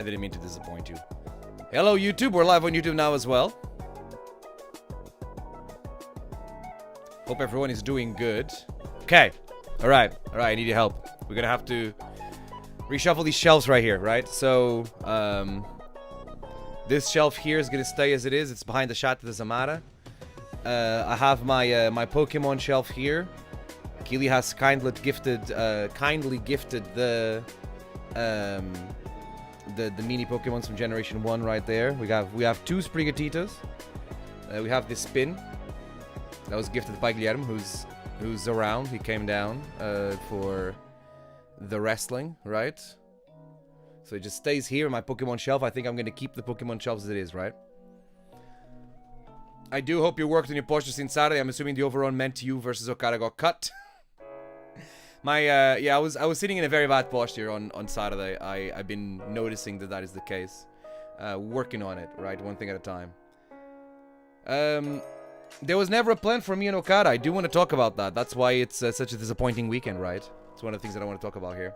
I didn't mean to disappoint you. Hello, YouTube. We're live on YouTube now as well. Hope everyone is doing good. Okay. All right. I need your help. We're going to have to reshuffle these shelves right here, right? So, this shelf here is going to stay as it is. It's behind the shot to the Zamara. I have my Pokemon shelf here. Keely has kindly gifted the mini Pokemons from Generation 1 right there. We have two Sprigatitas. We have this spin that was gifted by Guillermo, who's around. He came down for the wrestling, right? So it just stays here in my Pokemon shelf. I think I'm going to keep the Pokemon shelf as it is, right? I do hope you worked on your posture since Saturday. I'm assuming the overall meant to you versus Okada got cut. I was sitting in a very bad posture on Saturday. I've been noticing that is the case. Working on it, right? One thing at a time. There was never a plan for me and Okada. I do want to talk about that. That's why it's such a disappointing weekend, right? It's one of the things that I want to talk about here.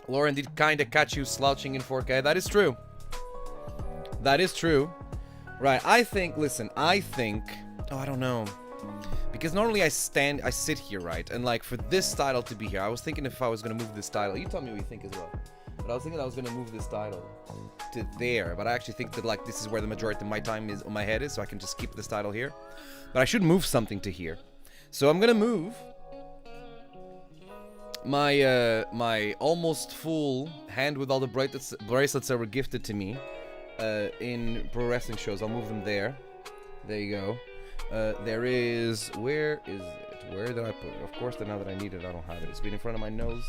Lauren did kind of catch you slouching in 4K. That is true. That is true. Right, I think, oh, I don't know. Because normally I sit here, right? And like for this title to be here, I was thinking if I was going to move this title. You tell me what you think as well. But I was thinking I was going to move this title to there. But I actually think that like this is where the majority of my time is on my head is, so I can just keep this title here. But I should move something to here. So I'm going to move my almost full hand with all the bracelets that were gifted to me in pro wrestling shows. I'll move them there. There you go. There is... Where is it? Where did I put it? Of course, now that I need it, I don't have it. It's been in front of my nose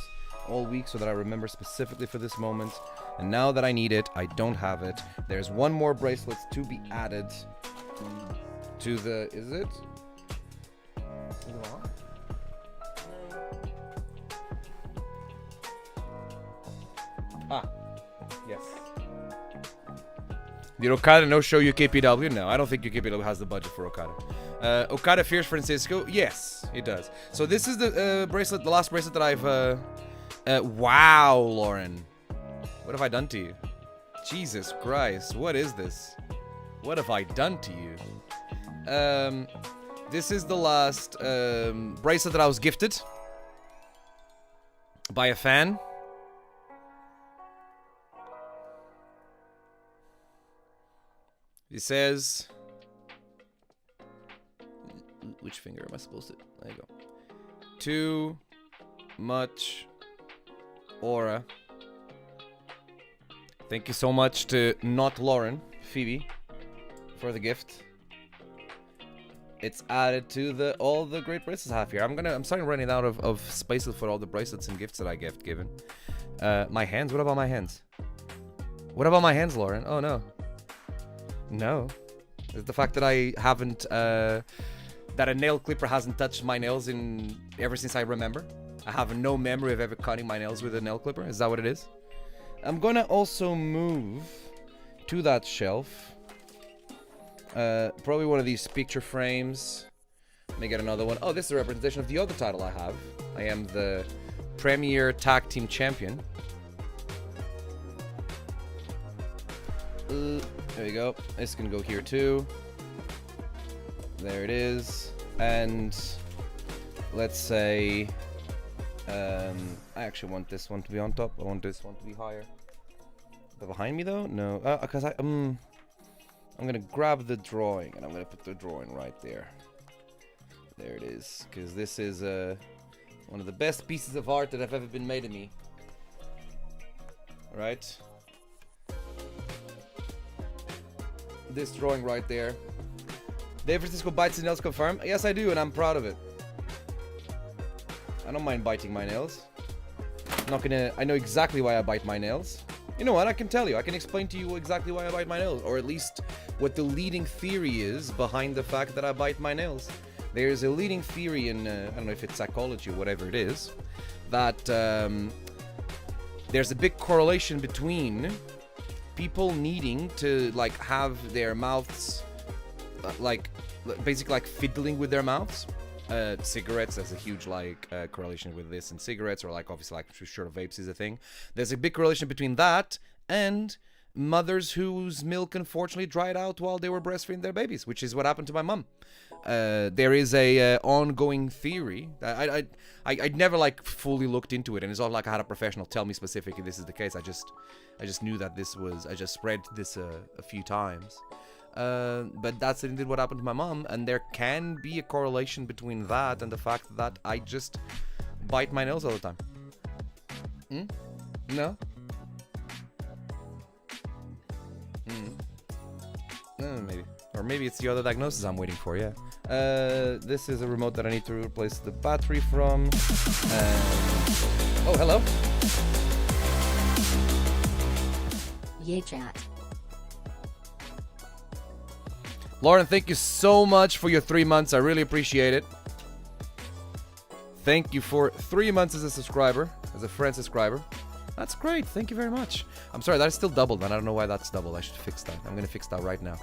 all week so that I remember specifically for this moment. And now that I need it, I don't have it. There's one more bracelet to be added to the... Is it? Is it on? Ah. Yes. Did Okada no show UKPW? No, I don't think UKPW has the budget for Okada. Okada fears Francisco? Yes, it does. So this is the bracelet, the last bracelet that I've... wow, Lauren. What have I done to you? Jesus Christ, what is this? What have I done to you? This is the last bracelet that I was gifted by a fan. It says, which finger am I supposed to? There you go. Too much aura. Thank you so much to not Lauren, Phoebe, for the gift. It's added to all the great bracelets I have here. I'm starting running out of spaces for all the bracelets and gifts that I given. My hands. What about my hands? What about my hands, Lauren? Oh no. No, it's the fact that I haven't, that a nail clipper hasn't touched my nails ever since I remember. I have no memory of ever cutting my nails with a nail clipper. Is that what it is? I'm gonna also move to that shelf. Probably one of these picture frames. Let me get another one. Oh, this is a representation of the other title I have. I am the Premier Tag Team Champion. There you go. This can go here too. There it is. And let's say I actually want this one to be on top. I want this one to be higher. Behind me though? No. Because I'm gonna grab the drawing and I'm gonna put the drawing right there. There it is. Because this is one of the best pieces of art that have ever been made of me. Right? This drawing right there. Dave Francisco bites his nails confirmed? Yes, I do, and I'm proud of it. I don't mind biting my nails. I know exactly why I bite my nails. You know what? I can tell you. I can explain to you exactly why I bite my nails, or at least what the leading theory is behind the fact that I bite my nails. There's a leading theory in I don't know if it's psychology or whatever it is, that there's a big correlation between people needing to like have their mouths like basically like fiddling with their mouths cigarettes, there's a huge like correlation with this and cigarettes, or like obviously like sure vapes is a thing. There's a big correlation between that and mothers whose milk unfortunately dried out while they were breastfeeding their babies, which is what happened to my mum. There is a ongoing theory that I'd never like fully looked into it, and it's not like I had a professional tell me specifically this is the case. I just knew that this was, I just read this a few times. But that's indeed what happened to my mom, and there can be a correlation between that and the fact that I just bite my nails all the time. No? Maybe. Or maybe it's the other diagnosis I'm waiting for, yeah. This is a remote that I need to replace the battery from. Oh, hello. Yeah, chat. Lauren, thank you so much for your 3 months. I really appreciate it. Thank you for 3 months as a subscriber, as a friend subscriber. That's great. Thank you very much. I'm sorry, that's still doubled, man. I don't know why that's doubled. I should fix that. I'm going to fix that right now.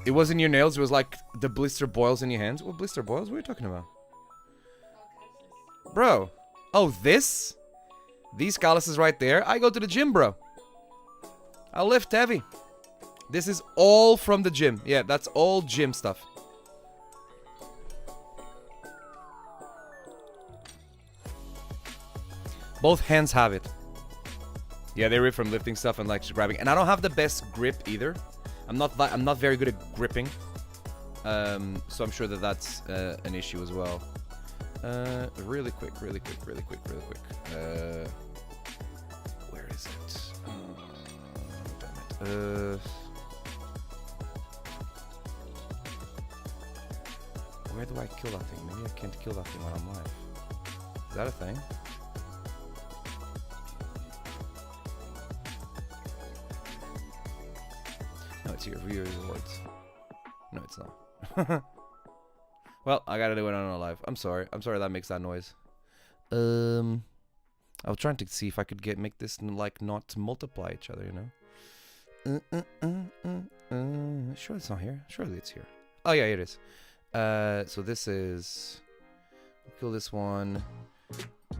It wasn't your nails. It was like the blister boils in your hands. What blister boils? What are you talking about? Bro. Oh, this? These calluses right there? I go to the gym, bro. I lift heavy. This is all from the gym. Yeah, that's all gym stuff. Both hands have it. Yeah, they rip from lifting stuff and like just grabbing. And I don't have the best grip either. I'm not very good at gripping. So I'm sure that that's an issue as well. Really quick. Where is it? Damn it. Where do I kill that thing? Maybe I can't kill that thing while I'm live. Is that a thing? No, it's here. Viewer rewards. No, it's not. Well, I gotta do it on a live. I'm sorry that makes that noise. I was trying to see if I could make this like not multiply each other, you know? Sure it's not here. Surely it's here. Oh yeah, it is. So this is... Kill this one.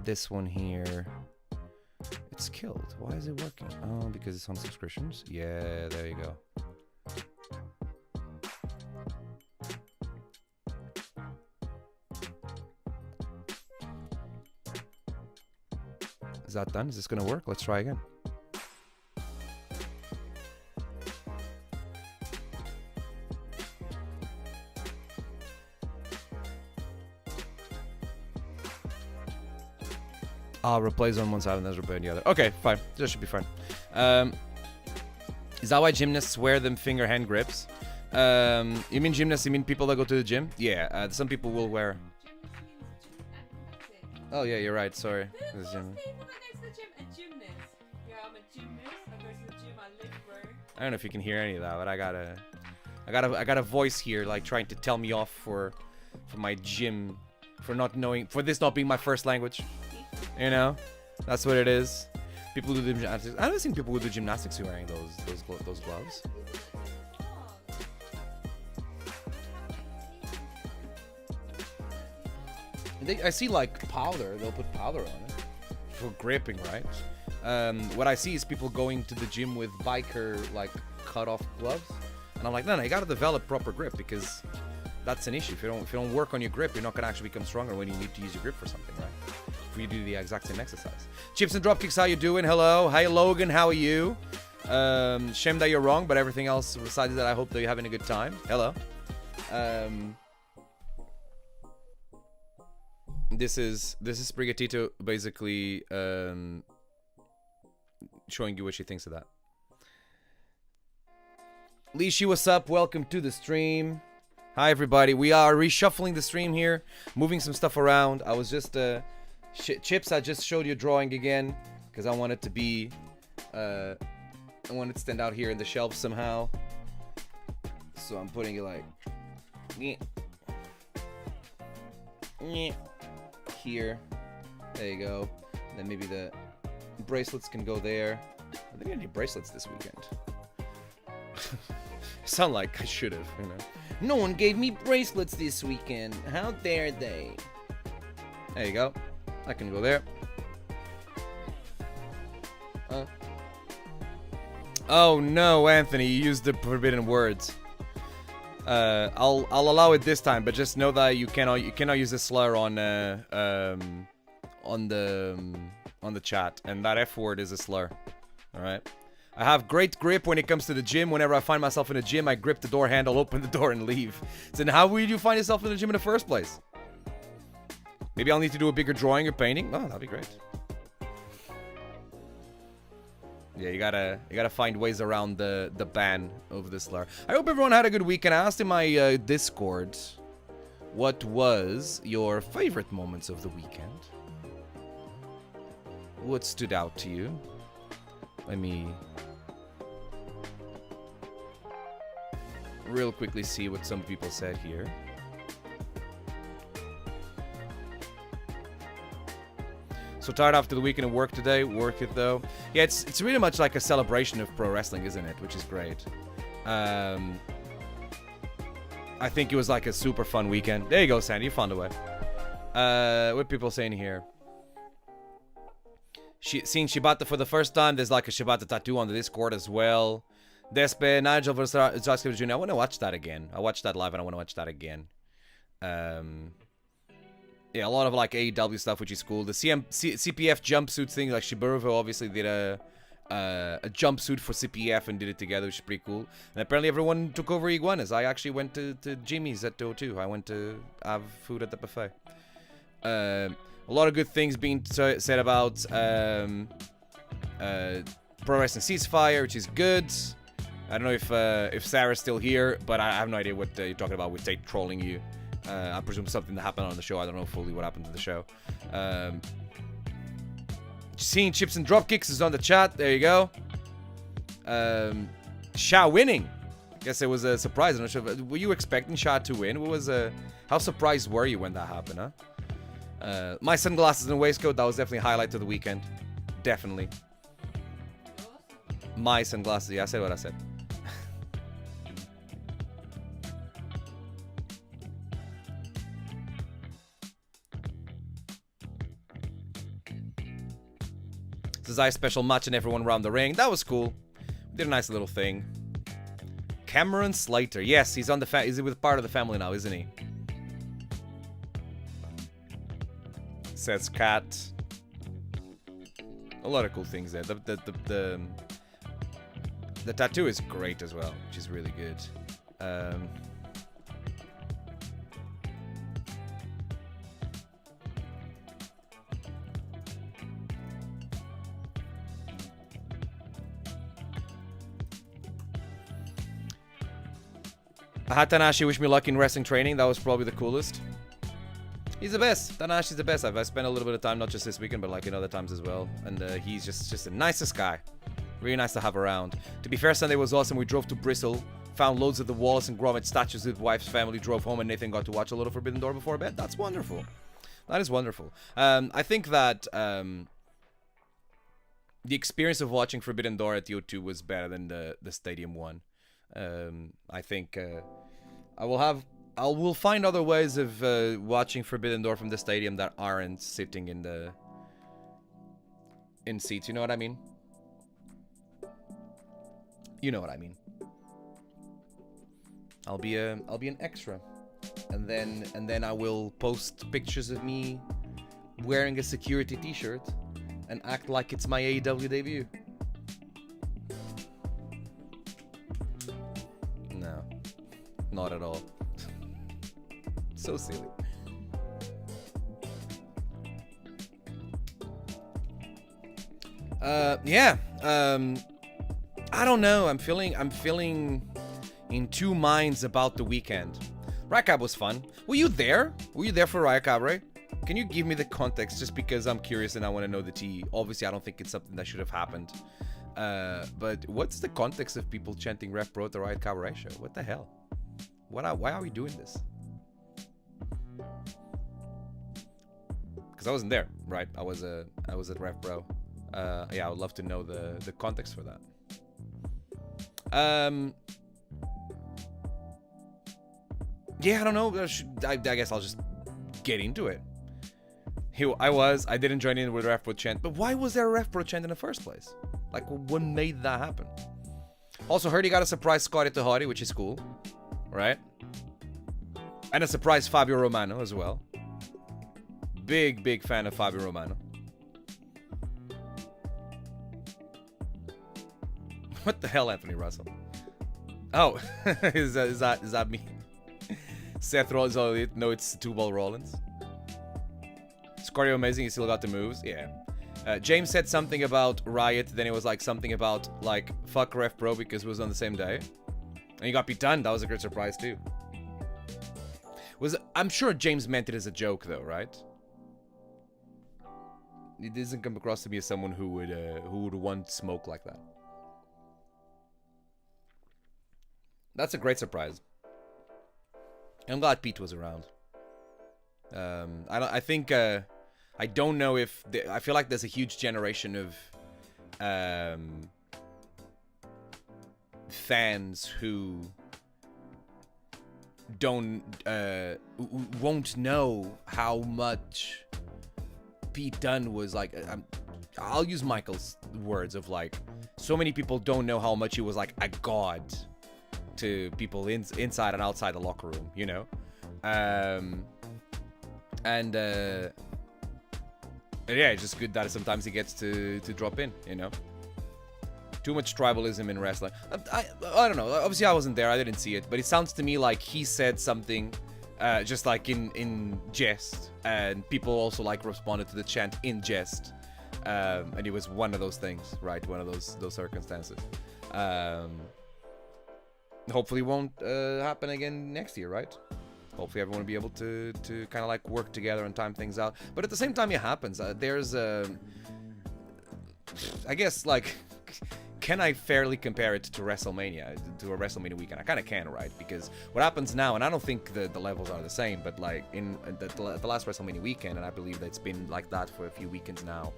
This one here. It's killed. Why is it working? Oh, because it's on subscriptions? Yeah, there you go. Is that done? Is this gonna work? Let's try again. Replays on one side and then replay on the other. Okay, fine. That should be fine. Is that why gymnasts wear them finger hand grips? You mean gymnasts? You mean people that go to the gym? Yeah, some people will wear. Oh yeah, you're right. Sorry. People that go to the gym and gymnasts. Yeah, I'm a gymnast. I go to the gym. I lift, bro. I don't know if you can hear any of that, but I got a voice here like trying to tell me off for my gym, for not knowing, for this not being my first language. You know, that's what it is. People who do gymnastics. I haven't seen people who do gymnastics who are wearing those gloves. I see like powder. They'll put powder on it for gripping, right? What I see is people going to the gym with biker like cut off gloves, and I'm like, no, you gotta develop proper grip because that's an issue. If you don't work on your grip, you're not gonna actually become stronger when you need to use your grip for something, right? For you to do the exact same exercise. Chips and Dropkicks, how you doing? Hello. Hi, Logan. How are you? Shame that you're wrong, but everything else besides that, I hope that you're having a good time. Hello. This is Sprigatito basically showing you what she thinks of that. Lishi, what's up? Welcome to the stream. Hi, everybody. We are reshuffling the stream here, moving some stuff around. I was just Chips, I just showed you a drawing again because I want it to be I want it to stand out here in the shelf somehow. So I'm putting it like here. There you go. And then maybe the bracelets can go there. I think I need bracelets this weekend. Sound like I should have, you know. No one gave me bracelets this weekend. How dare they? There you go. I can go there. Oh no, Anthony, you used the forbidden words. I'll allow it this time, but just know that you cannot use a slur on the chat, and that F word is a slur. All right. I have great grip when it comes to the gym. Whenever I find myself in a gym, I grip the door handle, open the door, and leave. So then how would you find yourself in the gym in the first place? Maybe I'll need to do a bigger drawing or painting. Oh, that'd be great. Yeah, you gotta find ways around the ban of the slur. I hope everyone had a good weekend. I asked in my Discord, what was your favorite moments of the weekend? What stood out to you? Let me real quickly see what some people said here. So tired after the weekend of work today. Work it though. Yeah, it's really much like a celebration of pro wrestling, isn't it? Which is great. I think it was like a super fun weekend. There you go, Sandy. You found a way. What are people saying here? Seeing Shibata for the first time. There's like a Shibata tattoo on the Discord as well. Despe, Nigel versus Zaskevich Jr. I want to watch that again. I watched that live and I want to watch that again. Yeah, a lot of like AEW stuff, which is cool. The CPF jumpsuit thing, like Shiburuvo obviously did a jumpsuit for CPF and did it together, which is pretty cool. And apparently everyone took over iguanas. I actually went to Jimmy's at 202. I went to have food at the buffet. A lot of good things being said about Pro Wrestling Ceasefire, which is good. I don't know if Sarah's still here, but I have no idea what you're talking about with Tate trolling you. I presume something that happened on the show. I don't know fully what happened to the show. Seeing Chips and Dropkicks is on the chat. There you go. Sha winning. Guess it was a surprise. I'm not sure. Were you expecting Sha to win? How surprised were you when that happened, huh? My sunglasses and waistcoat, that was definitely a highlight of the weekend. Definitely. My sunglasses. Yeah, I said what I said. Zai special match and everyone around the ring. That was cool. We did a nice little thing. Cameron Slater. Yes, he's on the he's with part of the family now, isn't he? Says Cat. A lot of cool things there. The tattoo is great as well, which is really good. I had Tanahashi wish me luck in wrestling training. That was probably the coolest. He's the best. Tanahashi's the best. I've spent a little bit of time, not just this weekend, but like in other times as well. And he's just the nicest guy. Really nice to have around. To be fair, Sunday was awesome. We drove to Bristol, found loads of the Wallace and Gromit statues with wife's family, drove home, and Nathan got to watch a little Forbidden Door before bed. That's wonderful. That is wonderful. I think that the experience of watching Forbidden Door at the O2 was better than the stadium one. I think I will find other ways of watching Forbidden Door from the stadium that aren't sitting in seats. You know what I mean? You know what I mean. I'll be an extra, and then I will post pictures of me wearing a security T-shirt and act like it's my AEW debut. No, not at all. So silly. Yeah. I don't know. I'm feeling in two minds about the weekend. Riot Cab was fun. Were you there? Were you there for Riot Cab, right? Can you give me the context just because I'm curious and I want to know the tea? Obviously, I don't think it's something that should have happened. But what's the context of people chanting RevPro at the Riot Cabaret show? What the hell? Why are we doing this? Because I wasn't there, right? I was at RevPro. Yeah, I would love to know the context for that. Yeah, I don't know. I guess I'll just get into it. I didn't join in with RevPro chant, but why was there a RevPro chant in the first place? Like, what made that happen? Also, heard he got a surprise Scotty Tahari, which is cool, right? And a surprise Fabio Romano as well. Big fan of Fabio Romano. What the hell, Anthony Russell? Oh, is that me? Seth Rollins, no, it's Two-Ball Rollins. Scorio amazing, he still got the moves, yeah. James said something about Riot, then it was like something about like fuck RevPro because it was on the same day. And he got beat done, that was a great surprise too. I'm sure James meant it as a joke though, right? It doesn't come across to me as someone who would want smoke like that. That's a great surprise. I'm glad Pete was around. I don't know if I feel like there's a huge generation of fans who won't know how much Pete Dunne was like. I'll use Michael's words of like, so many people don't know how much he was like a god to people inside and outside the locker room, you know. Yeah, it's just good that sometimes he gets to drop in, you know. Too much tribalism in wrestling. I don't know. Obviously, I wasn't there. I didn't see it. But it sounds to me like he said something just like in jest. And people also like responded to the chant in jest. And it was one of those things, right? One of those circumstances. Hopefully it won't happen again next year, right? Hopefully everyone will be able to kind of like work together and time things out. But at the same time it happens. There's I guess like, can I fairly compare it to WrestleMania, to a WrestleMania weekend? I kind of can, right? Because what happens now, and I don't think the levels are the same, but like in the last WrestleMania weekend, and I believe that it's been like that for a few weekends now,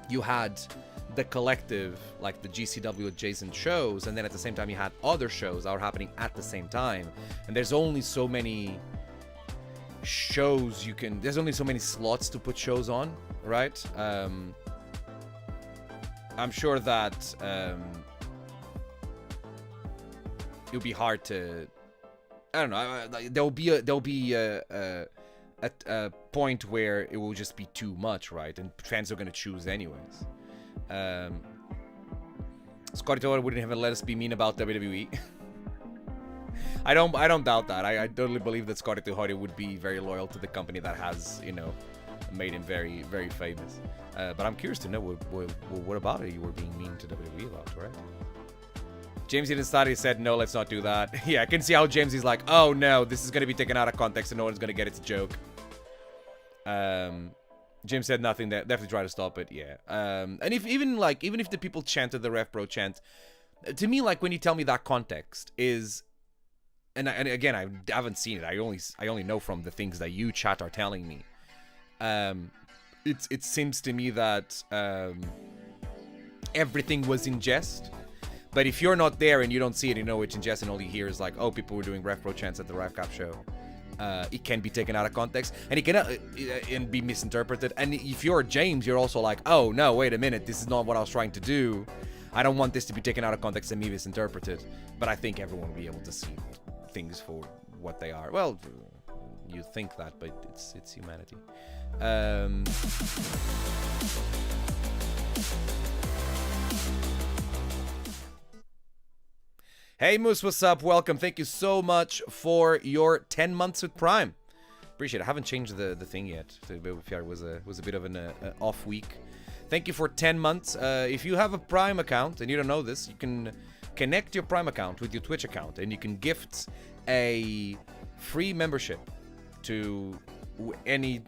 you had the collective, like the GCW adjacent shows, and then at the same time you had other shows that were happening at the same time. And there's only so many shows there's only so many slots to put shows on, right? I'm sure that it'll be hard to, I don't know, there'll be a point where it will just be too much, right? And fans are going to choose anyways. Scotty Tower wouldn't have let us be mean about WWE. I don't doubt that. I totally believe that Scotty Tower would be very loyal to the company that has, you know, made him very, very famous. But I'm curious to know what about it you were being mean to WWE about, right? James didn't start. He said, no, let's not do that. Yeah, I can see how James is like, oh no, this is going to be taken out of context and no one's going to get it's a joke. James said nothing. Definitely try to stop it. Yeah. And even if the people chanted the RevPro chant, to me, like when you tell me that context is, and again, I haven't seen it. I only know from the things that you chat are telling me. It seems to me that everything was in jest. But if you're not there and you don't see it, you know it's in jest, and all you hear is like, oh, people were doing RevPro chants at the RevCap show. It can be taken out of context, and it can and be misinterpreted. And if you're James, you're also like, oh no, wait a minute, this is not what I was trying to do. I don't want this to be taken out of context and be misinterpreted. But I think everyone will be able to see things for what they are. Well, you think that, but it's humanity. Hey Moose, what's up? Welcome. Thank you so much for your 10 months with Prime. Appreciate it. I haven't changed the thing yet. It was a bit of an off week. Thank you for 10 months. If you have a Prime account and you don't know this, you can connect your Prime account with your Twitch account and you can gift a free membership to any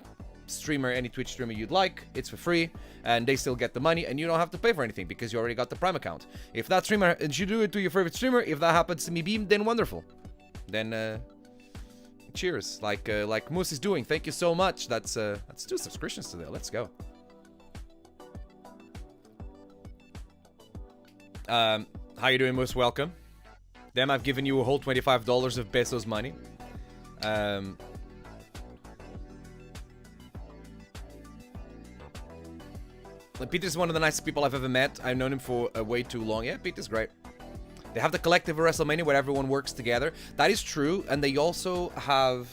streamer, any Twitch streamer you'd like. It's for free and they still get the money and you don't have to pay for anything because you already got the Prime account. If that streamer, and you do it to your favorite streamer, if that happens to me, Beam, then wonderful. Then cheers, like Moose is doing. Thank you so much. That's 2 subscriptions today. Let's go. How you doing, Moose? Welcome. Damn, I've given you a whole $25 of pesos money. Peter's one of the nicest people I've ever met. I've known him for way too long. Yeah, Peter's great. They have the collective of WrestleMania where everyone works together. That is true, and they also have...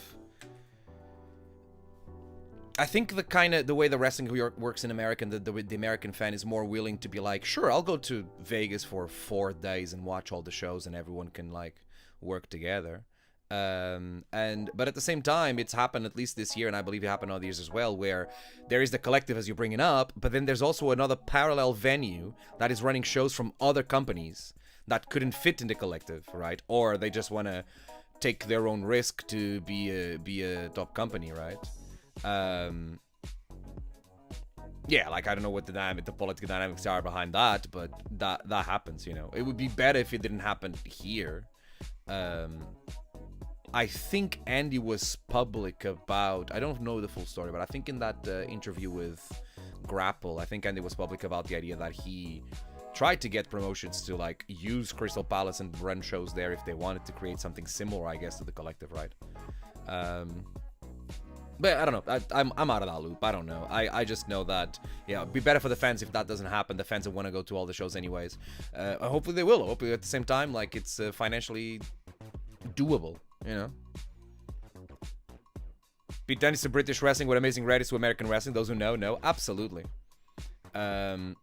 I think the way the wrestling works in America, the American fan is more willing to be like, sure, I'll go to Vegas for 4 days and watch all the shows, and everyone can like work together. But at the same time, it's happened at least this year, and I believe it happened other years as well, where there is the collective as you're bringing up, but then there's also another parallel venue that is running shows from other companies that couldn't fit in the collective, right? Or they just want to take their own risk to be a top company, right? Yeah, like I don't know what the political dynamics are behind that, but that happens, you know. It would be better if it didn't happen here. I think Andy was public about, I don't know the full story, but I think in that interview with Grapple, I think Andy was public about the idea that he tried to get promotions to like use Crystal Palace and run shows there if they wanted to create something similar, I guess, to the collective, right? But I don't know. I'm out of that loop. I don't know. I just know that, yeah, it'd be better for the fans if that doesn't happen. The fans that want to go to all the shows anyways. Hopefully they will. Hopefully at the same time, like, it's financially doable, you know? Pete Dennis to British wrestling, what amazing Reddit to American wrestling. Those who know. Absolutely. I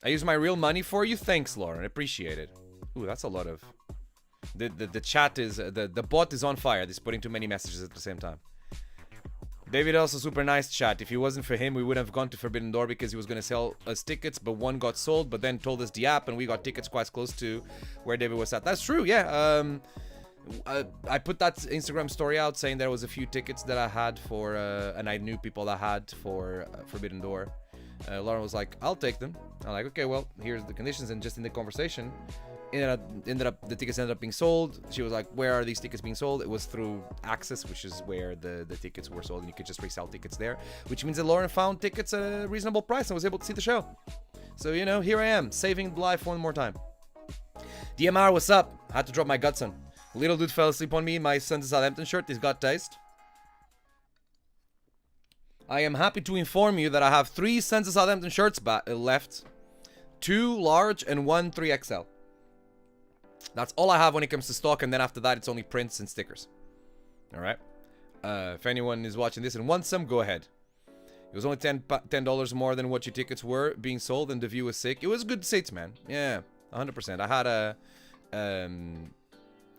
use my real money for you. Thanks, Lauren. Appreciate it. Ooh, that's a lot of... The chat is... The bot is on fire. It's putting too many messages at the same time. David also super nice chat. If it wasn't for him, we would have gone to Forbidden Door because he was going to sell us tickets, but one got sold, but then told us the app, and we got tickets quite close to where David was at. That's true, yeah. I put that Instagram story out saying there was a few tickets that I had for, and I knew people that had for Forbidden Door. Lauren was like, I'll take them. I'm like, okay, well, here's the conditions, and just in the conversation, the tickets ended up being sold. She was like, where are these tickets being sold? It was through Access, which is where the tickets were sold, and you could just resell tickets there, which means that Lauren found tickets at a reasonable price and was able to see the show. So, you know, here I am, saving life one more time. DMR, what's up? Had to drop my guts on. Little dude fell asleep on me in my Sons of Southampton shirt. He's got taste. I am happy to inform you that I have 3 Sons of Southampton shirts left. 2 large and 1 3XL. That's all I have when it comes to stock, and then after that, it's only prints and stickers. Alright? If anyone is watching this and wants some, go ahead. It was only $10 more than what your tickets were being sold, and the view was sick. It was good seats, man. Yeah, 100%. I had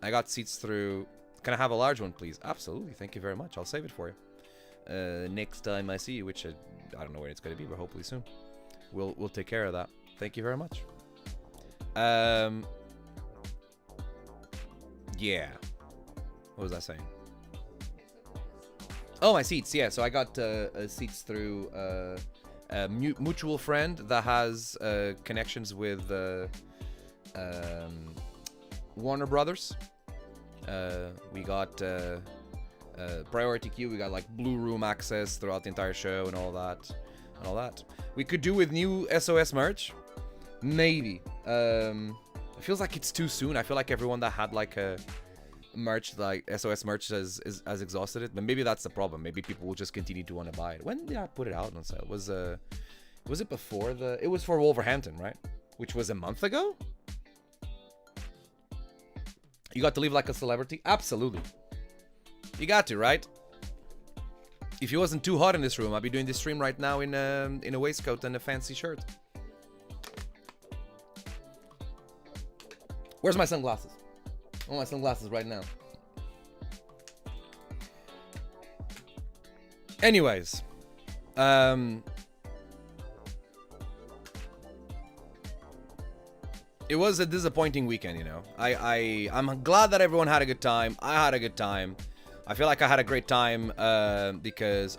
I got seats through... Can I have a large one, please? Absolutely. Thank you very much. I'll save it for you. Next time I see you, which I don't know where it's going to be, but hopefully soon. We'll take care of that. Thank you very much. Yeah. What was I saying? Oh, my seats. Yeah, so I got seats through a mutual friend that has connections with Warner Brothers. We got priority queue. We got like blue room access throughout the entire show and all that. We could do with new SOS merch. Maybe. It feels like it's too soon. I feel like everyone that had like a merch, like SOS merch, has exhausted it. But maybe that's the problem. Maybe people will just continue to want to buy it. When did I put it out on sale? Was it before the... It was for Wolverhampton, right? Which was a month ago? You got to live like a celebrity? Absolutely. You got to, right? If it wasn't too hot in this room, I'd be doing this stream right now in a waistcoat and a fancy shirt. Where's my sunglasses? I want my sunglasses right now. Anyways. It was a disappointing weekend, you know. I'm glad that everyone had a good time. I had a good time. I feel like I had a great time because,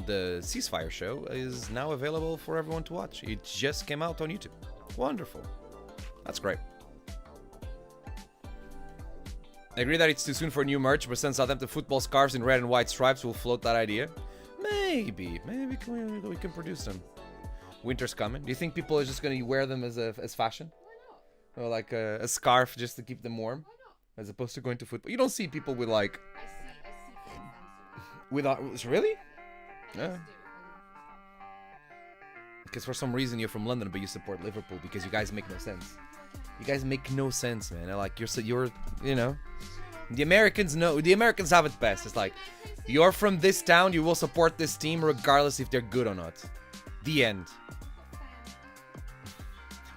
the Ceasefire show is now available for everyone to watch. It just came out on YouTube. Wonderful. That's great. I agree that it's too soon for new merch, but since Southampton football scarves in red and white stripes will float that idea. Maybe we can produce them. Winter's coming. Do you think people are just going to wear them as fashion? Why not? Or like a scarf just to keep them warm, Why not? as opposed to going to football. You don't see people with like I see friends without. Really? I Yeah. used to do it with my Liverpool stuff. Because for some reason you're from London, but you support Liverpool because you guys make no sense. You guys make no sense, man. Like you're, you know, the Americans know. The Americans have it best. It's like you're from this town, you will support this team regardless if they're good or not. The end.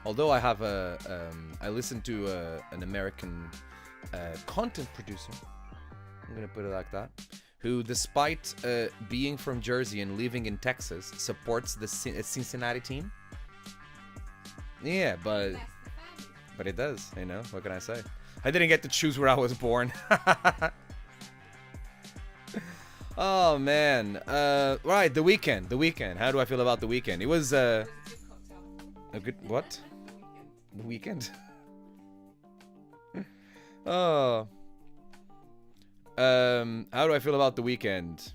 Although I have I listen to an American content producer. I'm gonna put it like that. Who, despite being from Jersey and living in Texas, supports the Cincinnati team. Yeah, but it does, you know, what can I say? I didn't get to choose where I was born. Oh, man. Right, the weekend. How do I feel about the weekend? It was a good, what? The weekend? Oh. How do I feel about the weekend?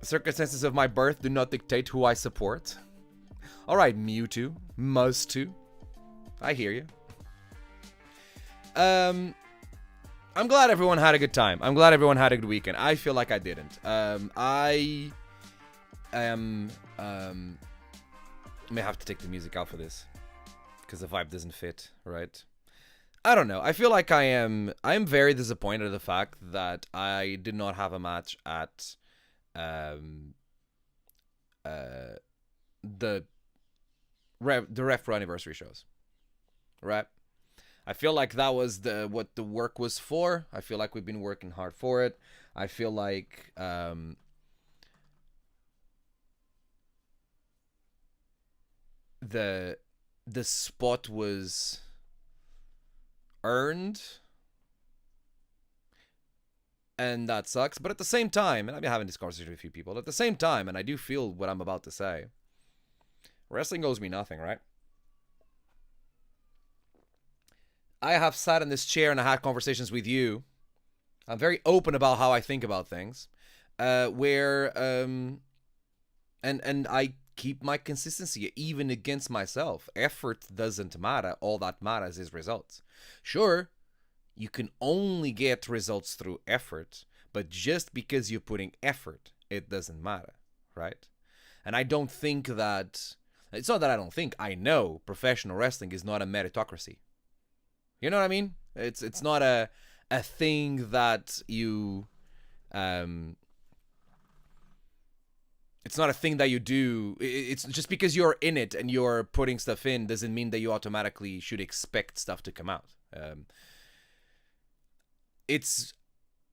Circumstances of my birth do not dictate who I support. Alright, Mewtwo. Muztwo. I hear you. I'm glad everyone had a good time. I'm glad everyone had a good weekend. I feel like I didn't. I am, may have to take the music out for this. Because the vibe doesn't fit, right? I don't know. I feel like I'm very disappointed at the fact that I did not have a match at the RevPro anniversary shows. Right? I feel like that was what the work was for. I feel like we've been working hard for it. I feel like the spot was earned, and that sucks. But at the same time, and I've been having this conversation with a few people, at the same time, and I do feel what I'm about to say, wrestling owes me nothing, right? I have sat in this chair and I had conversations with you. I'm very open about how I think about things, and I keep my consistency even against myself. Effort doesn't matter. All that matters is results. Sure, you can only get results through effort, but just because you're putting effort, it doesn't matter, right? And I don't think that, it's not that I don't think, I know professional wrestling is not a meritocracy. You know what I mean? It's not a thing that you it's not a thing that you do. It's just because you're in it and you're putting stuff in doesn't mean that you automatically should expect stuff to come out. It's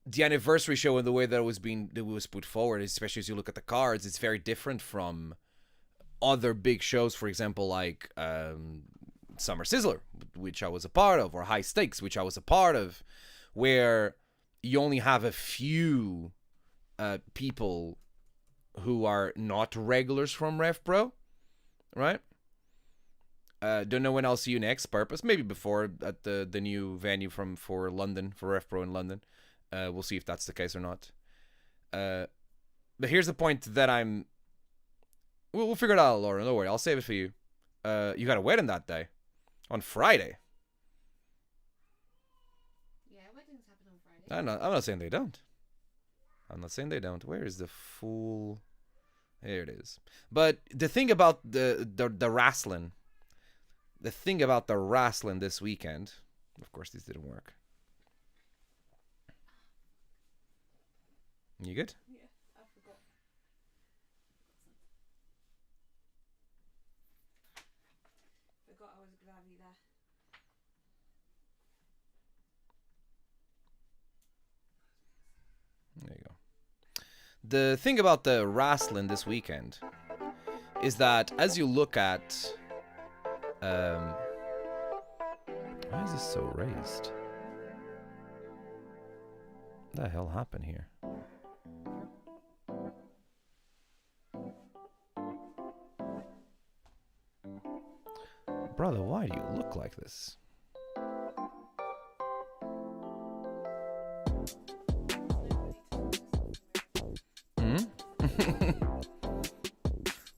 the anniversary show and the way that it was put forward, especially as you look at the cards, it's very different from other big shows, for example, like Summer Sizzler, which I was a part of, or High Stakes, which I was a part of, where you only have a few people who are not regulars from RevPro, right? Don't know when I'll see you next. Purpose, maybe before at the new venue for London, for RevPro in London. We'll see if that's the case or not. But here's the point that we'll figure it out, Laura. Don't worry, I'll save it for you. You got a wedding that day, on Friday. Yeah, weddings happen on Friday. I'm not saying they don't. I'm not saying they don't. Where is the full? Here it is. But the thing about the wrestling, this weekend, of course, this didn't work. You good? Yeah, I forgot. Forgot I was gravy there. There you go. The thing about the wrestling this weekend is that as you look at why is this so raised? What the hell happened here? Brother, why do you look like this?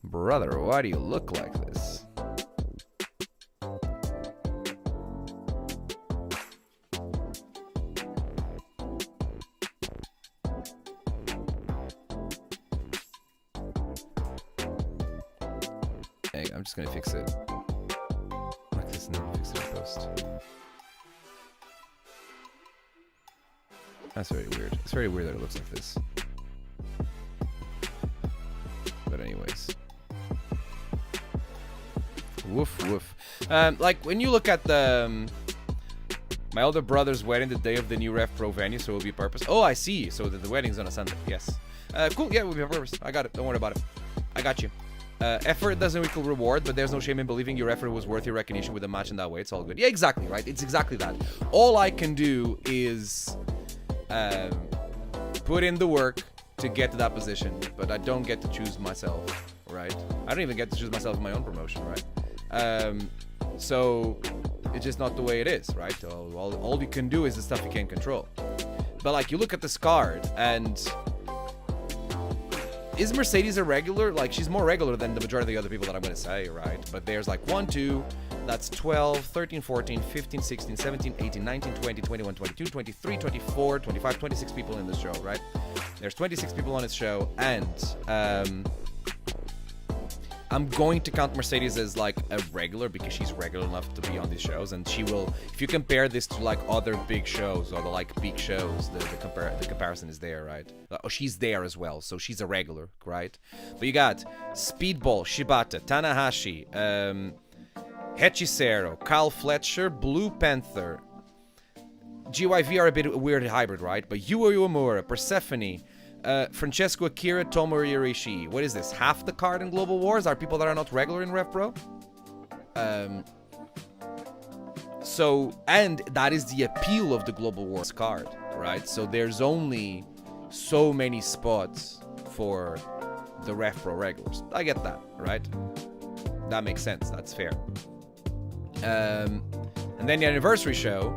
Brother, why do you look like this? I'm just gonna fix it like this and then fix it in post. That's very weird. It's very weird that it looks like this. But anyways. Woof woof. Like when you look at the my older brother's wedding, the day of the new RevPro venue, so it will be purpose. Oh, I see. So the wedding's on a Sunday. Yes. Cool. Yeah, it will be purpose. I got it. Don't worry about it. I got you. Effort doesn't equal reward, but there's no shame in believing your effort was worth your recognition with a match in that way. It's all good. Yeah, exactly, right? It's exactly that. All I can do is put in the work to get to that position, but I don't get to choose myself, right? I don't even get to choose myself in my own promotion, right? So it's just not the way it is, right? All you can do is the stuff you can't control. But like, you look at this card, and is Mercedes a regular? Like, she's more regular than the majority of the other people that I'm going to say, right? But there's like 1, 2, that's 12, 13, 14, 15, 16, 17, 18, 19, 20, 21, 22, 23, 24, 25, 26 people in this show, right? There's 26 people on this show, and I'm going to count Mercedes as like a regular because she's regular enough to be on these shows, and she will. If you compare this to like other big shows or the like big shows, the comparison is there, right? Oh, she's there as well, so she's a regular, right? But you got Speedball, Shibata, Tanahashi, Hechicero, Kyle Fletcher, Blue Panther. GYV are a bit weird hybrid, right? But Yuo Uemura, Persephone, Francesco Akira, Tomohiro Ishii. What is this? Half the card in Global Wars are people that are not regular in RevPro? So, and that is the appeal of the Global Wars card, right? So there's only so many spots for the RevPro regulars. I get that, right? That makes sense. That's fair. And then the anniversary show,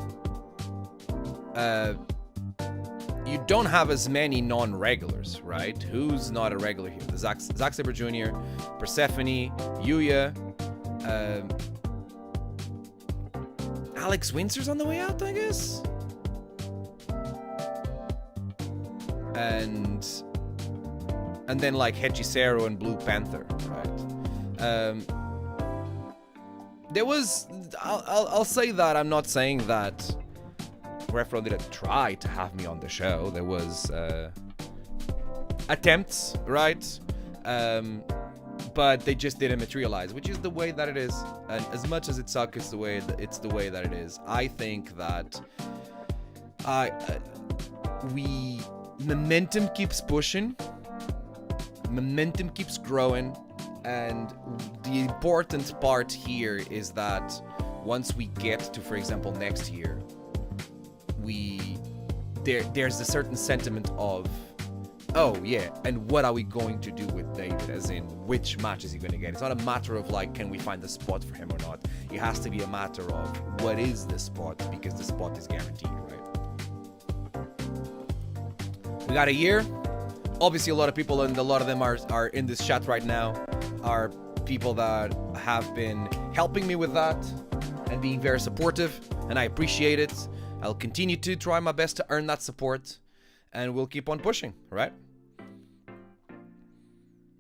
you don't have as many non-regulars, right? Who's not a regular here? The Zack Sabre Jr., Persephone, Yuya, Alex Windsor's on the way out, I guess? And then like Hechicero and Blue Panther, right? There was, I'll say that I'm not saying that RevPro didn't try to have me on the show. There was attempts, right? But they just didn't materialize, which is the way that it is. And as much as it sucks, it's the way that it is. I think that momentum keeps pushing, momentum keeps growing, and the important part here is that once we get to, for example, next year, there's a certain sentiment of, oh yeah, and what are we going to do with David, as in which match is he going to get? It's not a matter of like, can we find the spot for him or not? It has to be a matter of what is the spot, because the spot is guaranteed, right? We got a year. Obviously, a lot of people, and a lot of them are in this chat right now, are people that have been helping me with that and being very supportive, and I appreciate it. I'll continue to try my best to earn that support, and we'll keep on pushing, right?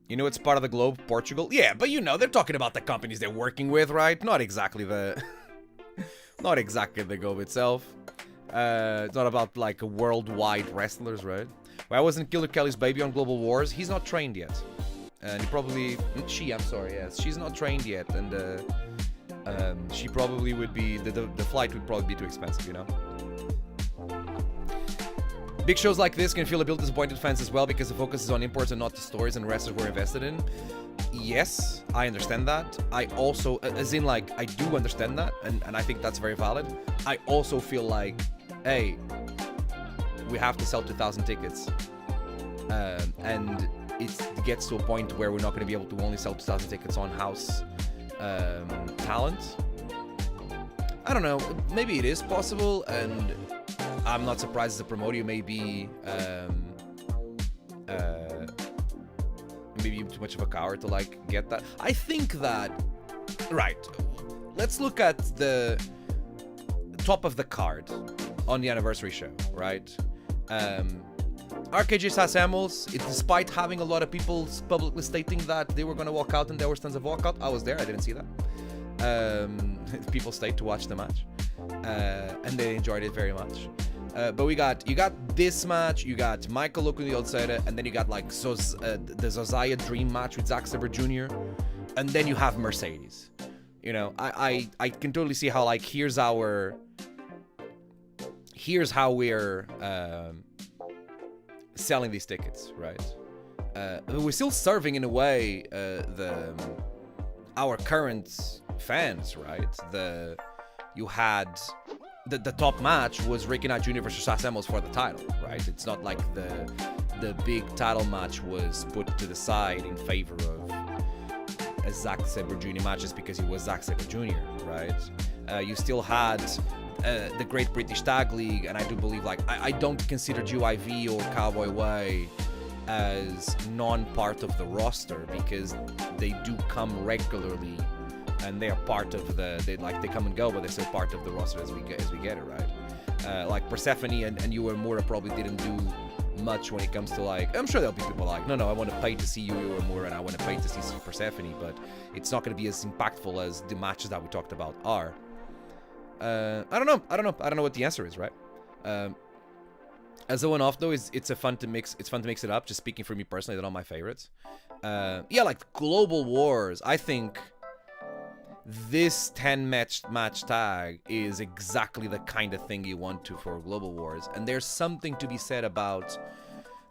You know, it's part of the globe, Portugal. Yeah, but you know, they're talking about the companies they're working with, right? Not exactly the globe itself. It's not about like worldwide wrestlers, right? Why wasn't Killer Kelly's baby on Global Wars? He's not trained yet. And yes, she's not trained yet, and she probably would be, the flight would probably be too expensive, you know? Big shows like this can feel a bit disappointed fans as well, because the focus is on imports and not the stories and wrestlers we're invested in. Yes, I understand that. I also, as in like, I do understand that, and I think that's very valid. I also feel like, hey, we have to sell 2,000 tickets. And it gets to a point where we're not going to be able to only sell 2,000 tickets on house talent. I don't know, maybe it is possible, and I'm not surprised as a promoter you may be maybe too much of a coward to like get that. I think that, right, let's look at the top of the card on the anniversary show, right? RKJ Samuels, despite having a lot of people publicly stating that they were going to walk out and there were tons of walkout, I was there, I didn't see that. People stayed to watch the match, and they enjoyed it very much. But you got this match, you got Michael Loku the outsider, and then you got like the Zosiah Dream match with Zack Sabre Jr., and then you have Mercedes. You know, I can totally see how like here's how we're selling these tickets, right? We're still serving in a way our current fans, right? You had the top match was Ricky Knight Jr. versus Samuels for the title, right? It's not like the big title match was put to the side in favor of a Zack Sabre Jr. match just because he was Zack Sabre Jr., right? You still had the Great British Tag League, and I do believe, like, I don't consider GYV or Cowboy Way as non-part of the roster because they do come regularly and they are part of they come and go, but they're still part of the roster as we get it, right? Like Persephone and Uemura probably didn't do much when it comes to, like, I'm sure there'll be people like, no, I want to pay to see Uemura and I want to pay to see Persephone, but it's not going to be as impactful as the matches that we talked about are. I don't know what the answer is, right? As a one-off though, it's fun to mix it up. Just speaking for me personally, they're not my favorites. Yeah, like Global Wars, I think this 10-match tag is exactly the kind of thing you want for Global Wars, and there's something to be said about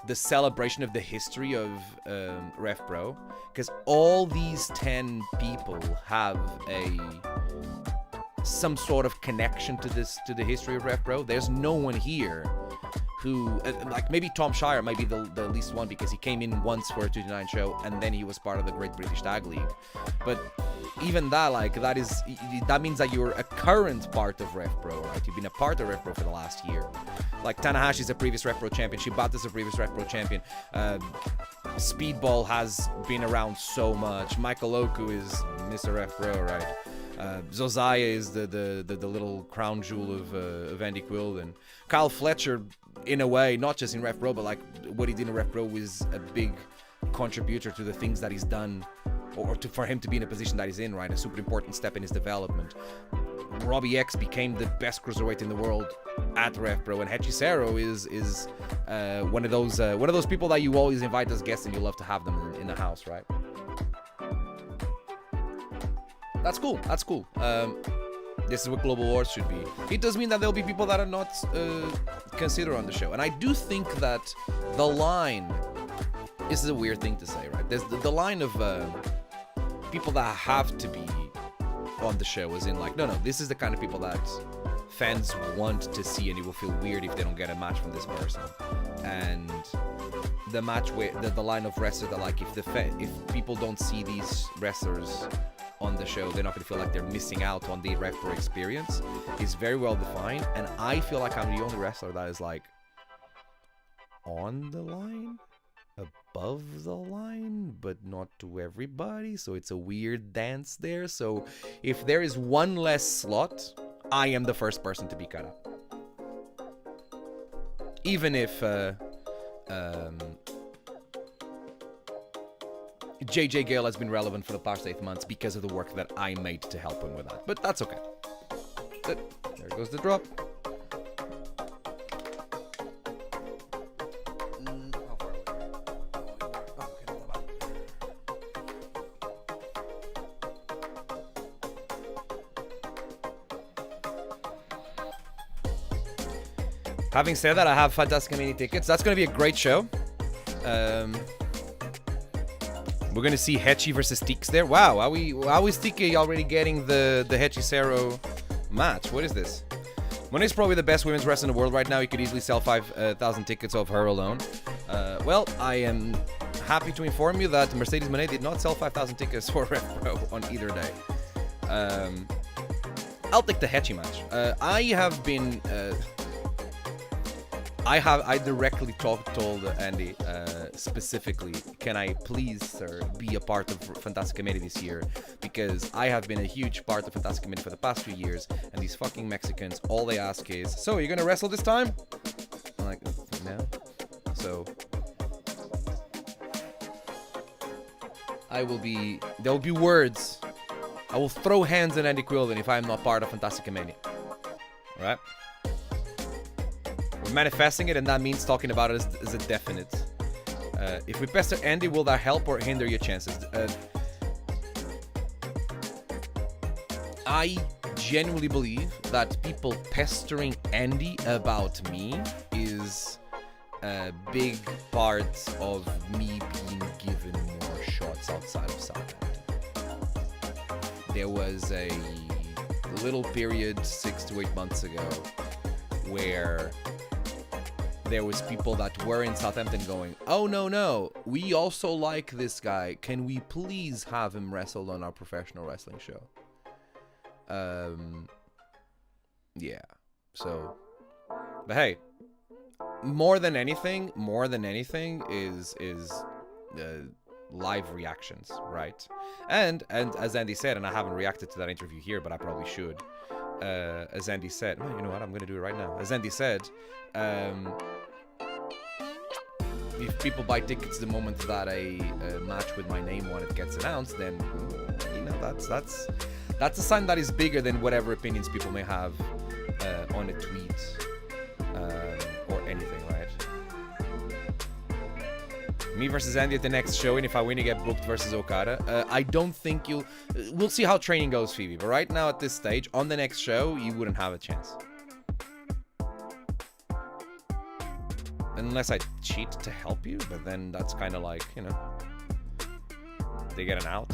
the celebration of the history of RevPro, because all these 10 people have some sort of connection to the history of RevPro. There's no one here who, like, maybe Tom Shire might be the least one because he came in once for a 229 show and then he was part of the Great British Tag League. But even that, like, that means that you're a current part of RevPro, right? You've been a part of RevPro for the last year. Like, Tanahashi's a previous RevPro champion, Shibata's a previous RevPro champion, Speedball has been around so much, Michael Oku is Mr. RevPro, right? Zosiah is the little crown jewel of Andy Quill, and Kyle Fletcher, in a way, not just in RevPro, but like what he did in RevPro was a big contributor to the things that he's done, for him to be in a position that he's in, right? A super important step in his development. Robbie X became the best cruiserweight in the world at RevPro, and Hechicero is one of those people that you always invite as guests and you love to have them in the house, right? That's cool. This is what Global Wars should be. It does mean that there'll be people that are not considered on the show. And I do think that the line, this is a weird thing to say, right? There's the line of people that have to be on the show is in, like, no, this is the kind of people that fans want to see, and it will feel weird if they don't get a match from this person. And the match where the line of wrestlers that, like, if people don't see these wrestlers on the show, they're not going to feel like they're missing out on the RevPro experience, is very well defined, and I feel like I'm the only wrestler that is, like, on the line, above the line, but not to everybody, so it's a weird dance there. So if there is one less slot, I am the first person to be cut up. Even if JJ Gale has been relevant for the past 8 months because of the work that I made to help him with that. But that's okay. There goes the drop. How far away? Oh, okay, not that bad. Having said that, I have Fantastic Mini tickets. That's going to be a great show. We're going to see Hechi versus Steaks there. Wow, how is Tiki already getting the Hechicero match? What is this? Mona is probably the best women's wrestler in the world right now. You could easily sell 5,000 tickets of her alone. Well, I am happy to inform you that Mercedes Monet did not sell 5,000 tickets for RevPro on either day. I'll take the Hechi match. I directly told Andy specifically, can I please, sir, be a part of Fantastic Comedy this year? Because I have been a huge part of Fantastic Comedy for the past few years, and these fucking Mexicans, all they ask is, so, are you gonna wrestle this time? I'm like, no. So there will be words. I will throw hands at Andy Quillen if I'm not part of Fantastica Mania. Alright? We're manifesting it, and that means talking about it as a definite. If we pester Andy, will that help or hinder your chances? I genuinely believe that people pestering Andy about me is a big part of me being given more shots outside of Southampton. There was a little period 6 to 8 months ago where there was people that were in Southampton going, oh no, we also like this guy. Can we please have him wrestle on our professional wrestling show? Yeah. So, but hey, more than anything is live reactions, right? And as Andy said, and I haven't reacted to that interview here, but I probably should. As Andy said, well, you know what? I'm gonna do it right now. As Andy said, if people buy tickets the moment that a match with my name on it gets announced, then you know that's a sign that is bigger than whatever opinions people may have on a tweet or anything, right? Me versus Andy at the next show, and if I win, you get booked versus Okada. I don't think you'll... We'll see how training goes, Phoebe. But right now, at this stage, on the next show, you wouldn't have a chance. Unless I cheat to help you, but then that's kind of like, you know... They get an out.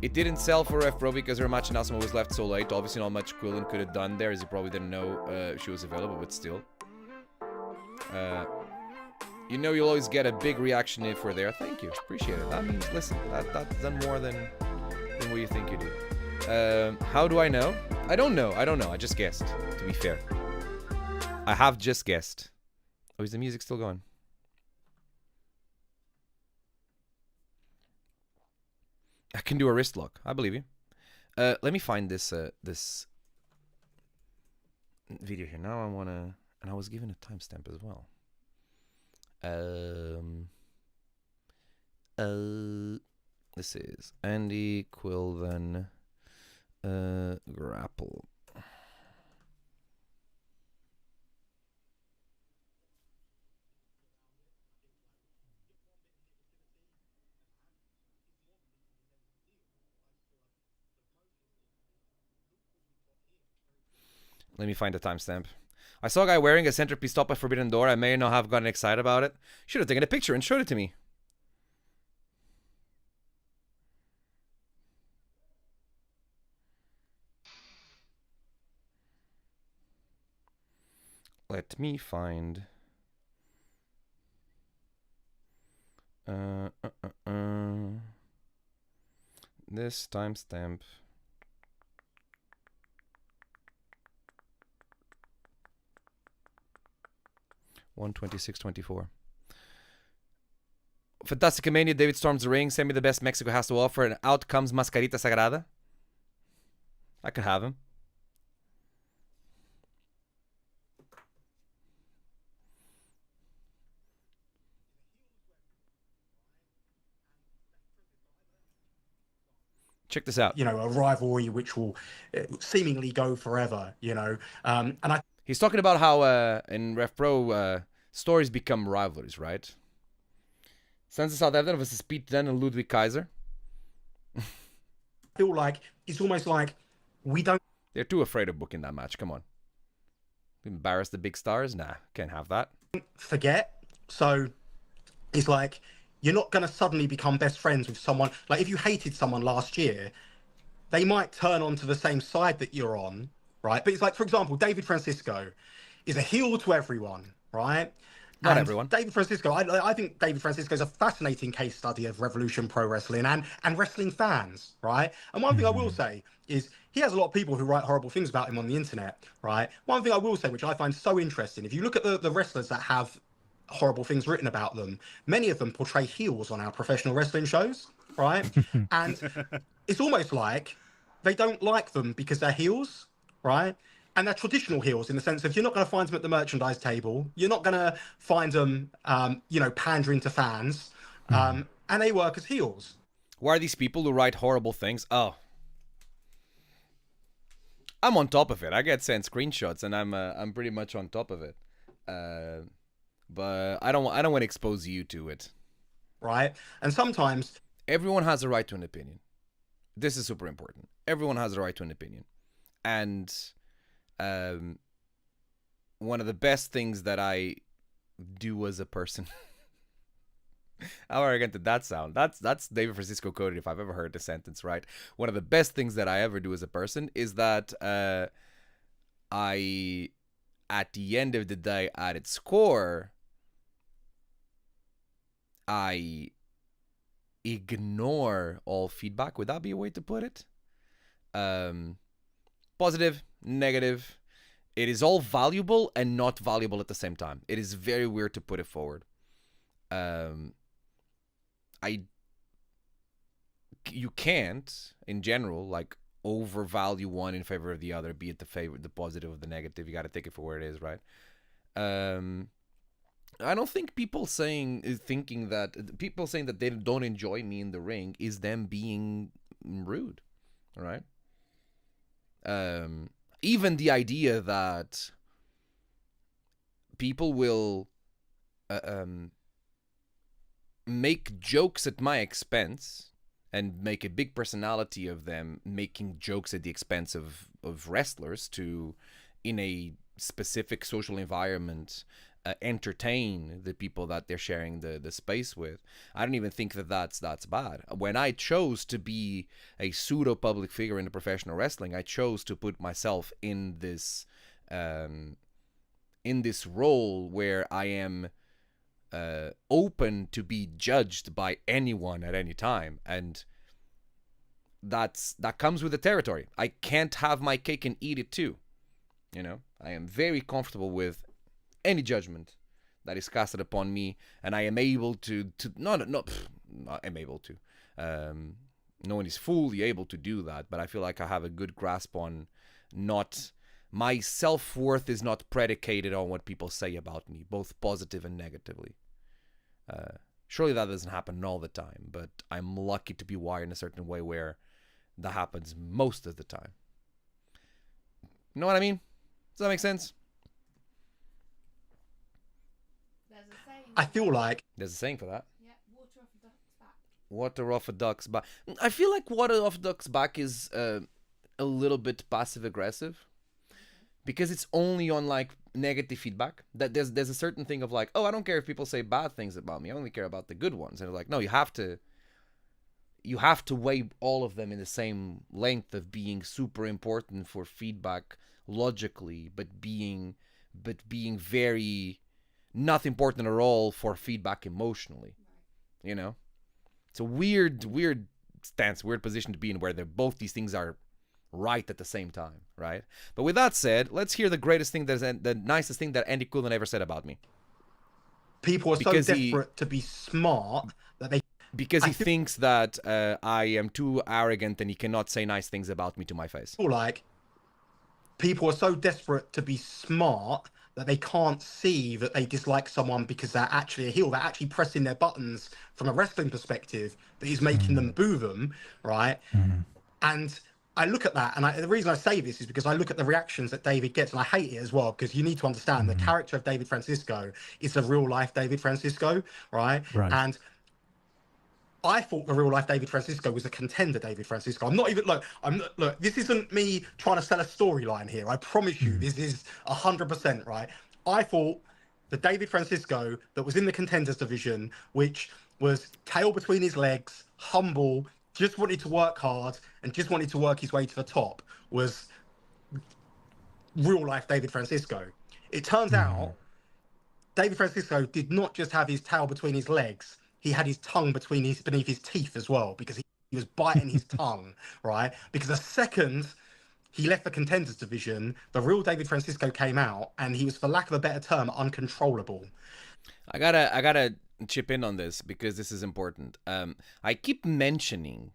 It didn't sell for RevPro because her match in Asuma was left so late. Obviously, not much Quillen could have done there, as he probably didn't know she was available, but still. You know you'll always get a big reaction if we're there. Thank you. Appreciate it. That means, listen, that's done more than what you think you do. How do I know? I don't know. I just guessed, to be fair. I have just guessed. Oh, is the music still going? I can do a wrist lock. I believe you. Let me find this this video here. Now I want to... And I was given a timestamp as well. This is Andy Quillen grapple. Let me find the timestamp. I saw a guy wearing a centerpiece top at Forbidden Door. I may not have gotten excited about it. Should have taken a picture and showed it to me. Let me find... This timestamp... 1:26:24. Fantastica Mania, David storms the ring. Send me the best Mexico has to offer, and out comes Mascarita Sagrada. I could have him. Check this out. You know, a rivalry which will seemingly go forever, you know. And I... He's talking about how in RevPro stories become rivalries, right? Sons of Southampton versus Pete Dunne and Ludwig Kaiser. feel like it's almost like we don't... They're too afraid of booking that match. Come on. Embarrass the big stars? Nah, can't have that. Forget. So it's like you're not going to suddenly become best friends with someone. Like if you hated someone last year, they might turn onto the same side that you're on, right? But it's like, for example, David Francisco is a heel to everyone, right? Not everyone. David Francisco, I think David Francisco is a fascinating case study of Revolution Pro Wrestling and wrestling fans, right? And one thing I will say is he has a lot of people who write horrible things about him on the internet, right? One thing I will say, which I find so interesting, if you look at the wrestlers that have horrible things written about them, many of them portray heels on our professional wrestling shows, right? And it's almost like they don't like them because they're heels, right? and they're traditional heels in the sense of you're not going to find them at the merchandise table. You're not going to find them, pandering to fans. And they work as heels. Who are these people who write horrible things? Oh, I'm on top of it. I get sent screenshots, and I'm pretty much on top of it. But I don't want to expose you to it. Right. And sometimes everyone has a right to an opinion. This is super important. Everyone has a right to an opinion. And one of the best things that I do as a person. How arrogant did that sound? That's David Francisco coded if I've ever heard the sentence right. One of the best things that I ever do as a person is that I, at the end of the day, at its core, I ignore all feedback. Would that be a way to put it? Positive, negative. It is all valuable and not valuable at the same time. It is very weird to put it forward. You can't, in general, like overvalue one in favor of the other, be it the positive or the negative. You got to take it for where it is, right? I don't think people saying that they don't enjoy me in the ring is them being rude, right? Even the idea that people will make jokes at my expense and make a big personality of them making jokes at the expense of wrestlers to, in a specific social environment, entertain the people that they're sharing the space with. I don't even think that's bad. When I chose to be a pseudo public figure in the professional wrestling, I chose to put myself in this role where I am open to be judged by anyone at any time, and that comes with the territory. I can't have my cake and eat it too. You know, I am very comfortable with any judgment that is casted upon me, and I am able to I'm able to. No one is fully able to do that, but I feel like I have a good grasp on not. My self-worth is not predicated on what people say about me, both positive and negatively. Surely that doesn't happen all the time, but I'm lucky to be wired in a certain way where that happens most of the time. You know what I mean? Does that make sense? There's a saying. I feel like There's a saying for that. Yeah, water off a duck's back. Water off a duck's back. I feel like water off a duck's back is a little bit passive-aggressive. Because it's only on like negative feedback. That there's a certain thing of like, oh, I don't care if people say bad things about me. I only care about the good ones. And it's like, no, you have to weigh all of them in the same length of being super important for feedback logically, but being very not important at all for feedback emotionally. You know, it's a weird stance, weird position to be in, where both these things are right at the same time, right? But with that said, let's hear the nicest thing that Andy Coulin ever said about me. people are so desperate to be smart that they... Because he thinks that I am too arrogant and he cannot say nice things about me to my face. Like, people are so desperate to be smart that they can't see that they dislike someone because they're actually a heel. They're actually pressing their buttons from a wrestling perspective that is making them boo them, right? And I look at that, and the reason I say this is because I look at the reactions that David gets, and I hate it as well, because you need to understand the character of David Francisco is a real-life David Francisco, right? And I thought the real-life David Francisco was a contender David Francisco. I'm not even, look, this isn't me trying to sell a storyline here. I promise you, this is 100%, right? I thought the David Francisco that was in the contenders division, which was tail between his legs, humble, just wanted to work hard and just wanted to work his way to the top, was real life David Francisco. It turns out David Francisco did not just have his tail between his legs, he had his tongue beneath his teeth as well, because he was biting his tongue, right? Because the second he left the contenders division, the real David Francisco came out, and he was, for lack of a better term, uncontrollable. I gotta chip in on this because this is important. I keep mentioning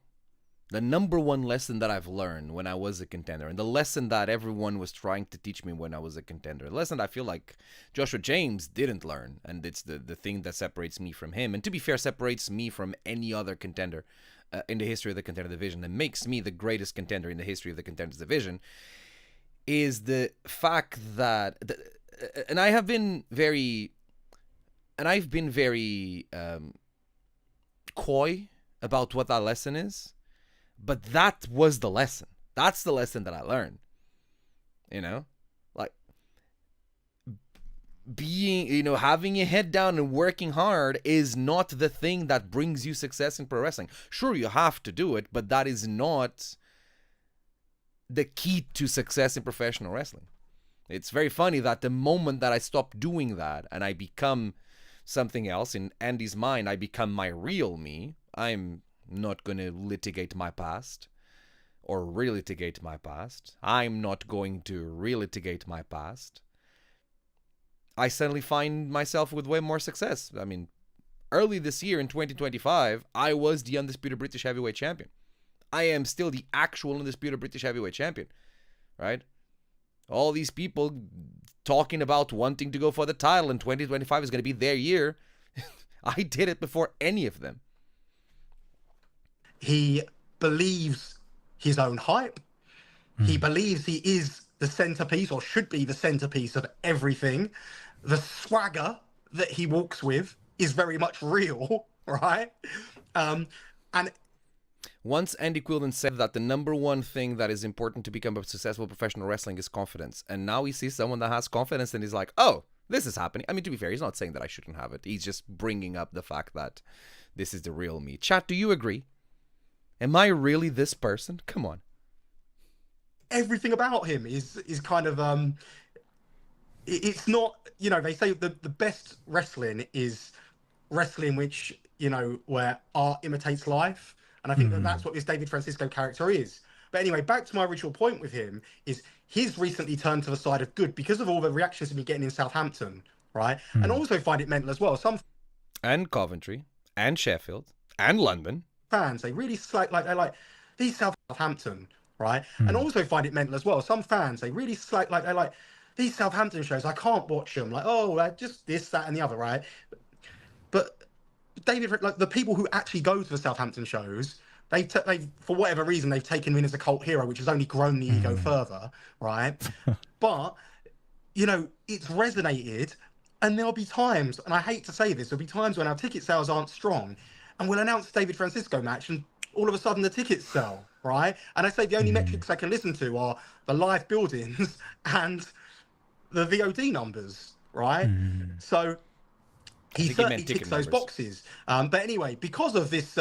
the number one lesson that I've learned when I was a contender, and the lesson that everyone was trying to teach me when I was a contender, a lesson I feel like Joshua James didn't learn, and it's the thing that separates me from him, and to be fair, separates me from any other contender in the history of the contender division, and makes me the greatest contender in the history of the contenders division, is the fact that, and I've been very coy about what that lesson is, but that was the lesson. That's the lesson that I learned. You know, like being, having your head down and working hard is not the thing that brings you success in pro wrestling. Sure, you have to do it, but that is not the key to success in professional wrestling. It's very funny that the moment that I stop doing that and I become something else, in Andy's mind, I become my real me. I'm not going to litigate my past or relitigate my past. I'm not going to relitigate my past. I suddenly find myself with way more success. I mean, early this year in 2025, I was the undisputed British heavyweight champion. I am still the actual undisputed British heavyweight champion, right? All these people talking about wanting to go for the title in 2025 is going to be their year. I did it before any of them. He believes his own hype. He believes he is the centerpiece, or should be the centerpiece, of everything. The swagger that he walks with is very much real, right? And once Andy Quildan said that the number one thing that is important to become a successful professional wrestling is confidence. And now he sees someone that has confidence and he's like, oh, this is happening. I mean, to be fair, he's not saying that I shouldn't have it. He's just bringing up the fact that this is the real me. Chat, do you agree? Am I really this person? Come on. Everything about him is kind of it's not, they say the best wrestling is wrestling which, where art imitates life, and I think that's what this David Francisco character is. But anyway, back to my original point with him is he's recently turned to the side of good because of all the reactions he's been getting in Southampton, right? And also find it mental as well. Some and Coventry and Sheffield and London fans, they really they're like these Southampton, right? And also find it mental as well. Some fans, they really they're like these Southampton shows, I can't watch them. Like, oh, just this, that, and the other, right? But David, like the people who actually go to the Southampton shows, they for whatever reason they've taken him in as a cult hero, which has only grown the ego further, right? But it's resonated, and there'll be times, and I hate to say this, there'll be times when our ticket sales aren't strong, and we'll announce the David Francisco match, and all of a sudden the tickets sell, right? And I say the only metrics I can listen to are the live buildings and the VOD numbers, right? So he certainly ticks those boxes. But anyway, because of this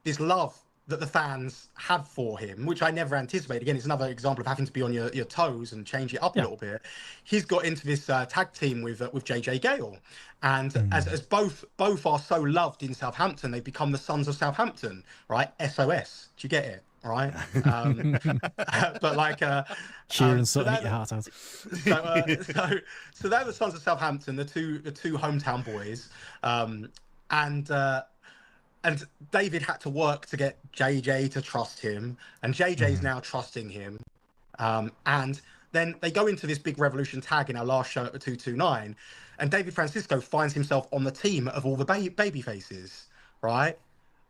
this love that the fans have for him, which I never anticipated. Again, it's another example of having to be on your toes and change it up a little bit. He's got into this tag team with JJ Gale, and as both are so loved in Southampton, they've become the Sons of Southampton, right? SOS. Do you get it? Right. But like Kieran Sutton, eat your heart out. So they're the Sons of Southampton, the two hometown boys, and David had to work to get JJ to trust him, and JJ's now trusting him. And then they go into this big Revolution tag in our last show at the 229, and David Francisco finds himself on the team of all the baby faces, right?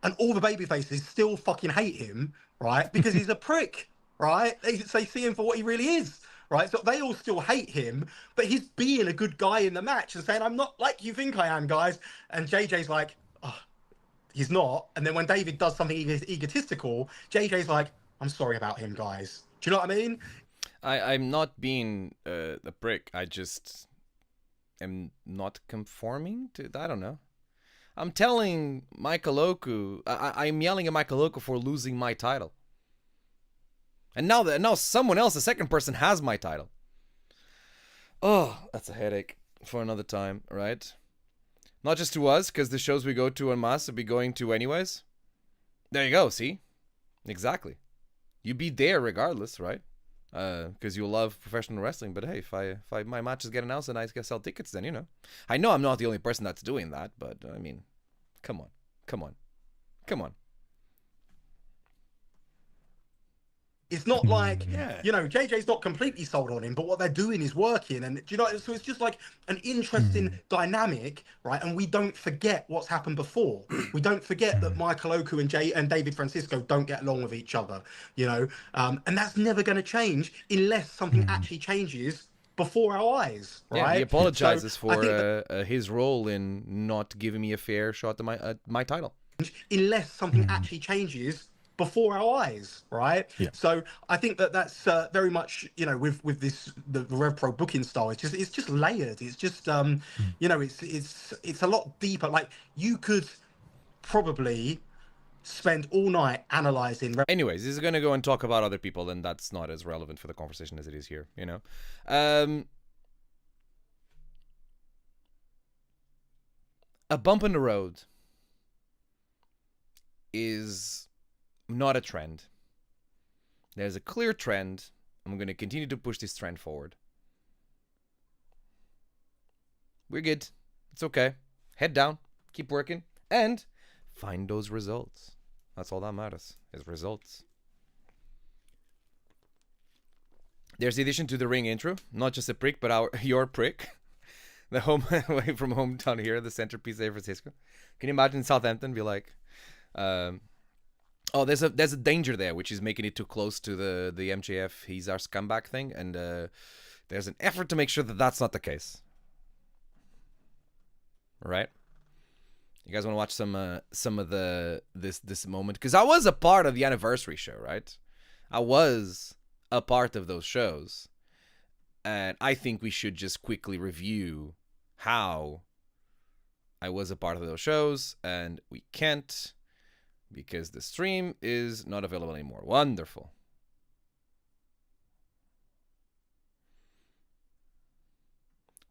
And all the baby faces still fucking hate him, right? Because he's a prick, right? They see him for what he really is, right? So they all still hate him, but he's being a good guy in the match and saying, I'm not like you think I am, guys. And JJ's like, oh, he's not. And then when David does something egotistical, JJ's like, I'm sorry about him, guys. Do you know what I mean? I'm not being a prick. I just am not conforming to, I don't know. I'm telling Michael Oku, I'm yelling at Michael Oku for losing my title. And now someone else, a second person, has my title. Oh, that's a headache for another time, right? Not just to us, because the shows we go to en masse will be going to anyways. There you go, see? Exactly. You'd be there regardless, right? Because you love professional wrestling. But hey, if my matches get announced and I can sell tickets, then, you know. I know I'm not the only person that's doing that, but, I mean, come on. It's not like, Yeah. you know, JJ's not completely sold on him, but what they're doing is working. And do you know, so it's just like an interesting dynamic, right? And we don't forget what's happened before. We don't forget that Michael Oku and David Francisco don't get along with each other, you know, and that's never going to change unless something actually changes before our eyes, right? Yeah, he apologizes So I for think his role in not giving me a fair shot at my title. unless something actually changes before our eyes, right? Yeah. So I think that that's very much, you know, with this the RevPro booking style. It's just layered. It's just you know, it's a lot deeper. Like you could probably spend all night analyzing. Anyways, he's gonna go and talk about other people, then that's not as relevant for the conversation as it is here, you know. A bump in the road is not a trend. There's a clear trend. I'm going to continue to push this trend forward. We're good. It's okay. Head down. Keep working. And find those results. That's all that matters, is results. There's the addition to the ring intro. Not just a prick, but your prick. The home away from home down here, the centerpiece of San Francisco. Can you imagine Southampton be like... oh, there's a danger there, which is making it too close to the MJF he's our scumbag thing, and there's an effort to make sure that that's not the case. Right? You guys want to watch some of this moment? Because I was a part of the anniversary show, right? I was a part of those shows, and I think we should just quickly review how I was a part of those shows, and we can't. Because the stream is not available anymore. Wonderful.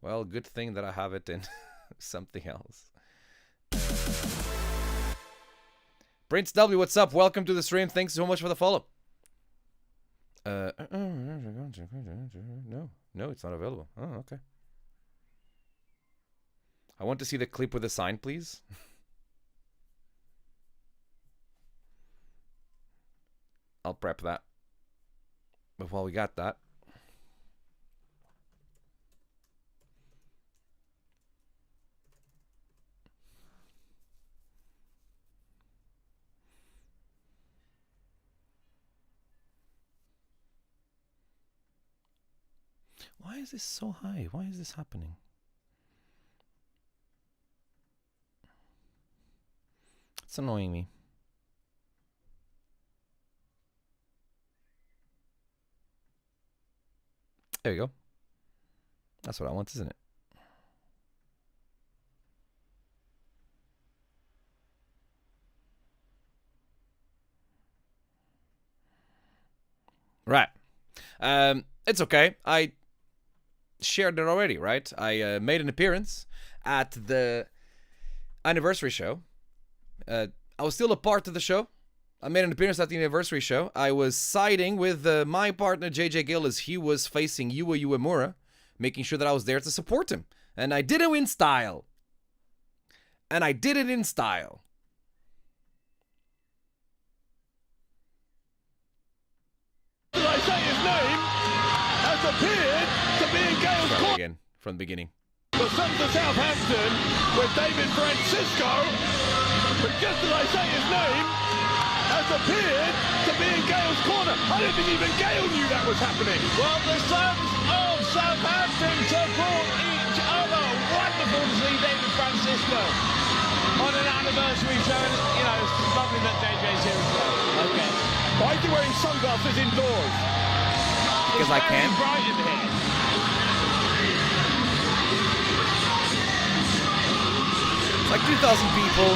Well, good thing that I have it in something else. Prince W, what's up? Welcome to the stream. Thanks so much for the follow. No, it's not available. Oh, okay. I want to see the clip with the sign, please. I'll prep that. But while we got that, why is this so high? Why is this happening? It's annoying me. There you go. That's what I want, isn't it? Right. It's okay. I shared it already, right? I made an appearance at the anniversary show. I was still a part of the show. I made an appearance at the anniversary show. I was siding with my partner, JJ Gill, as he was facing Yua Uemura, making sure that I was there to support him. And I did it in style. And I did it in style. Did I say his name? Has appeared to be in Gale's Start corner. again, from the beginning. The Sons of Southampton with David Francisco. But just as I say his name, has appeared to be in Gale's corner. I don't think even Gale knew that was happening. Well, the Sons of Southampton support each other. Wonderful to see David Francisco on an anniversary show. And, you know, it's lovely that JJ's here as well. Okay. Why are you wearing sunglasses indoors? Because I can. It's very bright in here. It's like 2,000 people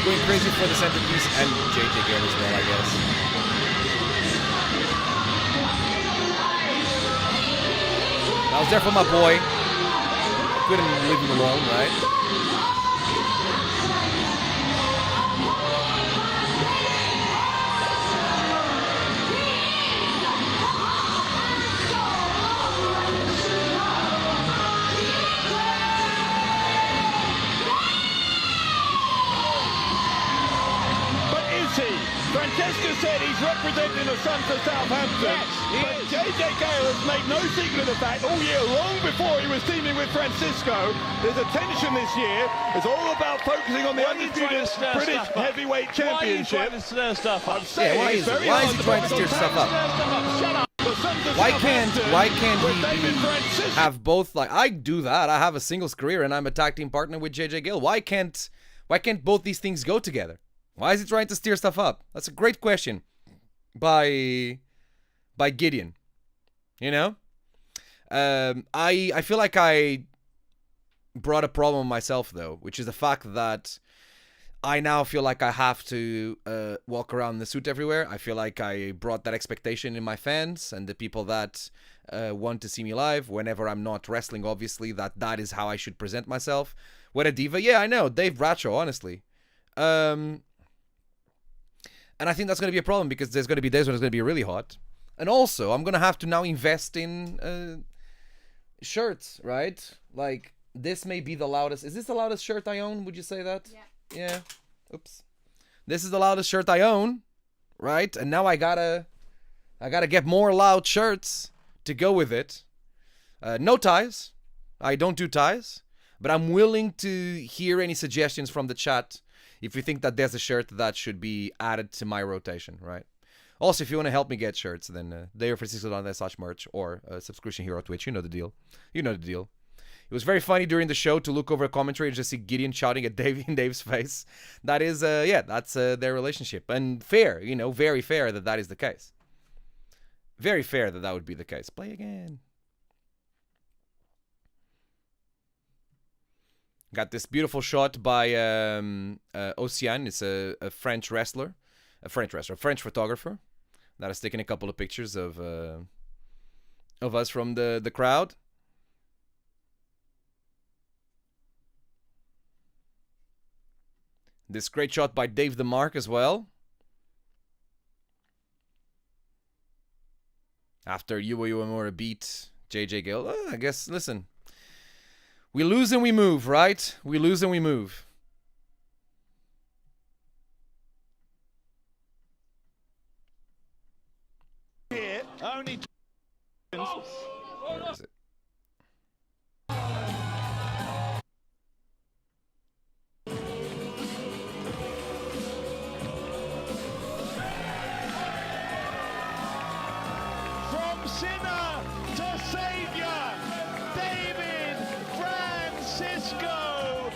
going crazy for the centerpiece and JJ Gill as well, I guess. I was there for my boy. I couldn't leave him alone, right? Francesca said he's representing the son for Southampton. But JJ Gale has made no secret of the fact all year long before he was teaming with Francisco. There's a tension this year. It's all about focusing on the undisputed British heavyweight championship. Yeah, why is he trying to stir stuff up? Why can't he have both? Like, I do that. I have a singles career and I'm a tag team partner with JJ Gill. Why can't both these things go together? Why is he trying to steer stuff up? That's a great question by Gideon. You know? I feel like I brought a problem on myself though, which is the fact that I now feel like I have to walk around in the suit everywhere. I feel like I brought that expectation in my fans and the people that want to see me live whenever I'm not wrestling, obviously, that is how I should present myself. What a diva. Yeah, I know. Dave Bradshaw, honestly. And I think that's going to be a problem because there's going to be days when it's going to be really hot. And also, I'm going to have to now invest in shirts, right? Like, this may be the loudest. Is this the loudest shirt I own? Would you say that? Yeah. Yeah. Oops. This is the loudest shirt I own, right? And now I gotta get more loud shirts to go with it. No ties. I don't do ties. But I'm willing to hear any suggestions from the chat if you think that there's a shirt that should be added to my rotation, right? Also, if you want to help me get shirts, then DaveFrancisco.net/merch or subscription here on Twitch. You know the deal. You know the deal. It was very funny during the show to look over a commentary and just see Gideon shouting at Dave in Dave's face. That is, that's their relationship. And fair, very fair that is the case. Very fair that would be the case. Play again. Got this beautiful shot by Ocean. It's a French wrestler. A French photographer. That is taking a couple of pictures of us from the crowd. This great shot by Dave the Mark as well. After Yuwa Uemura beat JJ Gill. I guess, listen. We lose and we move, right? We lose and we move. Here, only... Where is it? Sinner to Savior, David Francisco,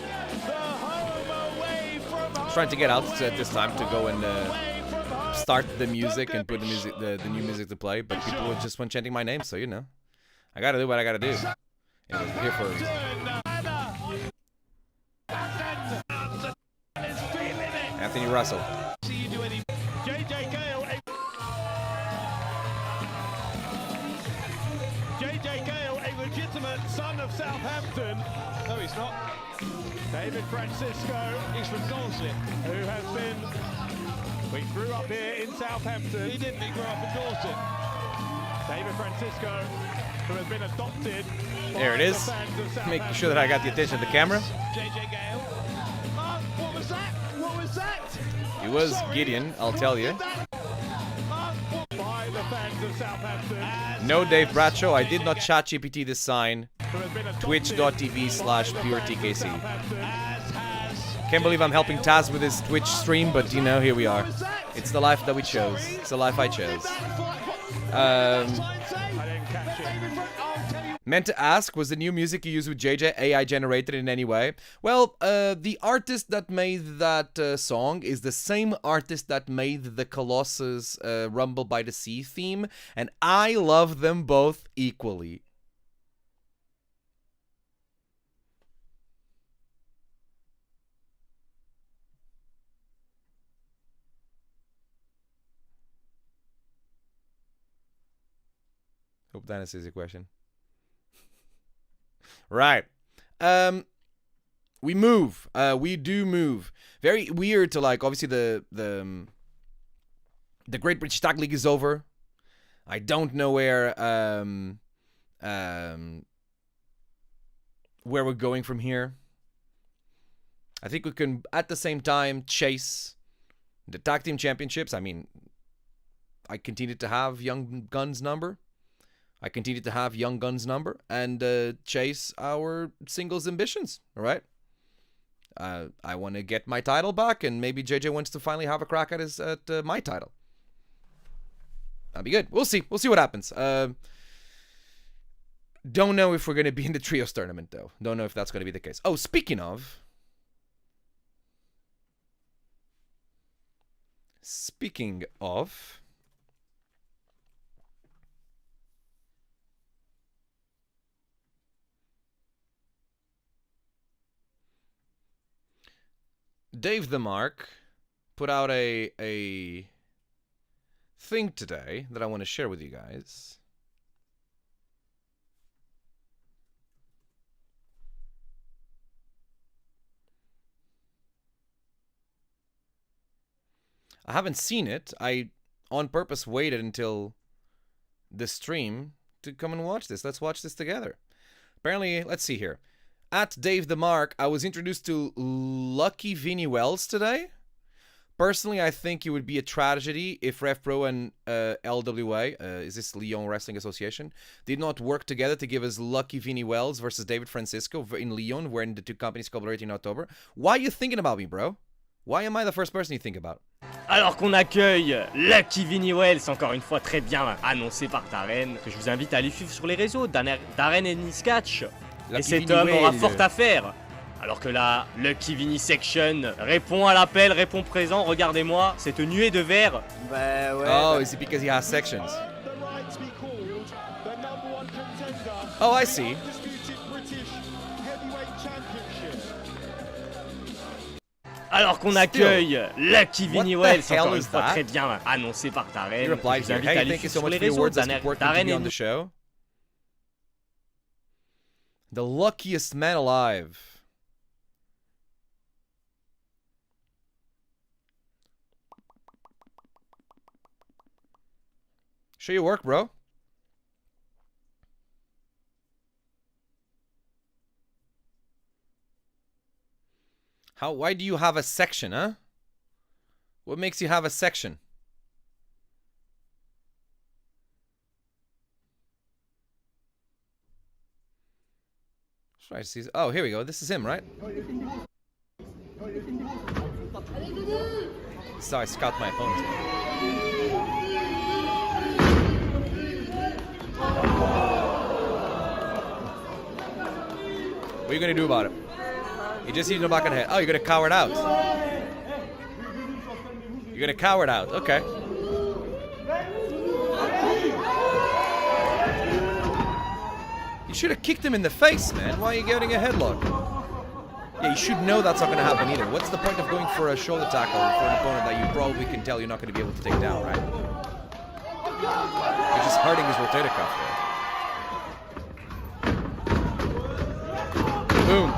the home away from home. I was trying to get out at this time to go and start the music and put the new music to play, but people would just went chanting my name, so I gotta do what I gotta do. I'm here for a reason. Anthony Russell. JJ Gale, a legitimate son of Southampton. No, he's not. David Francisco. He's from Dorset. Who has been... We grew up here in Southampton. He didn't. He grew up in Dorset. David Francisco, who has been adopted. There it is. Making sure that I got the attention of the camera. JJ Gale. What was that? What was that? It was Gideon, I'll tell you. By the fans of Southampton. No Dave Bradshaw, I did not ChatGPT this sign. Twitch.tv/puretkc. Can't believe I'm helping Taz with his Twitch stream, but here we are. It's the life that we chose. It's the life I chose. Meant to ask, was the new music you use with JJ AI generated in any way? Well, the artist that made that song is the same artist that made the Colossus Rumble by the Sea theme, and I love them both equally. Hope that answers your question. Right. We move. We do move. Very weird to obviously the Great British Tag League is over. I don't know where we're going from here. I think we can at the same time chase The tag team championships, I mean, I continued to have Young Guns number. I continued to have Young Guns number and chase our singles ambitions, all right? I want to get my title back, and maybe JJ wants to finally have a crack at my title. That'd be good. We'll see. We'll see what happens. Don't know if we're going to be in the trios tournament, though. Don't know if that's going to be the case. Oh, speaking of... Dave the Mark put out a thing today that I want to share with you guys. I haven't seen it. I on purpose waited until the stream to come and watch this. Let's watch this together. Apparently, let's see here. At Dave the Mark, I was introduced to Lucky Vinnie Wells today. Personally, I think it would be a tragedy if RevPro and LWA, is this Lyon Wrestling Association, did not work together to give us Lucky Vinnie Wells versus David Francisco in Lyon, when the two companies collaborated in October. Why are you thinking about me, bro? Why am I the first person you think about? Alors qu'on accueille Lucky Vinnie Wells, encore une fois très bien annoncé par Darren, que je vous invite à aller suivre sur les réseaux, Darren et Niskatch. Et cet homme aura fort à faire. Alors que la Lucky Vinnie Section répond à l'appel, répond présent, regardez-moi, cette nuée de verre. Bah ouais. Oh, is it because he has sections? Oh, I see. Alors qu'on accueille Lucky Vinnie Wells, hell encore une is fois that? très bien annoncé par Darren, He je replied vous here, invite à hey, aller thank you suivre so sur much les for your réseaux, words. Let's keep working to Darren be et on the show. The luckiest man alive. Show your work, bro. Why do you have a section, huh? What makes you have a section? Try to see. Oh, here we go. This is him, right? So I scout my opponent. What are you gonna do about it? You just need to knock on the head. Oh, you're gonna cower it out. You're gonna cower it out. Okay. You should have kicked him in the face, man. Why are you getting a headlock? Yeah, you should know that's not going to happen either. What's the point of going for a shoulder tackle for an opponent that you probably can tell you're not going to be able to take down, right? You're just hurting his rotator cuff there. Boom.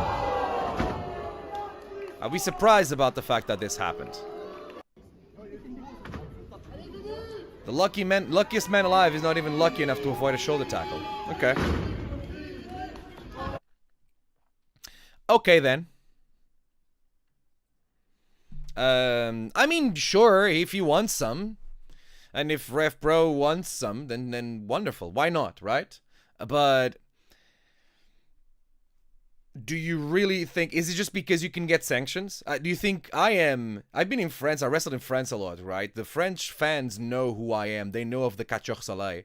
Are we surprised about the fact that this happened? The luckiest man alive is not even lucky enough to avoid a shoulder tackle. Okay. Okay then. I mean, sure, if he wants some, and if RevPro wants some, then wonderful. Why not, right? But do you really think, is it just because you can get sanctions? Do you think I've been in France, I wrestled in France a lot, right? The French fans know who I am. They know of the Cachor Soleil.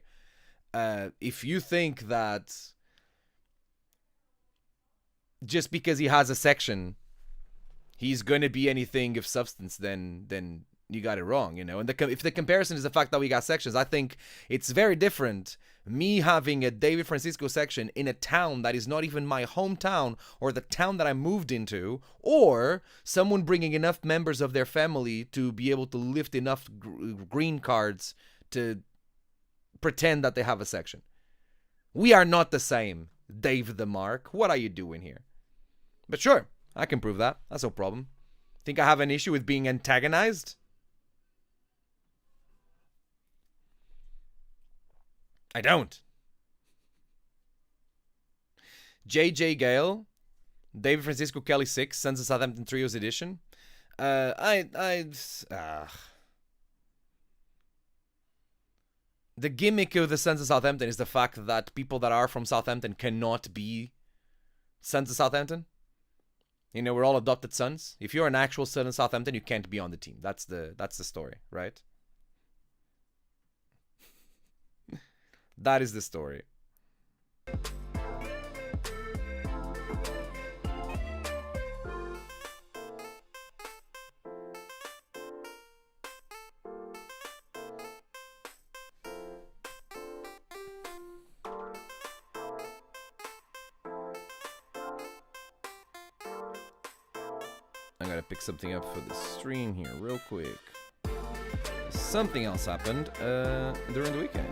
If you think that just because he has a section, he's going to be anything of substance, then you got it wrong, you know? And if the comparison is the fact that we got sections, I think it's very different. Me having a David Francisco section in a town that is not even my hometown or the town that I moved into, or someone bringing enough members of their family to be able to lift enough green cards to pretend that they have a section. We are not the same, Dave the Mark. What are you doing here? But sure, I can prove that. That's no problem. Think I have an issue with being antagonized? I don't. JJ Gale, David Francisco Kelly 6, Sons of Southampton Trios Edition. The gimmick of the Sons of Southampton is the fact that people that are from Southampton cannot be Sons of Southampton. You know, we're all adopted sons. If you're an actual son of Southampton, you can't be on the team. That's the story, right? That is the story. I gotta pick something up for the stream here real quick. Something else happened during the weekend.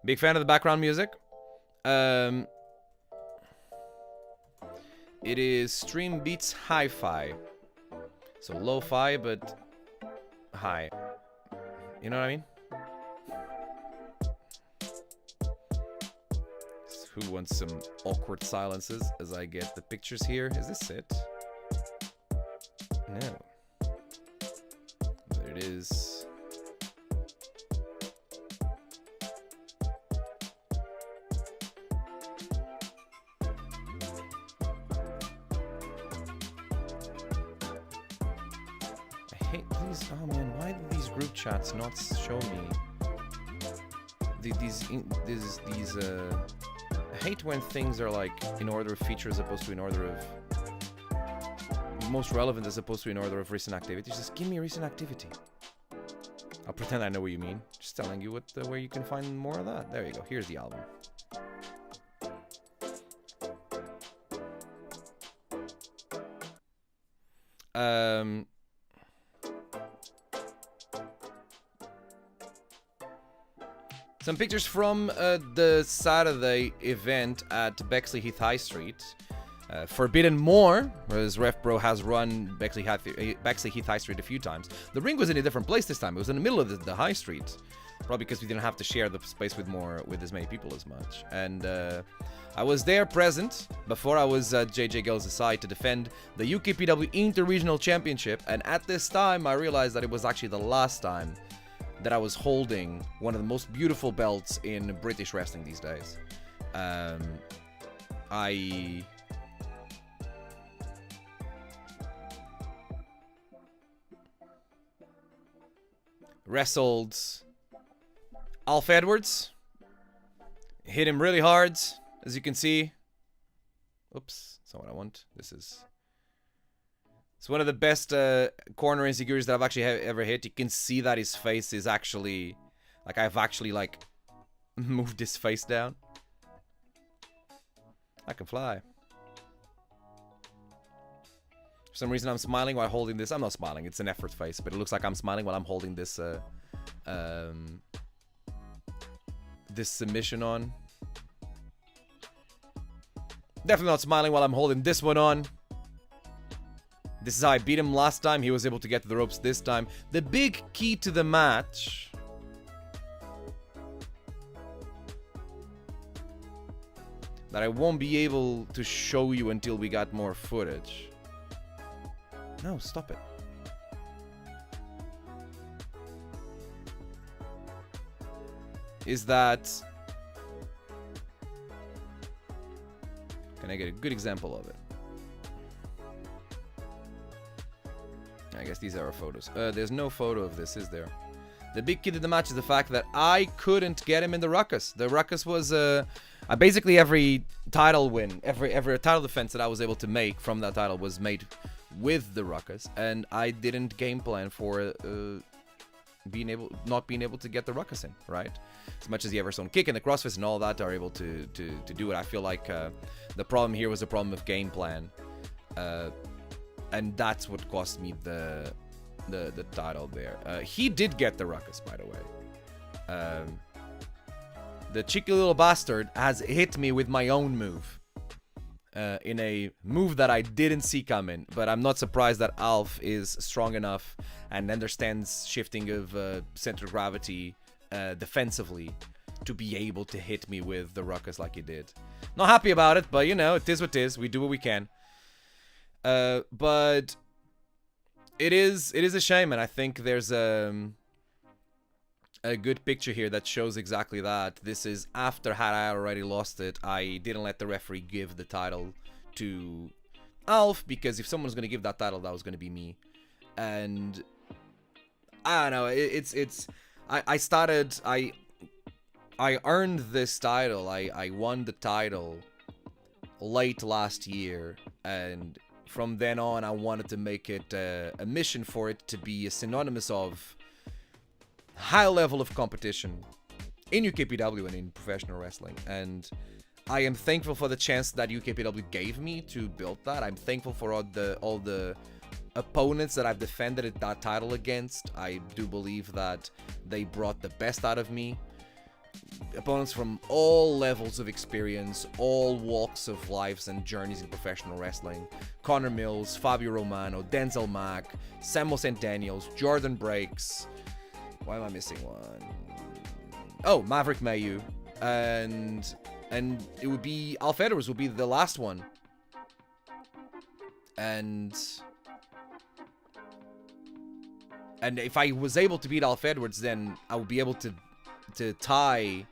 Big fan of the background music. It is Stream Beats Hi-Fi. So lo-fi, but high. You know what I mean? Who wants some awkward silences as I get the pictures here? Is this it? No. There it is. Oh man, why do these group chats not show me these I hate when things are like in order of feature as opposed to in order of most relevant as opposed to in order of recent activities. Just give me recent activity. I'll pretend I know what you mean. Just telling you what where you can find more of that. There you go. Here's the album. Some pictures from the Saturday event at Bexley Heath High Street. Forbidden More, whereas RevPro has run Bexley Heath High Street a few times. The ring was in a different place this time. It was in the middle of the high street. Probably because we didn't have to share the space with as many people as much. And I was there present before I was at JJ Girls' side to defend the UKPW Inter-Regional Championship. And at this time, I realized that it was actually the last time that I was holding one of the most beautiful belts in British wrestling these days. I wrestled Alf Edwards. Hit him really hard, as you can see. Oops, that's not what I want. It's one of the best corner insecurities that I've actually ever hit. You can see that his face is actually... Like, I've actually, like, moved his face down. I can fly. For some reason, I'm smiling while holding this. I'm not smiling. It's an effort face, but it looks like I'm smiling while I'm holding this, this submission on. Definitely not smiling while I'm holding this one on. This is how I beat him last time. He was able to get to the ropes this time. The big key to the match that I won't be able to show you until we got more footage. No, stop it. Is that... Can I get a good example of it? I guess these are our photos. There's no photo of this, is there? The big key to the match is the fact that I couldn't get him in the ruckus. The ruckus was basically every title win, every title defense that I was able to make from that title was made with the ruckus, and I didn't game plan for not being able to get the ruckus in, right? As much as the Everstone kick and the crossfist and all that are able to do it, I feel like the problem here was a problem of game plan. And that's what cost me the title there. He did get the ruckus, by the way. the cheeky little bastard has hit me with my own move. In a move that I didn't see coming, but I'm not surprised that Alf is strong enough and understands shifting of center of gravity defensively to be able to hit me with the ruckus like he did. Not happy about it, but you know, it is what it is. We do what we can. But it is a shame, and I think there's a good picture here that shows exactly that. This is after had I already lost it. I didn't let the referee give the title to Alf, because if someone's going to give that title, that was going to be me. And I don't know, I earned this title. I won the title late last year, and from then on I wanted to make it a mission for it to be a synonymous of high level of competition in UKPW and in professional wrestling. And I am thankful for the chance that UKPW gave me to build that. I'm thankful for all the opponents that I've defended that title against. I do believe that they brought the best out of me. Opponents from all levels of experience, all walks of lives and journeys in professional wrestling. Connor Mills, Fabio Romano, Denzel Mack, Samuel St. Daniels, Jordan Breaks. Why am I missing one? Oh, Maverick Mayu. And it would be Alf Edwards would be the last one. And if I was able to beat Alf Edwards, then I would be able to tie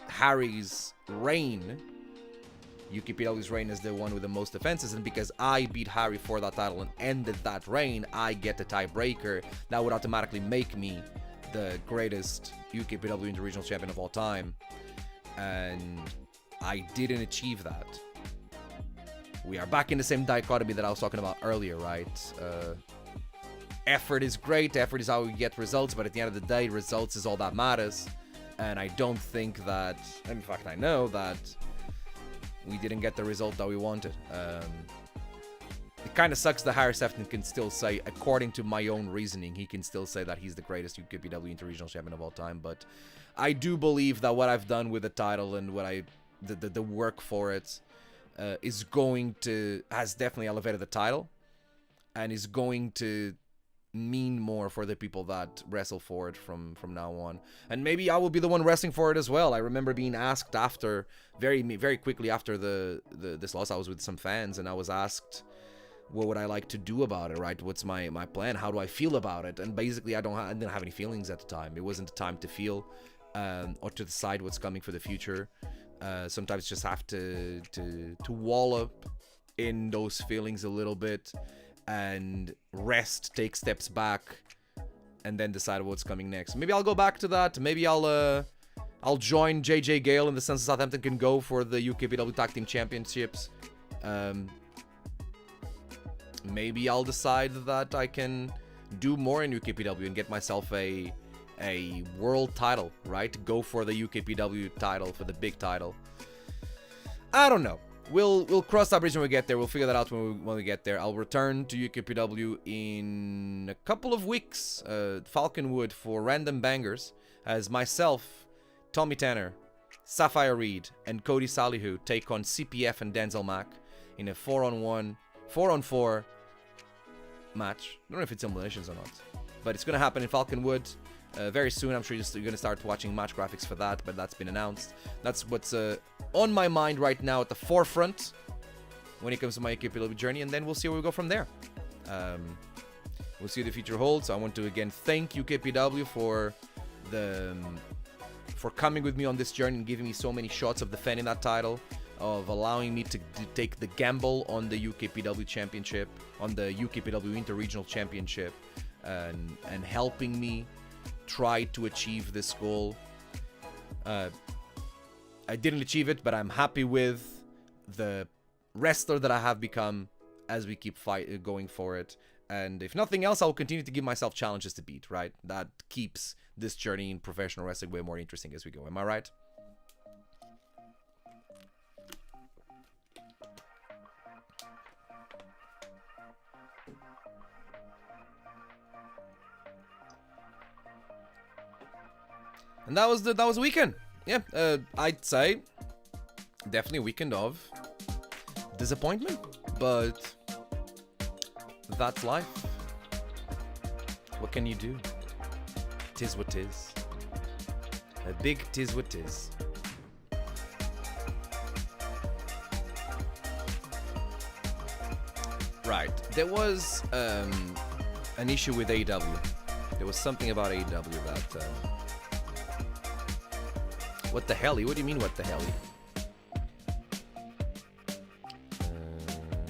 Harry's reign, UKPW's reign, as the one with the most offenses, and because I beat Harry for that title and ended that reign, I get the tiebreaker. That would automatically make me the greatest UKPW Interregional Champion of all time, and I didn't achieve that. We are back in the same dichotomy that I was talking about earlier, right? Effort is great, effort is how we get results, but at the end of the day, results is all that matters. And I don't think that, in fact I know that we didn't get the result that we wanted. It kind of sucks that Harry Sefton can still say, according to my own reasoning, he can still say that he's the greatest UKPW Interregional Champion of all time. But I do believe that what I've done with the title and what the work for it has definitely elevated the title, and is going to mean more for the people that wrestle for it from now on. And maybe I will be the one wrestling for it as well. I remember being asked after, very quickly after this loss, I was with some fans, and I was asked what would I like to do about it, right? What's my plan? How do I feel about it? And basically I didn't have any feelings at the time. It wasn't the time to feel or to decide what's coming for the future. Sometimes just have to wallop in those feelings a little bit and rest, take steps back, and then decide what's coming next. Maybe I'll go back to that. Maybe I'll join JJ Gale in the Sons of Southampton can go for the UKPW Tag Team Championships. Maybe I'll decide that I can do more in UKPW and get myself a world title, right? Go for the UKPW title, for the big title. I don't know. We'll cross that bridge when we get there. We'll figure that out when we get there. I'll return to UKPW in a couple of weeks, Falconwood, for Random Bangers, as myself, Tommy Tanner, Sapphire Reed, and Cody Salihu take on CPF and Denzel Mack in a 4-on-4 match. I don't know if it's eliminations or not, but it's going to happen in Falconwood very soon. I'm sure you're going to start watching match graphics for that, but that's been announced. That's what's on my mind right now at the forefront when it comes to my UKPW journey, and then we'll see where we go from there. We'll see what the future holds. I want to again thank UKPW for coming with me on this journey and giving me so many shots of defending that title, of allowing me to take the gamble on the UKPW Championship, on the UKPW Interregional Championship, and helping me try to achieve this goal. I didn't achieve it, but I'm happy with the wrestler that I have become as we keep going for it. And if nothing else, I'll continue to give myself challenges to beat, right? That keeps this journey in professional wrestling way more interesting as we go. Am I right? And that was a weekend. Yeah, I'd say definitely a weekend of disappointment, but that's life. What can you do? Tis what tis. A big tis what tis. Right, there was an issue with AEW. There was something about AEW that. What the hell? What do you mean, what the hell?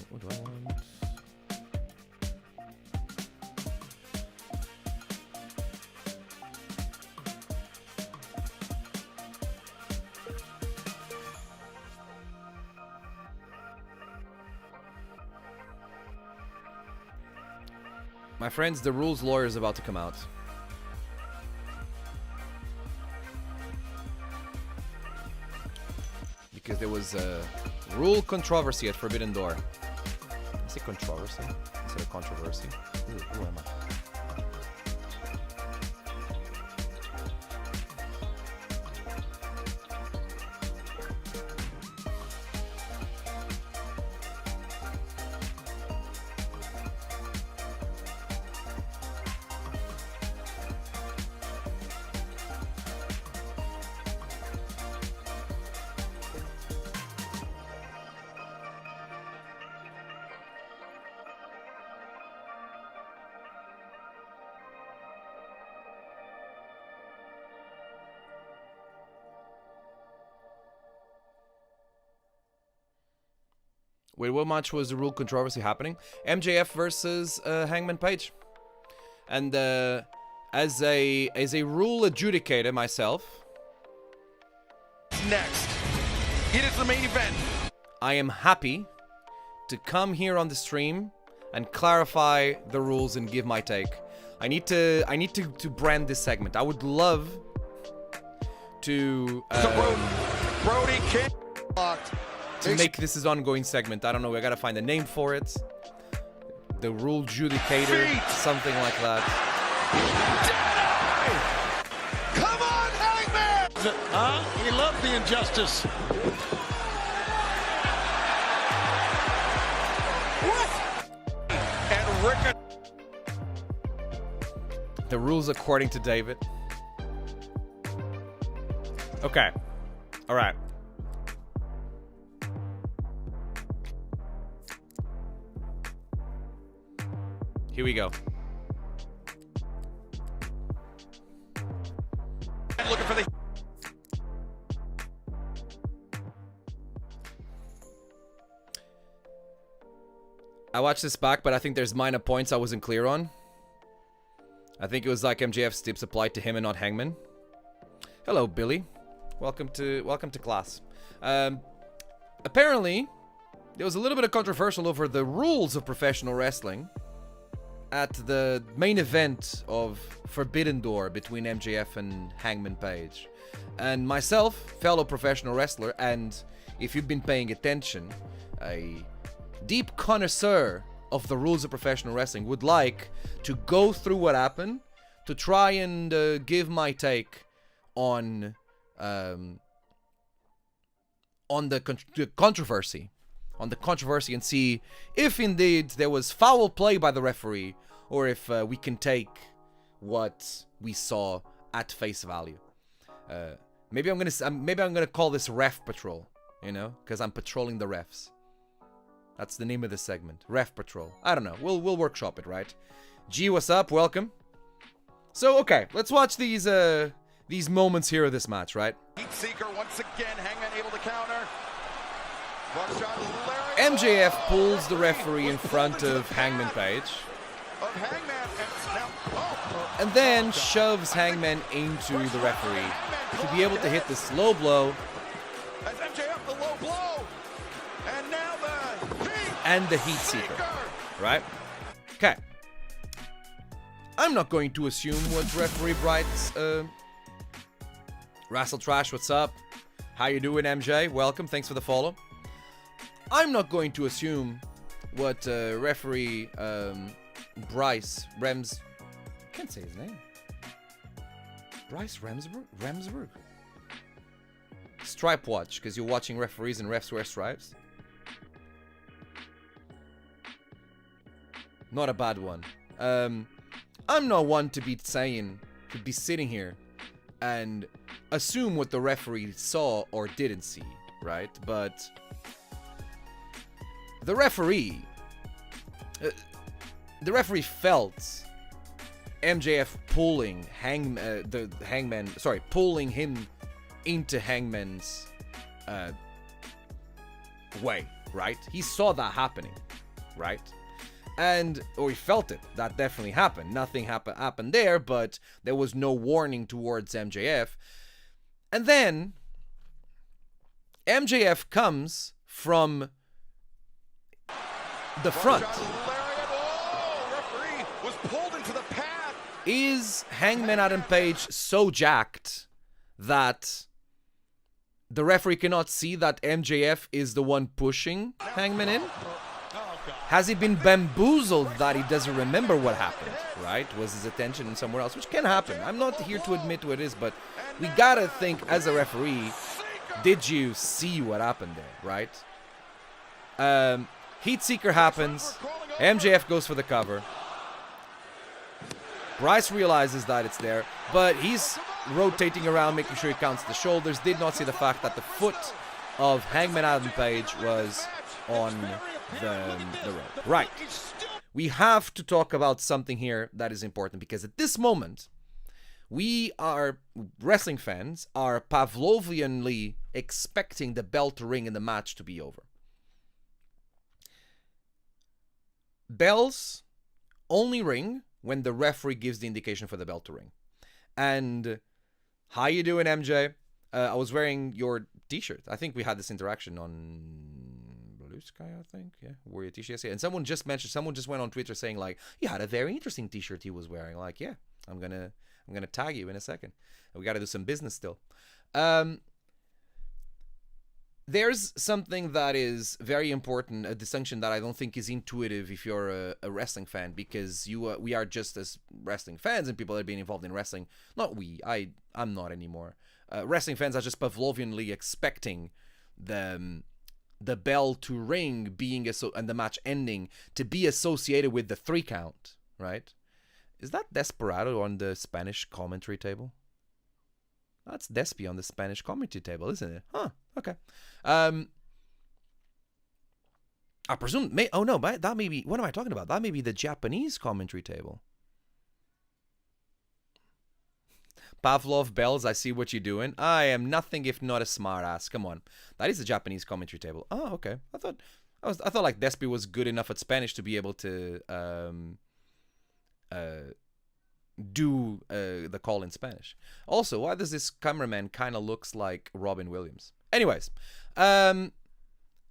What do I want? My friends, the rules lawyer is about to come out. Because there was a rule controversy at Forbidden Door. I say controversy instead of controversy. Who am I? Wait, what match was the rule controversy happening? MJF versus Hangman Page. And as a rule adjudicator myself, Next, it is the main event. I am happy to come here on the stream and clarify the rules and give my take. I need to brand this segment. I would love to Brody kick locked. to make this an ongoing segment. I don't know. I gotta find a name for it. The rule adjudicator, something like that. Come on, Hangman! Huh? He loved the injustice. What? And Rick. The rules according to David. Okay. All right. Here we go. Looking for the. I watched this back, but I think there's minor points I wasn't clear on. I think it was like MJF's tips applied to him and not Hangman. Hello, Billy. Welcome to class. Apparently, there was a little bit of controversial over the rules of professional wrestling at the main event of Forbidden Door between MJF and Hangman Page. And myself, fellow professional wrestler, and if you've been paying attention, a deep connoisseur of the rules of professional wrestling, would like to go through what happened to try and give my take on the controversy. On the controversy, and see if indeed there was foul play by the referee, or if we can take what we saw at face value. Maybe I'm gonna call this Ref Patrol, you know, because I'm patrolling the refs. That's the name of this segment, Ref Patrol. I don't know. We'll workshop it, right? G, what's up? Welcome. So okay, let's watch these moments here of this match, right? Heat Seeker once again. Hangman able to counter. MJF pulls the referee in front of Hangman Page. And then shoves Hangman into the referee to be able to hit the slow blow. And the Heat Seeker. Right? Okay. I'm not going to assume what referee writes. Wrestle Trash, what's up? How you doing, MJ? Welcome. Thanks for the follow. I'm not going to assume what referee Bryce Rems, can't say his name. Bryce Remsburg? Stripe watch, because you're watching referees and refs wear stripes. Not a bad one. I'm not one to be sitting here and assume what the referee saw or didn't see, right? But the referee felt MJF pulling pulling him into Hangman's way, right? He saw that happening, right? Or he felt it. That definitely happened. Nothing happened there, but there was no warning towards MJF. And then MJF comes from the front. Is Hangman Adam Page so jacked that the referee cannot see that MJF is the one pushing Hangman in? Has he been bamboozled that he doesn't remember what happened, right? Was his attention somewhere else? Which can happen. I'm not here to admit what it is, but we gotta think as a referee, did you see what happened there, right? Heat Seeker happens. MJF goes for the cover. Bryce realizes that it's there, but he's rotating around, making sure he counts the shoulders. Did not see the fact that the foot of Hangman Adam Page was on the rope. Right. We have to talk about something here that is important, because at this moment, wrestling fans are Pavlovianly expecting the bell to ring and the match to be over. Bells only ring when the referee gives the indication for the bell to ring. And how you doing, MJ? I was wearing your t-shirt. I think we had this interaction on Blue Sky, I think. Yeah, wore your t-shirt yesterday. And someone just went on Twitter saying, like, you had a very interesting t-shirt he was wearing. Like, yeah, I'm gonna tag you in a second. We got to do some business still. There's something that is very important, a distinction that I don't think is intuitive if you're a wrestling fan, because we are just as wrestling fans and people that have been involved in wrestling. Not we, I'm not anymore. Wrestling fans are just Pavlovianly expecting the bell to ring and the match ending to be associated with the 3 count, right? Is that Desperado on the Spanish commentary table? That's Despy on the Spanish commentary table, isn't it? Huh, okay. I presume, that may be, what am I talking about? That may be the Japanese commentary table. Pavlov Bells, I see what you're doing. I am nothing if not a smart ass. Come on. That is the Japanese commentary table. Oh, okay. I thought like Despy was good enough at Spanish to be able to do the call in Spanish. Also, why does this cameraman kind of looks like Robin Williams? Anyways, it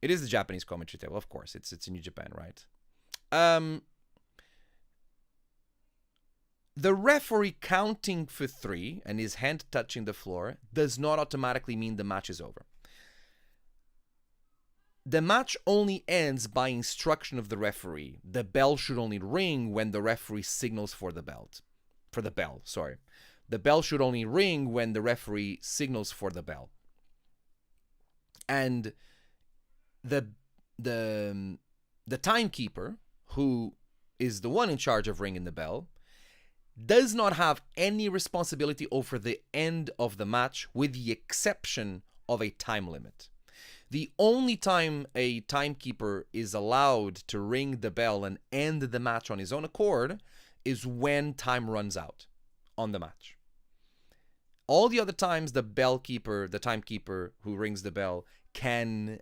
is the Japanese commentary table, of course. It's in New Japan, right? The referee counting for 3 and his hand touching the floor does not automatically mean the match is over. The match only ends by instruction of the referee. The bell should only ring when the referee signals for the bell. The bell should only ring when the referee signals for the bell. And the timekeeper, who is the one in charge of ringing the bell, does not have any responsibility over the end of the match, with the exception of a time limit. The only time a timekeeper is allowed to ring the bell and end the match on his own accord is when time runs out on the match. All the other times the timekeeper who rings the bell can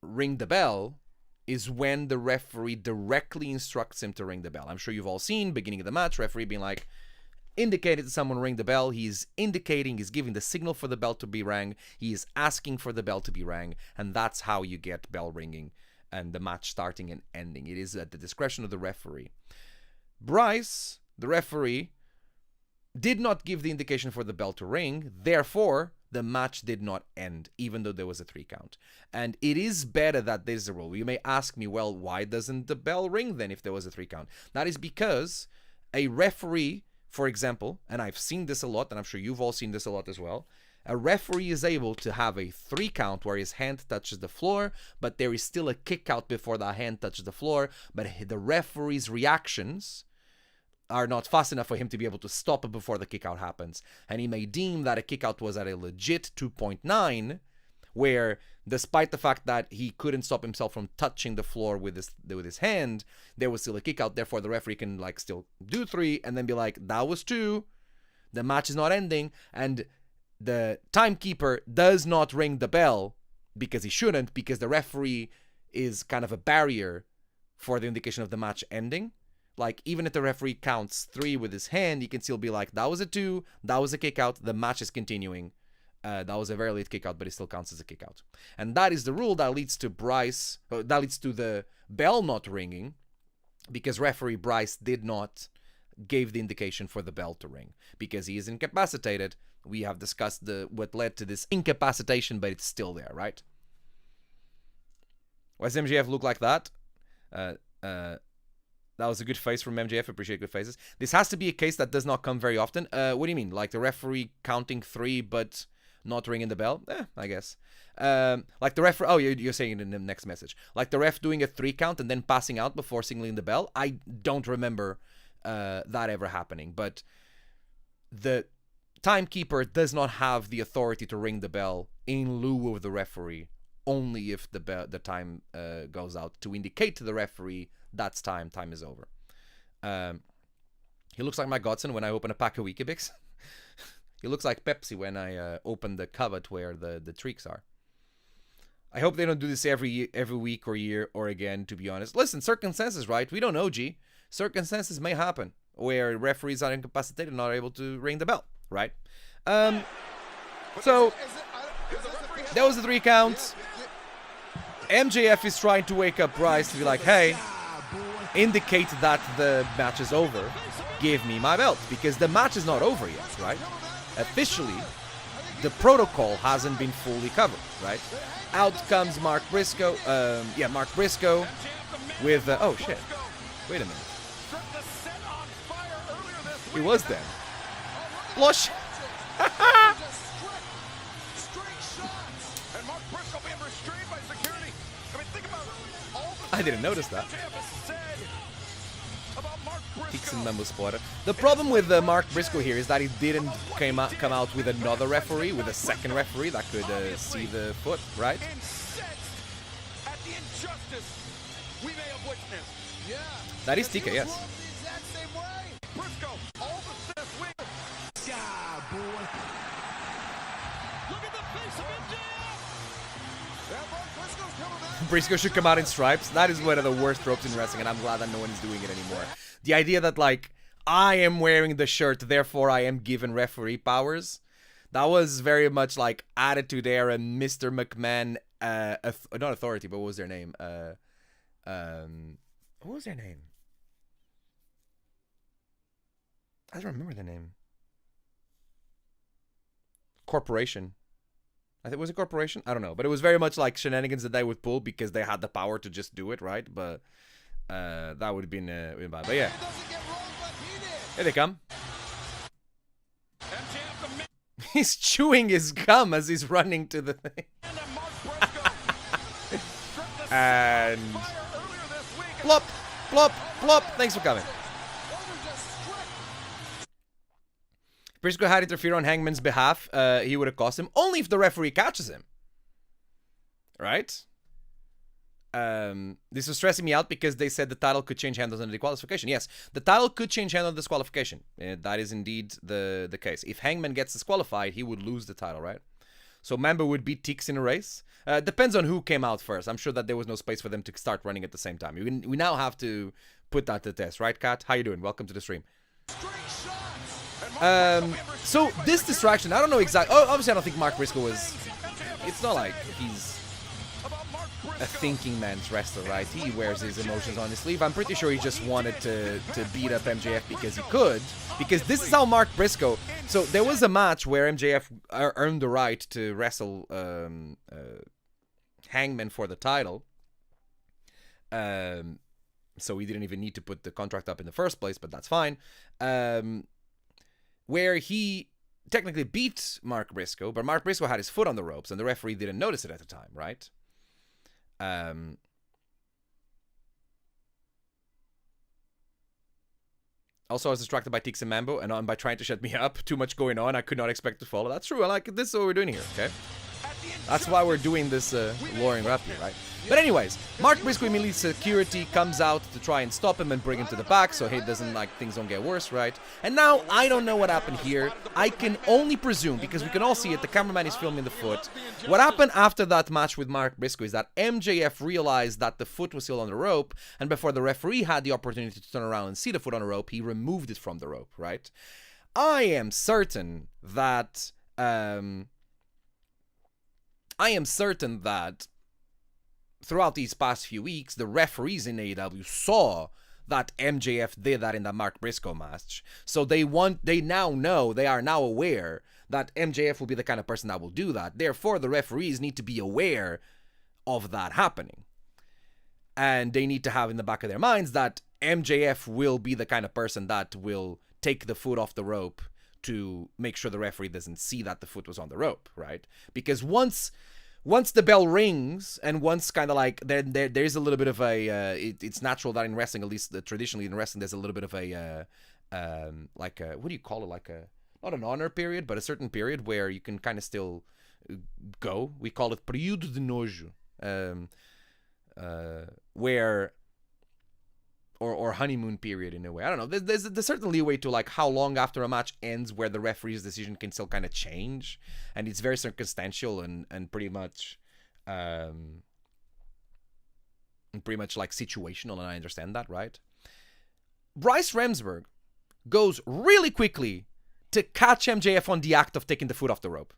ring the bell is when the referee directly instructs him to ring the bell. I'm sure you've all seen, beginning of the match, referee being like, indicated to someone ring the bell. He's giving the signal for the bell to be rang. He is asking for the bell to be rang, and that's how you get bell ringing and the match starting and ending. It is at the discretion of the referee. Bryce, the referee, did not give the indication for the bell to ring. Therefore, the match did not end, even though there was a 3 count. And it is better that there's a rule. You may ask me, well, why doesn't the bell ring then if there was a 3 count? That is because a referee for example, and I've seen this a lot, and I'm sure you've all seen this a lot as well, a referee is able to have a 3 count where his hand touches the floor, but there is still a kick out before the hand touches the floor, but the referee's reactions are not fast enough for him to be able to stop it before the kick out happens. And he may deem that a kick out was at a legit 2.9, where despite the fact that he couldn't stop himself from touching the floor with his hand, there was still a kick out. Therefore, the referee can like still do 3 and then be like, that was 2. The match is not ending, and the timekeeper does not ring the bell because he shouldn't, because the referee is kind of a barrier for the indication of the match ending. Like, even if the referee counts 3 with his hand, he can still be like, that was a 2, that was a kick out, the match is continuing. That was a very late kick out, but it still counts as a kick out. And that is the rule that leads to that leads to the bell not ringing, because referee Bryce did not give the indication for the bell to ring, because he is incapacitated. We have discussed what led to this incapacitation, but it's still there, right? Why does MJF look like that? That was a good face from MJF. Appreciate good faces. This has to be a case that does not come very often. What do you mean? Like the referee counting 3, but not ringing the bell? I guess. Like the ref. Oh, you're saying it in the next message. Like the ref doing a 3 count and then passing out before signaling the bell. I don't remember that ever happening. But the timekeeper does not have the authority to ring the bell in lieu of the referee, only if the time goes out to indicate to the referee that's time is over. He looks like my godson when I open a pack of Weetabix. He looks like Pepsi when I open the cupboard where the treats are. I hope they don't do this every week or year or again, to be honest. Listen, circumstances, right? We don't know, G. Circumstances may happen where referees are incapacitated and not able to ring the bell, right? So, that was the 3 counts. MJF is trying to wake up Bryce to be like, hey, indicate that the match is over. Give me my belt, because the match is not over yet, right? Officially, the protocol hasn't been fully covered, right? Out comes Mark Briscoe. Mark Briscoe with... oh, shit. Wait a minute. He was dead. Blush. I didn't notice that. Peaks and Mambo Spotter. The problem with Mark Briscoe here is that he didn't come out with another referee, with a second referee that could see the foot, right? That is TK, yes. Briscoe should come out in stripes. That is one of the worst ropes in wrestling, and I'm glad that no one is doing it anymore. The idea that, like, I am wearing the shirt, therefore I am given referee powers. That was very much like Attitude Era, Mr. McMahon, not authority, but what was their name? What was their name? I don't remember the name. Corporation. I think, was it Corporation? I don't know. But it was very much like shenanigans that they would pull because they had the power to just do it, right? But that would have been bad. But yeah. Here they come. He's chewing his gum as he's running to the thing. And... plop, plop, plop. Thanks for coming. Briscoe had interfered on Hangman's behalf. He would have cost him. Only if the referee catches him. Right? This was stressing me out because they said the title could change hands on the disqualification. Yes, the title could change hands on disqualification. That is indeed the case. If Hangman gets disqualified, he would lose the title, right? So Mamba would beat Tix in a race. Depends on who came out first. I'm sure that there was no space for them to start running at the same time. We now have to put that to test, right, Kat? How you doing? Welcome to the stream. So this distraction, I don't know exactly. Oh, obviously I don't think Mark Briscoe was. It's not like he's a thinking man's wrestler, right? He wears his emotions on his sleeve. I'm pretty sure he just wanted to beat up MJF because he could. Because this is how Mark Briscoe. So there was a match where MJF earned the right to wrestle Hangman for the title. So he didn't even need to put the contract up in the first place, but that's fine. where he technically beat Mark Briscoe, but Mark Briscoe had his foot on the ropes and the referee didn't notice it at the time, right? Also, I was distracted by Tix and Mambo and by trying to shut me up. Too much going on. I could not expect to follow. That's true. I like it. This is what we're doing here, okay? That's why we're doing this luring up here, right? But anyways, Mark Briscoe immediately security comes out to try and stop him and bring him to the back so he doesn't, like, things don't get worse, right? And now, I don't know what happened here. I can only presume, because we can all see it, the cameraman is filming the foot. What happened after that match with Mark Briscoe is that MJF realized that the foot was still on the rope, and before the referee had the opportunity to turn around and see the foot on the rope, he removed it from the rope, right? I am certain that throughout these past few weeks, the referees in AEW saw that MJF did that in the Mark Briscoe match. So they are now aware that MJF will be the kind of person that will do that. Therefore, the referees need to be aware of that happening. And they need to have in the back of their minds that MJF will be the kind of person that will take the foot off the rope to make sure the referee doesn't see that the foot was on the rope, right? Because once the bell rings, and once kind of like there's a little bit of a it's natural that in wrestling, at least traditionally in wrestling, there's a little bit of a like a, what do you call it, like a, not an honor period, but a certain period where you can kind of still go. We call it período de nojo, where or honeymoon period in a way. I don't know. There's certain leeway to like how long after a match ends where the referee's decision can still kind of change, and it's very circumstantial and pretty much like situational, and I understand that, right? Bryce Remsburg goes really quickly to catch MJF on the act of taking the foot off the rope,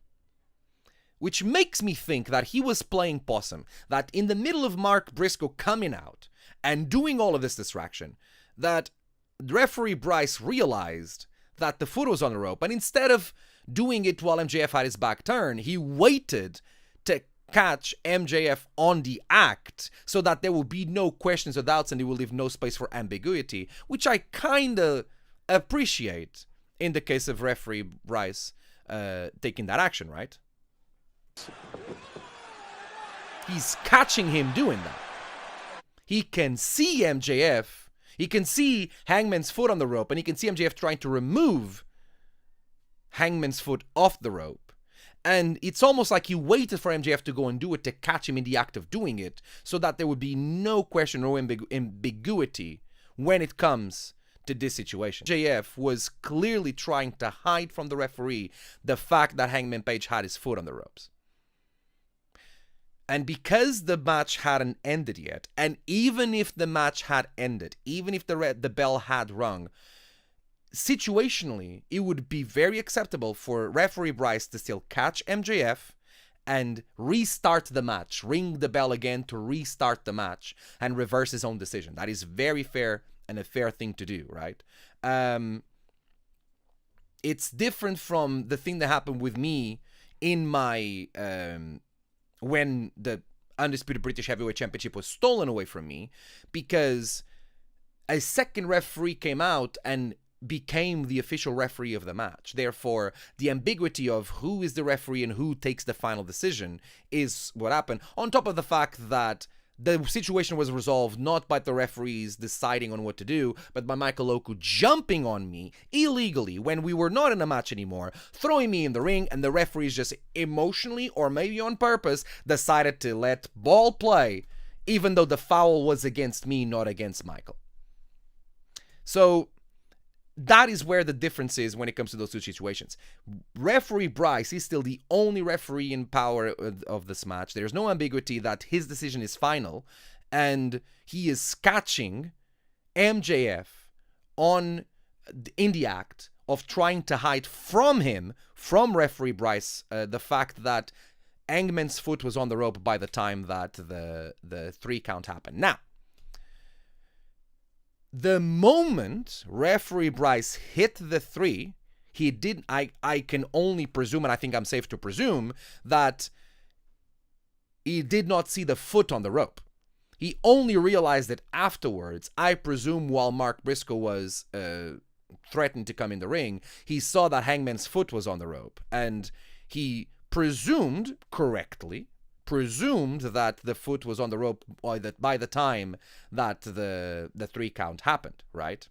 which makes me think that he was playing possum, that in the middle of Mark Briscoe coming out and doing all of this distraction, that referee Bryce realized that the foot was on the rope, and instead of doing it while MJF had his back turned, he waited to catch MJF on the act so that there will be no questions or doubts and he will leave no space for ambiguity, which I kind of appreciate in the case of referee Bryce taking that action, right? He's catching him doing that. He can see MJF, he can see Hangman's foot on the rope, and he can see MJF trying to remove Hangman's foot off the rope. And it's almost like he waited for MJF to go and do it to catch him in the act of doing it, so that there would be no question or ambiguity when it comes to this situation. MJF was clearly trying to hide from the referee the fact that Hangman Page had his foot on the ropes. And because the match hadn't ended yet, and even if the match had ended, even if the bell had rung, situationally, it would be very acceptable for referee Bryce to still catch MJF and restart the match, ring the bell again to restart the match, and reverse his own decision. That is very fair and a fair thing to do, right? It's different from the thing that happened with me in my... when the Undisputed British Heavyweight Championship was stolen away from me, because a second referee came out and became the official referee of the match. Therefore, the ambiguity of who is the referee and who takes the final decision is what happened, on top of the fact that the situation was resolved not by the referees deciding on what to do, but by Michael Oku jumping on me illegally when we were not in a match anymore, throwing me in the ring, and the referees just emotionally, or maybe on purpose, decided to let ball play, even though the foul was against me, not against Michael. So that is where the difference is when it comes to those two situations. Referee Bryce is still the only referee in power of this match. There's no ambiguity that his decision is final, and he is catching MJF in the act of trying to hide from him, from referee Bryce, the fact that Hangman's foot was on the rope by the time that the 3 count happened. Now, the moment referee Bryce hit the 3, he did. I can only presume, and I think I'm safe to presume, that he did not see the foot on the rope. He only realized it afterwards, I presume, while Mark Briscoe was threatened to come in the ring, he saw that Hangman's foot was on the rope, and he presumed, correctly, that the foot was on the rope by the time that the 3 count happened, right?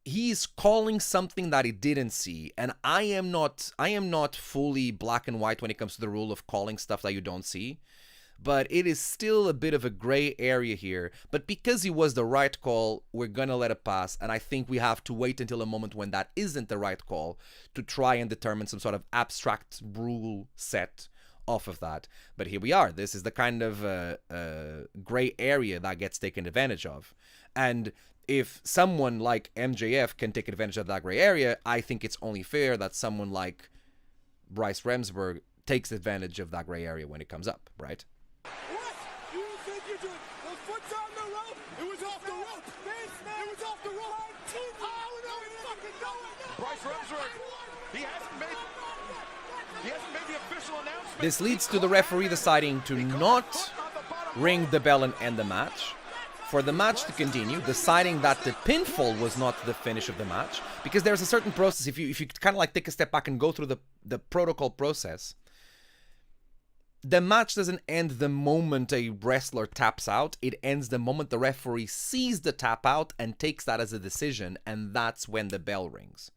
He's calling something that he didn't see, and I am not fully black and white when it comes to the rule of calling stuff that you don't see, but it is still a bit of a gray area here. But because it was the right call, we're gonna let it pass, and I think we have to wait until a moment when that isn't the right call to try and determine some sort of abstract rule set off of that. But here we are. This is the kind of gray area that gets taken advantage of, and if someone like MJF can take advantage of that gray area, I think it's only fair that someone like Bryce Remsburg takes advantage of that gray area when it comes up, right? What? You think you're doing? The foot's on the rope. It was off the rope. It was off the rope. Oh no, he fucking know it. Bryce Remsburg. He hasn't made the official announcement. This leads to the referee deciding to not ring the bell and end the match, for the match to continue, deciding that the pinfall was not the finish of the match, because there's a certain process. If you kind of like take a step back and go through the protocol process, the match doesn't end the moment a wrestler taps out. It ends the moment the referee sees the tap out and takes that as a decision, and that's when the bell rings.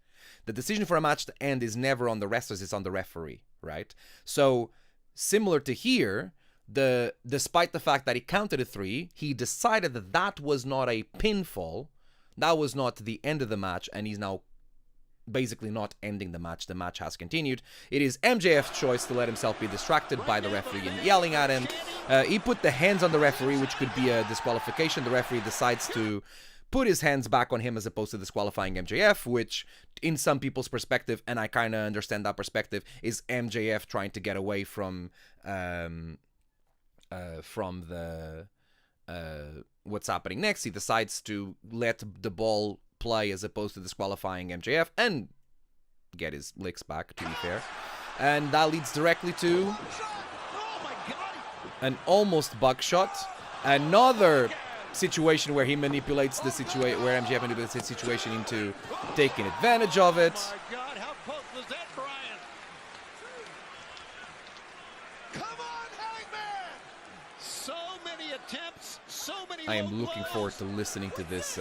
The decision for a match to end is never on the wrestlers, it's on the referee, right? So, similar to here, despite the fact that he counted a 3, he decided that that was not a pinfall, that was not the end of the match, and he's now basically not ending the match. The match has continued. It is MJF's choice to let himself be distracted by the referee and yelling at him. He put the hands on the referee, which could be a disqualification. The referee decides to put his hands back on him as opposed to disqualifying MJF, which in some people's perspective, and I kind of understand that perspective, is MJF trying to get away from the what's happening next. He decides to let the ball play as opposed to disqualifying MJF and get his licks back, to be fair. And that leads directly to an almost buckshot. Another situation where he manipulates the situation, where MJF manipulates the situation into taking advantage of it. Oh my God, how close was that, Brian? Come on, Hangman! So many attempts, so many. I am looking forward to listening to this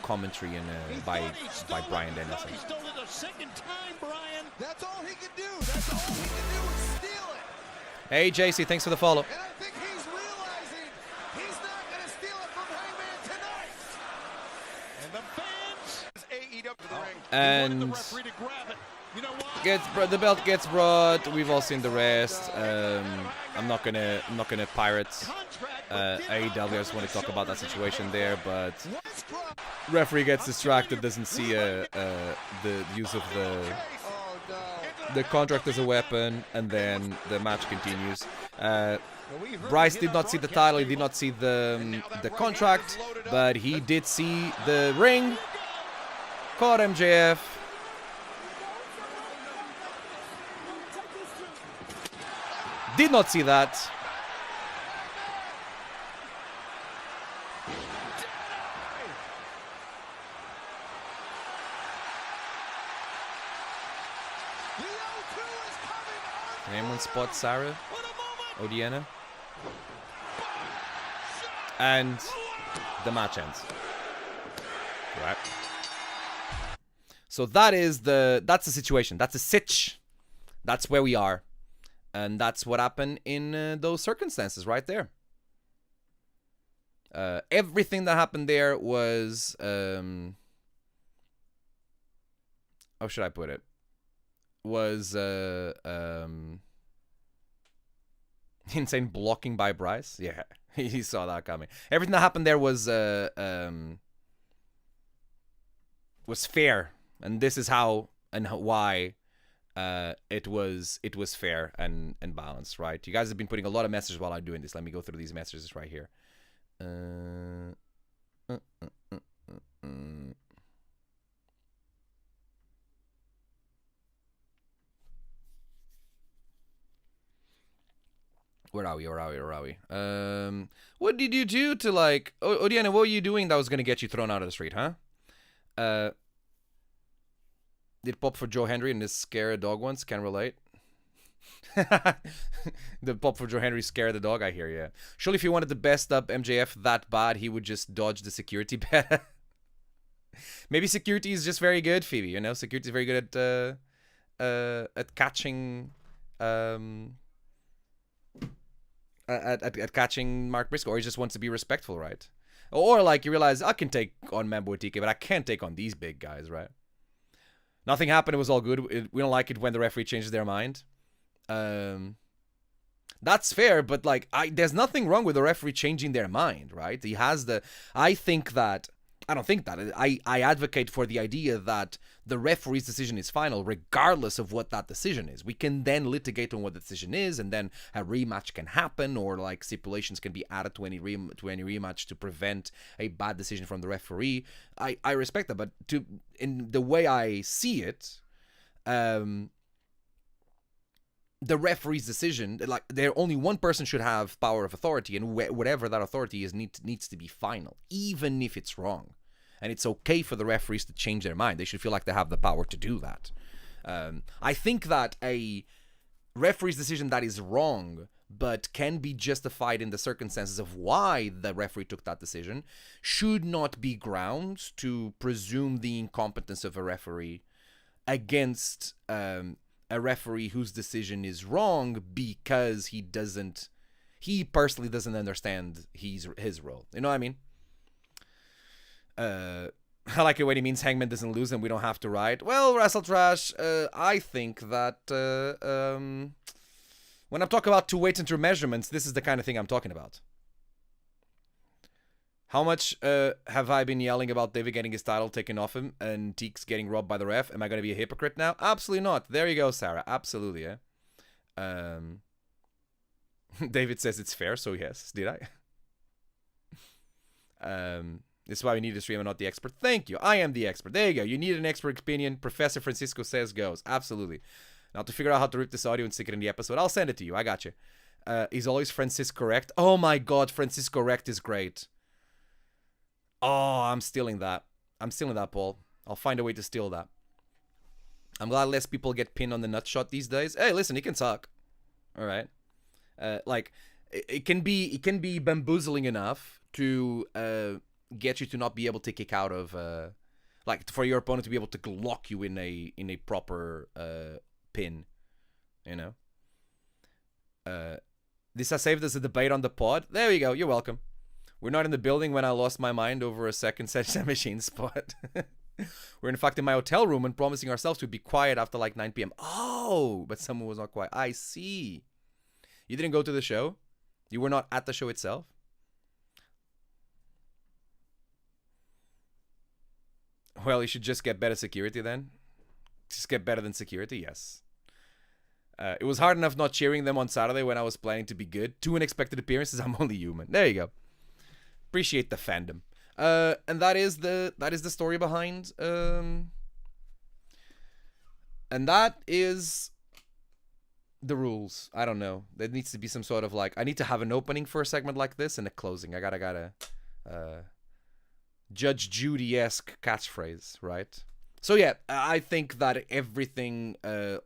commentary and by Brian Dennison. He stole it a second time, Brian. That's all he can do. That's all he can do is steal it. Hey, JC, thanks for the follow. And I think he's realizing he's not going to steal it from Hangman tonight. And the fans AEW to the ring. And He wanted the referee to grab it. You know why? the belt gets brought. We've all seen the rest. I'm not gonna pirate AEW. I just want to talk about that situation there, but referee gets distracted, doesn't see the use of the contract as a weapon, and then the match continues. Bryce did not see the title, he did not see the contract, but he did see the ring. Caught MJF. Did not see that. Can anyone spot Sarah? Odiana? And the match ends. Right. So that's the situation. That's a sitch. That's where we are. And that's what happened in those circumstances right there. Everything that happened there was... how should I put it? Was insane blocking by Bryce. Yeah, he saw that coming. Everything that happened there was fair, and this is how and why it was fair and balanced, right? You guys have been putting a lot of messages while I'm doing this. Let me go through these messages right here. Where are we? What did you do to like... Odiana, what were you doing that was going to get you thrown out of the street, huh? Did pop for Joe Henry and this scare a dog once? Can relate. The pop for Joe Henry scare the dog, I hear you. Surely if he wanted to best up MJF that bad, he would just dodge the security better. Maybe security is just very good, Phoebe, you know? Security is very good at catching... At catching Mark Briscoe, or he just wants to be respectful, right? Or like you realize I can take on Mambo TK, but I can't take on these big guys, right? Nothing happened. It was all good. We don't like it when the referee changes their mind. That's fair, but like there's nothing wrong with the referee changing their mind, right? He has the. I don't think that. I advocate for the idea that the referee's decision is final, regardless of what that decision is. We can then litigate on what the decision is, and then a rematch can happen, or like stipulations can be added to any rematch to prevent a bad decision from the referee. I respect that, but in the way I see it, the referee's decision, like only one person should have power of authority, and whatever that authority is needs to be final, even if it's wrong. And it's okay for the referees to change their mind. They should feel like they have the power to do that. I think that a referee's decision that is wrong, but can be justified in the circumstances of why the referee took that decision, should not be grounds to presume the incompetence of a referee against a referee whose decision is wrong because he personally doesn't understand his role. You know what I mean? I like it when he means Hangman doesn't lose and we don't have to ride. Well, Wrestle Trash, I think that when I'm talking about two weights and two measurements, this is the kind of thing I'm talking about. How much have I been yelling about David getting his title taken off him and Teeks getting robbed by the ref? Am I going to be a hypocrite now? Absolutely not. There you go, Sarah. Absolutely, yeah. David says it's fair, so yes. Did I? This is why we need a streamer, not the expert. Thank you. I am the expert. There you go. You need an expert opinion. Professor Francisco says goes. Absolutely. Now to figure out how to rip this audio and stick it in the episode, I'll send it to you. I got you. Is always Francis correct? Oh my god, Francis correct is great. Oh, I'm stealing that. I'm stealing that, Paul. I'll find a way to steal that. I'm glad less people get pinned on the nut shot these days. Hey, listen, he can suck. All right. Like it can be bamboozling enough to get you to not be able to kick out of like for your opponent to be able to lock you in a proper pin, you know. This has saved us a debate on the pod. There we go. You're welcome. We're not in the building when I lost my mind over a second session machine spot. We're in fact in my hotel room and promising ourselves to be quiet after like 9 p.m. Oh, but someone was not quiet. I see. You didn't go to the show? You were not at the show itself? Well, you should just get better security then. Just get better than security, yes. It was hard enough not cheering them on Saturday when I was planning to be good. 2 unexpected appearances, I'm only human. There you go. Appreciate the fandom. And that is the story behind. And that is the rules. I don't know. There needs to be some sort of like, I need to have an opening for a segment like this and a closing. I gotta Judge Judy-esque catchphrase, right? So yeah, I think that everything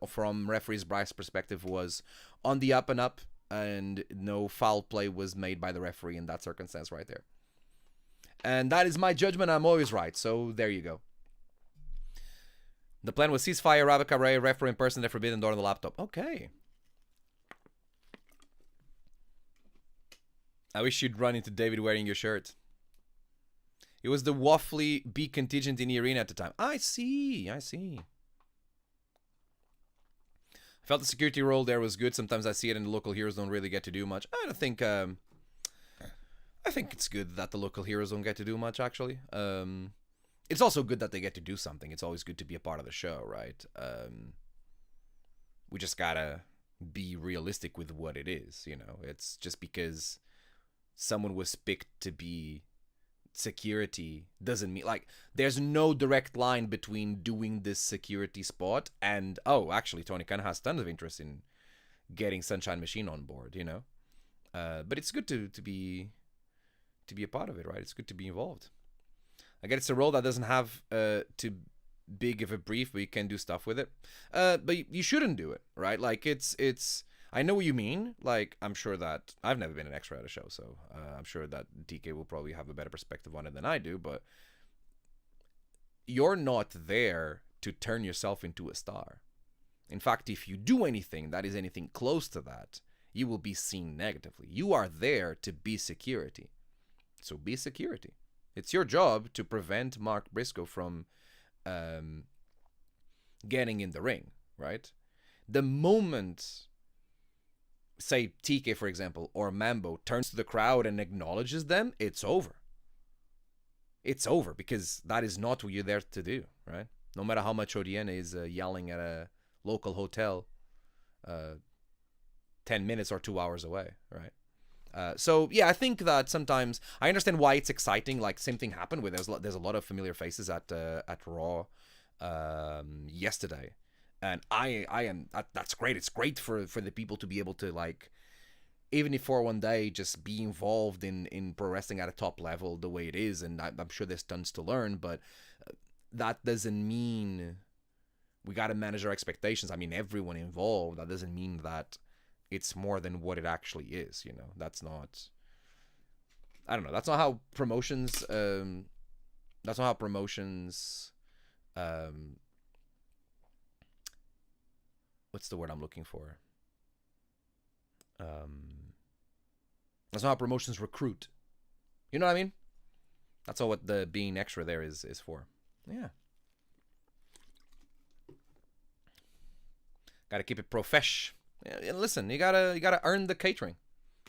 from referee's Bryce's perspective was on the up and up, and no foul play was made by the referee in that circumstance right there. And that is my judgment. I'm always right. So there you go. The plan was ceasefire, Rabbit Cabaret, referee in person, the forbidden door on the laptop. Okay. I wish you'd run into David wearing your shirt. It was the Waffly B contingent in the arena at the time. I see. I felt the security role there was good. Sometimes I see it and the local heroes don't really get to do much. I think it's good that the local heroes don't get to do much, actually. It's also good that they get to do something. It's always good to be a part of the show, right? We just gotta be realistic with what it is, you know? It's just because someone was picked to be security doesn't mean, like, there's no direct line between doing this security spot and, oh, actually, Tony Khan has tons of interest in getting Sunshine Machine on board, you know? But it's good to be a part of it, right? It's good to be involved. I get it's a role that doesn't have too big of a brief, but you can do stuff with it. But you shouldn't do it, right? Like it's. I know what you mean. Like I'm sure that I've never been an extra at a show, so I'm sure that DK will probably have a better perspective on it than I do. But you're not there to turn yourself into a star. In fact, if you do anything that is anything close to that, you will be seen negatively. You are there to be security. So be security. It's your job to prevent Mark Briscoe from getting in the ring, right? The moment, say TK, for example, or Mambo turns to the crowd and acknowledges them, it's over. It's over because that is not what you're there to do, right? No matter how much ODN is yelling at a local hotel 10 minutes or 2 hours away, right? So yeah, I think that sometimes I understand why it's exciting. Like same thing happened with there's a lot of familiar faces at Raw yesterday, and I am that's great. It's great for the people to be able to, like, even if for one day, just be involved in pro wrestling at a top level the way it is. And I'm sure there's tons to learn, but that doesn't mean we got to manage our expectations. I mean, everyone involved. That doesn't mean that it's more than what it actually is. You know, that's not. I don't know. That's not how promotions. That's not how promotions. What's the word I'm looking for? That's not how promotions recruit. You know what I mean? That's all what the being extra there is for. Yeah. Gotta keep it profesh. And listen, you gotta earn the catering.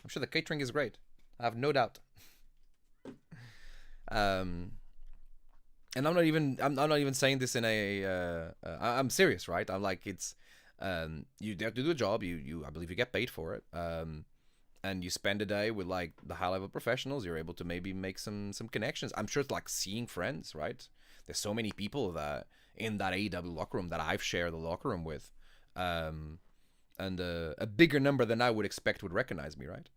I'm sure the catering is great. I have no doubt. And I'm not even saying this in a. I'm serious, right? I'm like, it's. You have to do a job. I believe you get paid for it. And you spend a day with like the high level professionals. You're able to maybe make some connections. I'm sure it's like seeing friends, right? There's so many people that in that AEW locker room that I've shared the locker room with, and a bigger number than I would expect would recognize me, right?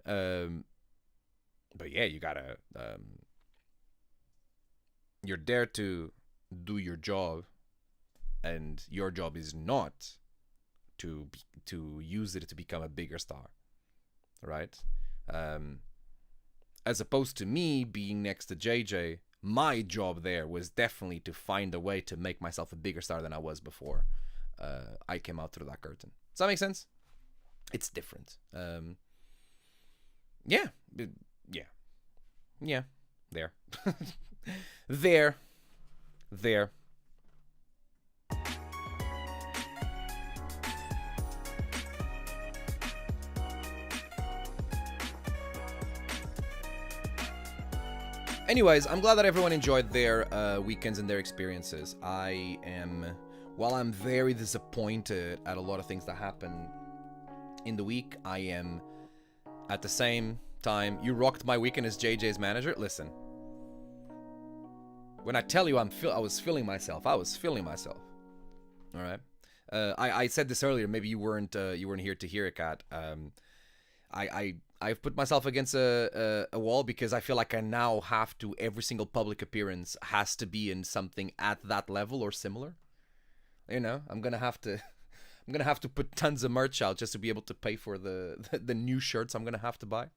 But yeah, you gotta. You're there to do your job, and your job is not to use it to become a bigger star, right? As opposed to me being next to JJ, my job there was definitely to find a way to make myself a bigger star than I was before I came out through that curtain. Does that make sense? It's different. Yeah. There. There. Anyways, I'm glad that everyone enjoyed their weekends and their experiences. While I'm very disappointed at a lot of things that happen in the week, I am at the same time. You rocked my weekend as JJ's manager. Listen, when I tell you I was feeling myself, I was feeling myself. All right. I said this earlier. Maybe you weren't here to hear it, Kat. I've put myself against a wall because I feel like I now have to, every single public appearance has to be in something at that level or similar. You know, I'm gonna have to put tons of merch out just to be able to pay for the new shirts I'm gonna have to buy.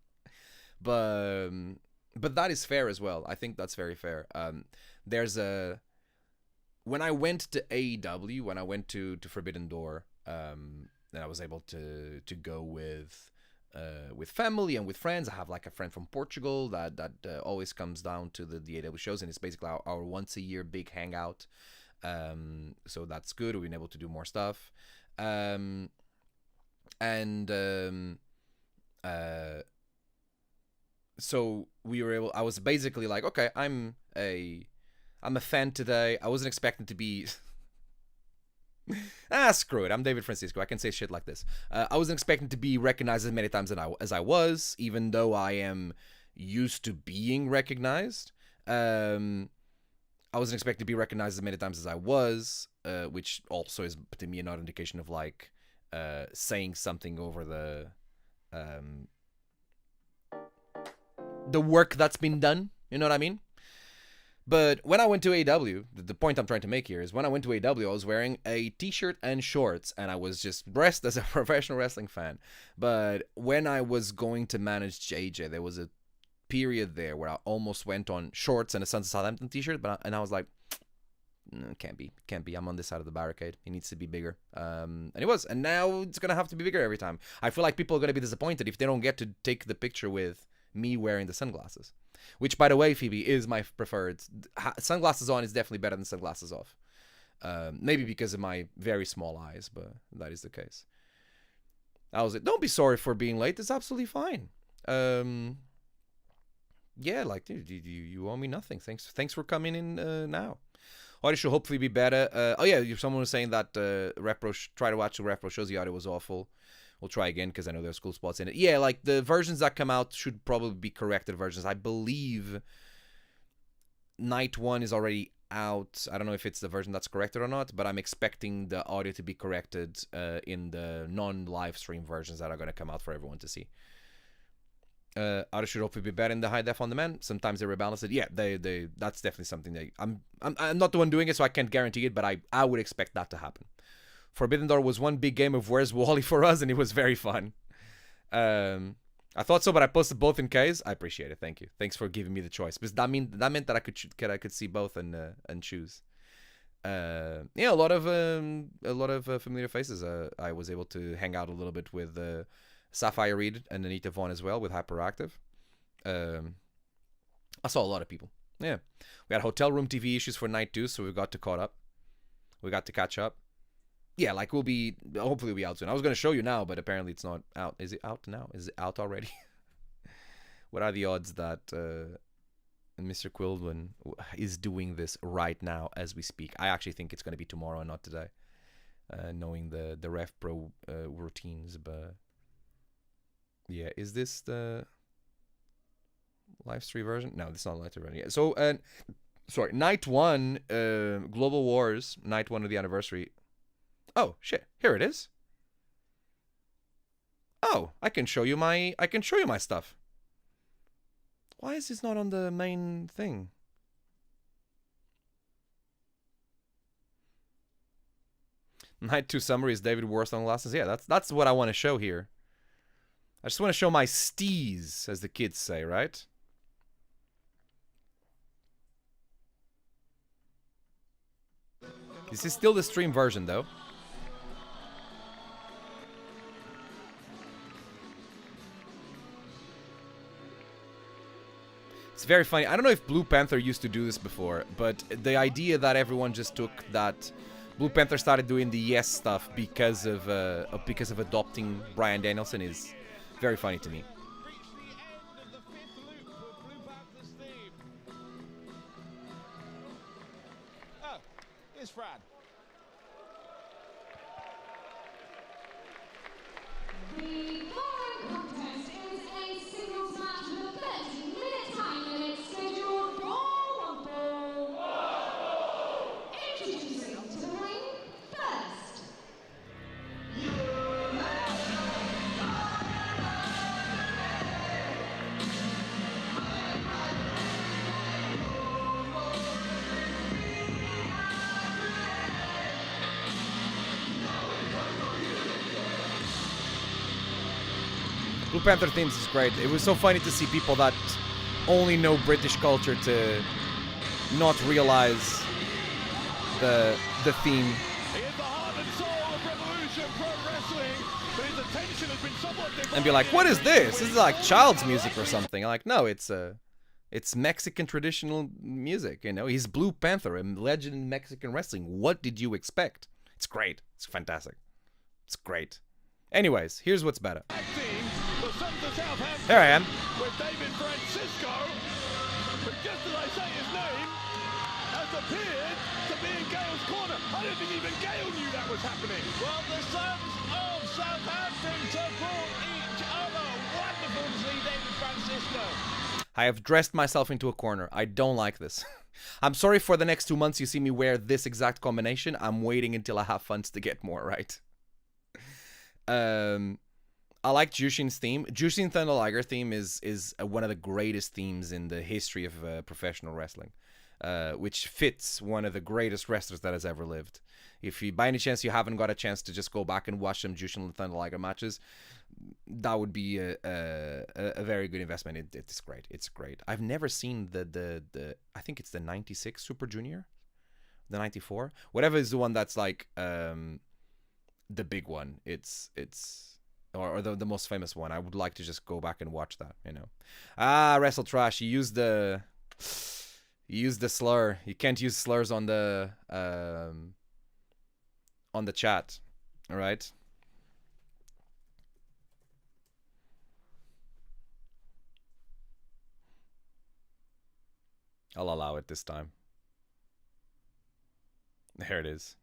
But that is fair as well. I think that's very fair. When I went to AEW, when I went to Forbidden Door, then I was able to go with family and with friends. I have like a friend from Portugal that always comes down to the AEW shows, and it's basically our once a year big hangout. So that's good. We've been able to do more stuff. So we were able. I was basically like, okay, I'm a fan today. I wasn't expecting to be. Screw it. I'm David Francisco. I can say shit like this. I wasn't expecting to be recognized as many times as I was, even though I am used to being recognized. I wasn't expecting to be recognized as many times as I was, which also is to me another indication of like saying something over the work that's been done. You know what I mean? But when I went to AEW, the point I'm trying to make here is when I went to AEW, I was wearing a t-shirt and shorts, and I was just dressed as a professional wrestling fan. But when I was going to manage JJ, there was a period there where I almost went on shorts and a Sons of Southampton t-shirt, and I was like, no, can't be. I'm on this side of the barricade. He needs to be bigger. And it was. And now it's going to have to be bigger every time. I feel like people are going to be disappointed if they don't get to take the picture with me wearing the sunglasses. Which, by the way, Phoebe, is my preferred. Sunglasses on is definitely better than sunglasses off. Maybe because of my very small eyes, but that is the case. I was like, don't be sorry for being late. It's absolutely fine. Yeah, like, dude, you owe me nothing. Thanks for coming in now. Audio should hopefully be better. Oh, yeah, someone was saying that try to watch the RevPro shows. The audio was awful. We'll try again because I know there's cool spots in it. Yeah, like the versions that come out should probably be corrected versions. I believe Night 1 is already out. I don't know if it's the version that's corrected or not, but I'm expecting the audio to be corrected in the non-live stream versions that are going to come out for everyone to see. Audio should hopefully be better in the high def on demand. Sometimes they rebalance it. Yeah, they that's definitely something that I'm not the one doing it, so I can't guarantee it, but I would expect that to happen. Forbidden Door was one big game of Where's Wally for us, and it was very fun. I thought so, but I posted both in case. I appreciate it. Thank you. Thanks for giving me the choice, because that meant that I could see both and choose. Yeah, a lot of familiar faces. I was able to hang out a little bit with Sapphire Reed and Anita Vaughn as well with Hyperactive. I saw a lot of people. Yeah, we had hotel room TV issues for night 2, so we got to catch up. Yeah, like hopefully we'll be out soon. I was going to show you now, but apparently it's not out. Is it out now? Is it out already? What are the odds that Mr. Quildwin is doing this right now as we speak? I actually think it's going to be tomorrow and not today, knowing the RevPro routines. But yeah, is this the live stream version? No, this is not the live stream version. Yeah. So, sorry, Night 1, Global Wars, Night 1 of the anniversary. Oh shit! Here it is. Oh, I can show you my stuff. Why is this not on the main thing? Night 2 summary is David Worst on glasses. Yeah, that's what I want to show here. I just want to show my steez, as the kids say, right? This is still the stream version, though. It's very funny. I don't know if Blue Panther used to do this before, but the idea that everyone just took that Blue Panther started doing the yes stuff because of adopting Bryan Danielson is very funny to me. Oh, here's Fran. The following contest is a singles match with a 30-minute time limit scheduled for one fall. Introducing to the ring first. Blue Panther themes is great. It was so funny to see people that only know British culture to not realize the theme. He is the heart and soul of Revolution Pro Wrestling, but his attention has been somewhat divided. And be like, what is this? This is like child's music or something. I'm like, no, it's Mexican traditional music. You know, he's Blue Panther, a legend in Mexican wrestling. What did you expect? It's great. It's fantastic. It's great. Anyways, here's what's better. Here I am. With David Francisco, but just as I say his name, has appeared to be in Gale's corner. I don't think even Gale knew that was happening. Well, the Sons of Southampton support each other. Wonderful to see David Francisco. I have dressed myself into a corner. I don't like this. I'm sorry for the next 2 months you see me wear this exact combination. I'm waiting until I have funds to get more, right? I like Jushin's theme. Jushin Thunder Liger theme is one of the greatest themes in the history of professional wrestling, which fits one of the greatest wrestlers that has ever lived. If you, by any chance, you haven't got a chance to just go back and watch some Jushin Thunder Liger matches, that would be a very good investment. It's great. It's great. I've never seen the I think it's the 96 Super Junior, the 94, whatever is the one that's like the big one. It's or the most famous one. I would like to just go back and watch that, you know. Wrestle Trash, you used the slur. You can't use slurs on the chat. All right. I'll allow it this time. There it is.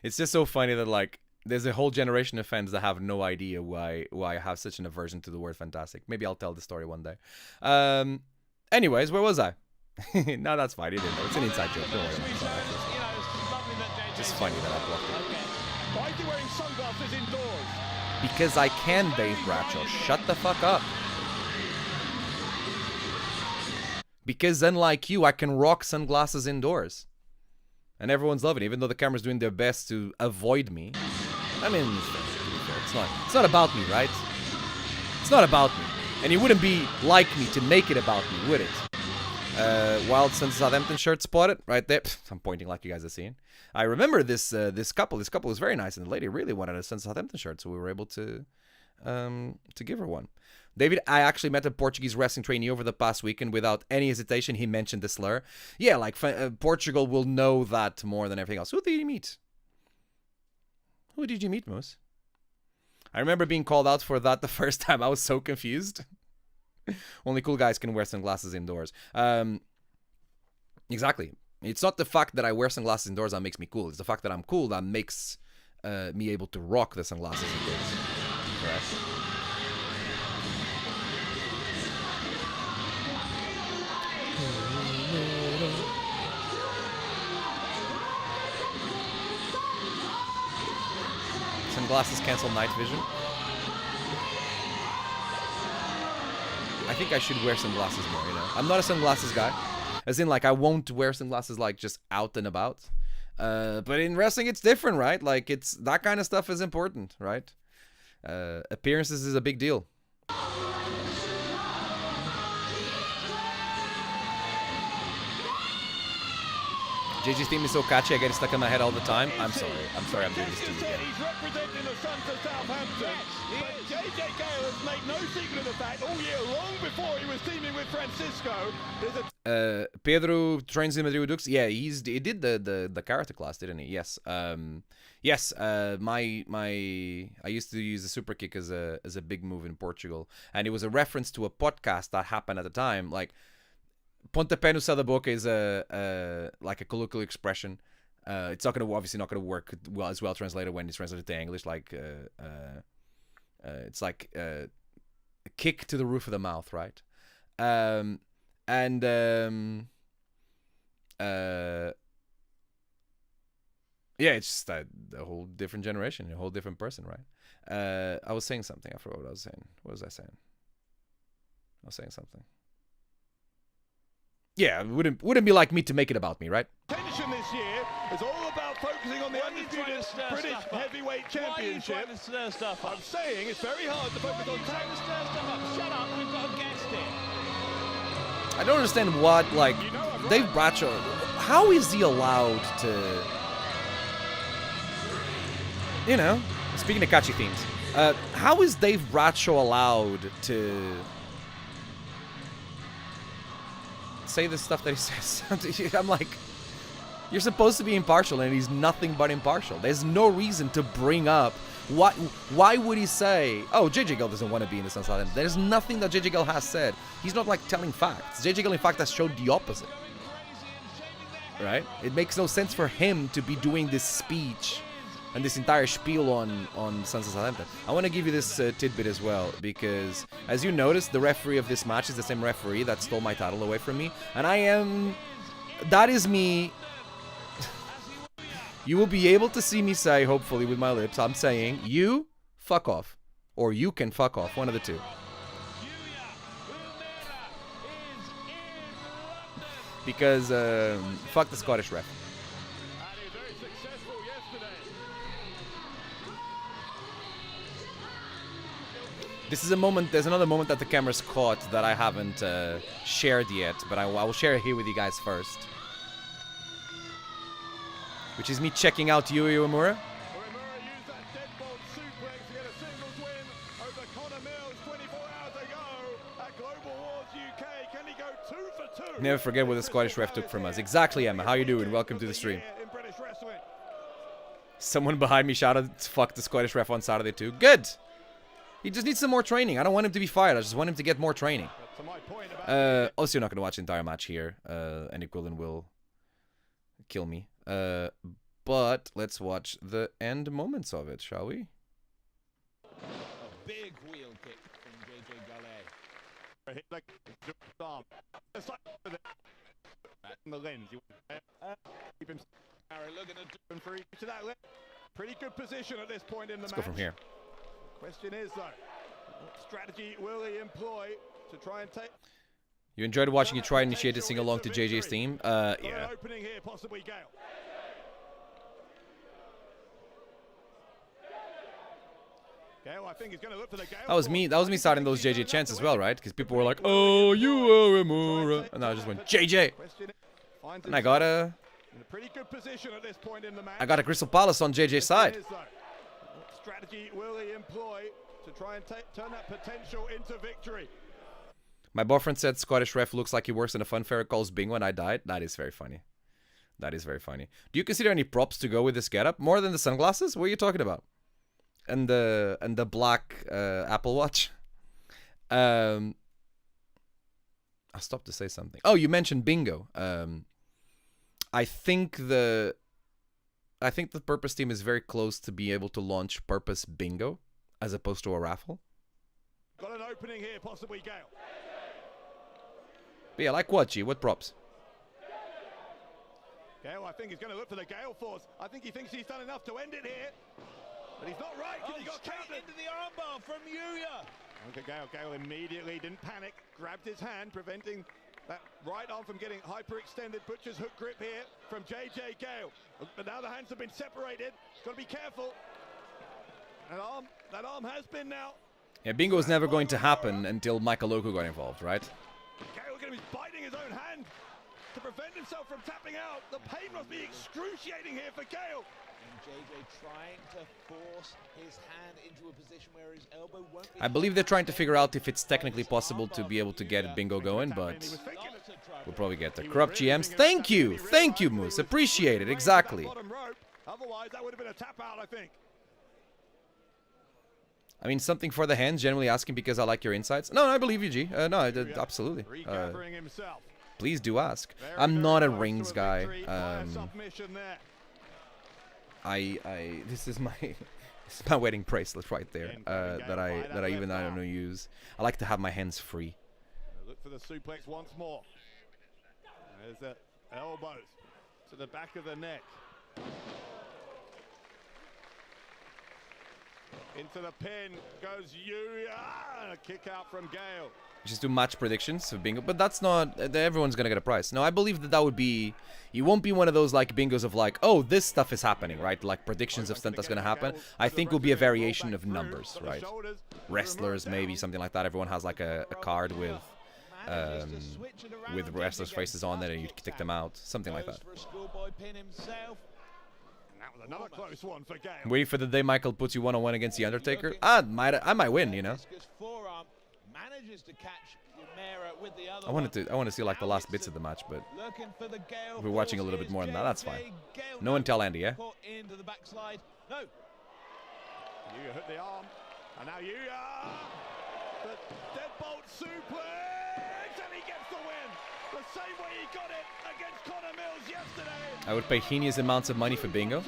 It's just so funny that, like, there's a whole generation of fans that have no idea why I have such an aversion to the word fantastic. Maybe I'll tell the story one day. Anyways, where was I? No, that's fine. You didn't know. It's an inside joke. Don't worry about it. Just funny that I blocked it. Why is he wearing sunglasses indoors? Because I can, Dave Bradshaw. Shut the fuck up. Because unlike you, I can rock sunglasses indoors. And everyone's loving it, even though the camera's doing their best to avoid me. I mean, it's not about me, right? It's not about me. And it wouldn't be like me to make it about me, would it? Wild Sons Southampton shirt spotted right there. I'm pointing like you guys are seeing. I remember this couple. This couple was very nice, and the lady really wanted a Sons Southampton shirt, so we were able to give her one. David, I actually met a Portuguese wrestling trainee over the past weekend. Without any hesitation, he mentioned the slur. Yeah, like Portugal will know that more than everything else. Who did you meet? Who did you meet, Moose? I remember being called out for that the first time. I was so confused. Only cool guys can wear sunglasses indoors. Exactly. It's not the fact that I wear sunglasses indoors that makes me cool. It's the fact that I'm cool that makes me able to rock the sunglasses indoors. Correct. Sunglasses cancel night vision. I think I should wear sunglasses more, you know. I'm not a sunglasses guy. As in, like, I won't wear sunglasses, like, just out and about. But in wrestling, it's different, right? Like, it's that kind of stuff is important, right? Appearances is a big deal. JJ's theme is so catchy, I get it stuck in my head all the time. I'm sorry I'm doing this to you again. He's representing the Sons of Southampton. But JJ Gale has made no secret of the fact all year long before he was teaming with Francisco. Pedro trains in Madrid Dukes. Yeah, he did the karate class, didn't he? Yes. Yes, I used to use the super kick as a big move in Portugal, and it was a reference to a podcast that happened at the time. Like, Pontapé no céu da boca is like a colloquial expression. It's obviously not gonna work as well translated when it's translated to English. Like it's like a kick to the roof of the mouth, right? Yeah, it's just a whole different generation, a whole different person, right? I was saying something. I forgot what I was saying. What was I saying? I was saying something. Yeah, it wouldn't be like me to make it about me, right? Tension this year is all about focusing on the undisputed British Heavyweight Championship. I'm saying it's very hard to focus on tag. Shut up, we've got a guest here. I don't understand what, like, Dave Bradshaw, how is he allowed to, you know, speaking of catchy themes, how is Dave Bradshaw allowed to say the stuff that he says? I'm like, you're supposed to be impartial, and he's nothing but impartial. There's no reason to bring up why would he say, oh, JJ Gale doesn't want to be in the Sons of Southampton. There's nothing that JJ Gale has said. He's not like telling facts. JJ Gale in fact has showed the opposite, right? It makes no sense for him to be doing this speech and this entire spiel on Sons of Southampton. I want to give you this tidbit as well, because as you noticed, the referee of this match is the same referee that stole my title away from me, and that is me. You will be able to see me say, hopefully with my lips, I'm saying, you fuck off. Or you can fuck off. One of the two. Because, fuck the Scottish ref. This is a moment, there's another moment that the camera's caught that I haven't shared yet, but I will share it here with you guys first. Which is me checking out Yui Uemura. Never forget what the Scottish ref took from us. Exactly, Emma. How you doing? Welcome to the stream. Someone behind me shouted, fuck the Scottish ref on Saturday too. Good! He just needs some more training. I don't want him to be fired. I just want him to get more training. Also, you're not going to watch the entire match here. And Equilin will kill me. But let's watch the end moments of it, shall we? A big wheel kick from JJ Gallet. The lens. Keep him looking at him for each of that. Pretty good position at this point in the match. Let's go from here. Question is though, what strategy will he employ to try and take? You enjoyed watching you try and initiate a sing along to JJ's theme? Yeah. Opening here, possibly Gale. Gale, I think he's going to look for the Gale. That was me starting those JJ chants as well, right? Because people were like, oh, you are Uemura. And I just went, JJ. And I got a... In a pretty good position at this point in the match. I got a Crystal Palace on JJ's side. What strategy will he employ to try and turn that potential into victory? My boyfriend said Scottish ref looks like he works in a fun fair, calls Bingo, and I died. That is very funny. That is very funny. Do you consider any props to go with this getup? More than the sunglasses? What are you talking about? And the black Apple Watch? I stopped to say something. Oh, you mentioned Bingo. I think the Purpose team is very close to be able to launch Purpose Bingo as opposed to a raffle. Got an opening here, possibly Gale. But yeah, like what, G? What props? Gale, I think he's going to look for the Gale Force. I think he thinks he's done enough to end it here. But he's not right, because he got countered into the armbar from Yuya. Okay, Gale immediately didn't panic, grabbed his hand, preventing that right arm from getting hyperextended. Butcher's hook grip here from JJ Gale. But now the hands have been separated. Got to be careful. That arm has been now. Yeah, Bingo is never going to happen until Michael Oko got involved, right? Gale going to be biting his own hand to prevent himself from tapping out. The pain must be excruciating here for Gale. And JJ trying to force his hand into a position where his elbow won't be... I believe they're trying to figure out if it's technically possible to be able to get Bingo going, but we'll probably get there. Corrupt GMs, thank you! Thank you, Moose. Appreciate it, exactly. Otherwise, that would have been a tap out, I think. I mean, something for the hands, generally asking because I like your insights. No, I believe you, G. No, absolutely. Please do ask. I'm not a rings guy. This is my wedding bracelet right there. That I don't use. I like to have my hands free. Look for the suplex once more. There's the elbows to the back of the neck. Into the pin goes Yuya. A kick out from Gale. Just do match predictions for Bingo, but that's not... everyone's gonna get a prize. No, I believe that would be... It won't be one of those like bingos of like, oh, this stuff is happening, right? Like predictions of stuff that's gonna happen. I think will be a variation of numbers, right? Wrestlers, maybe, something like that. Everyone has like a card with wrestlers' faces on it and you tick them out. Something like that. Another close one for Gale. I'm waiting for the day Michael puts you one-on-one against The Undertaker. I might win, you know? I want to see like the last bits of the match, but if we're watching a little bit more than that, that's fine. No one tell Andy, yeah? Yuya hit the arm, and now Yuya, the deadbolt suplex, and he gets the win. The same way he got it against Connor Mills yesterday. I would pay heinous amounts of money for Bingo.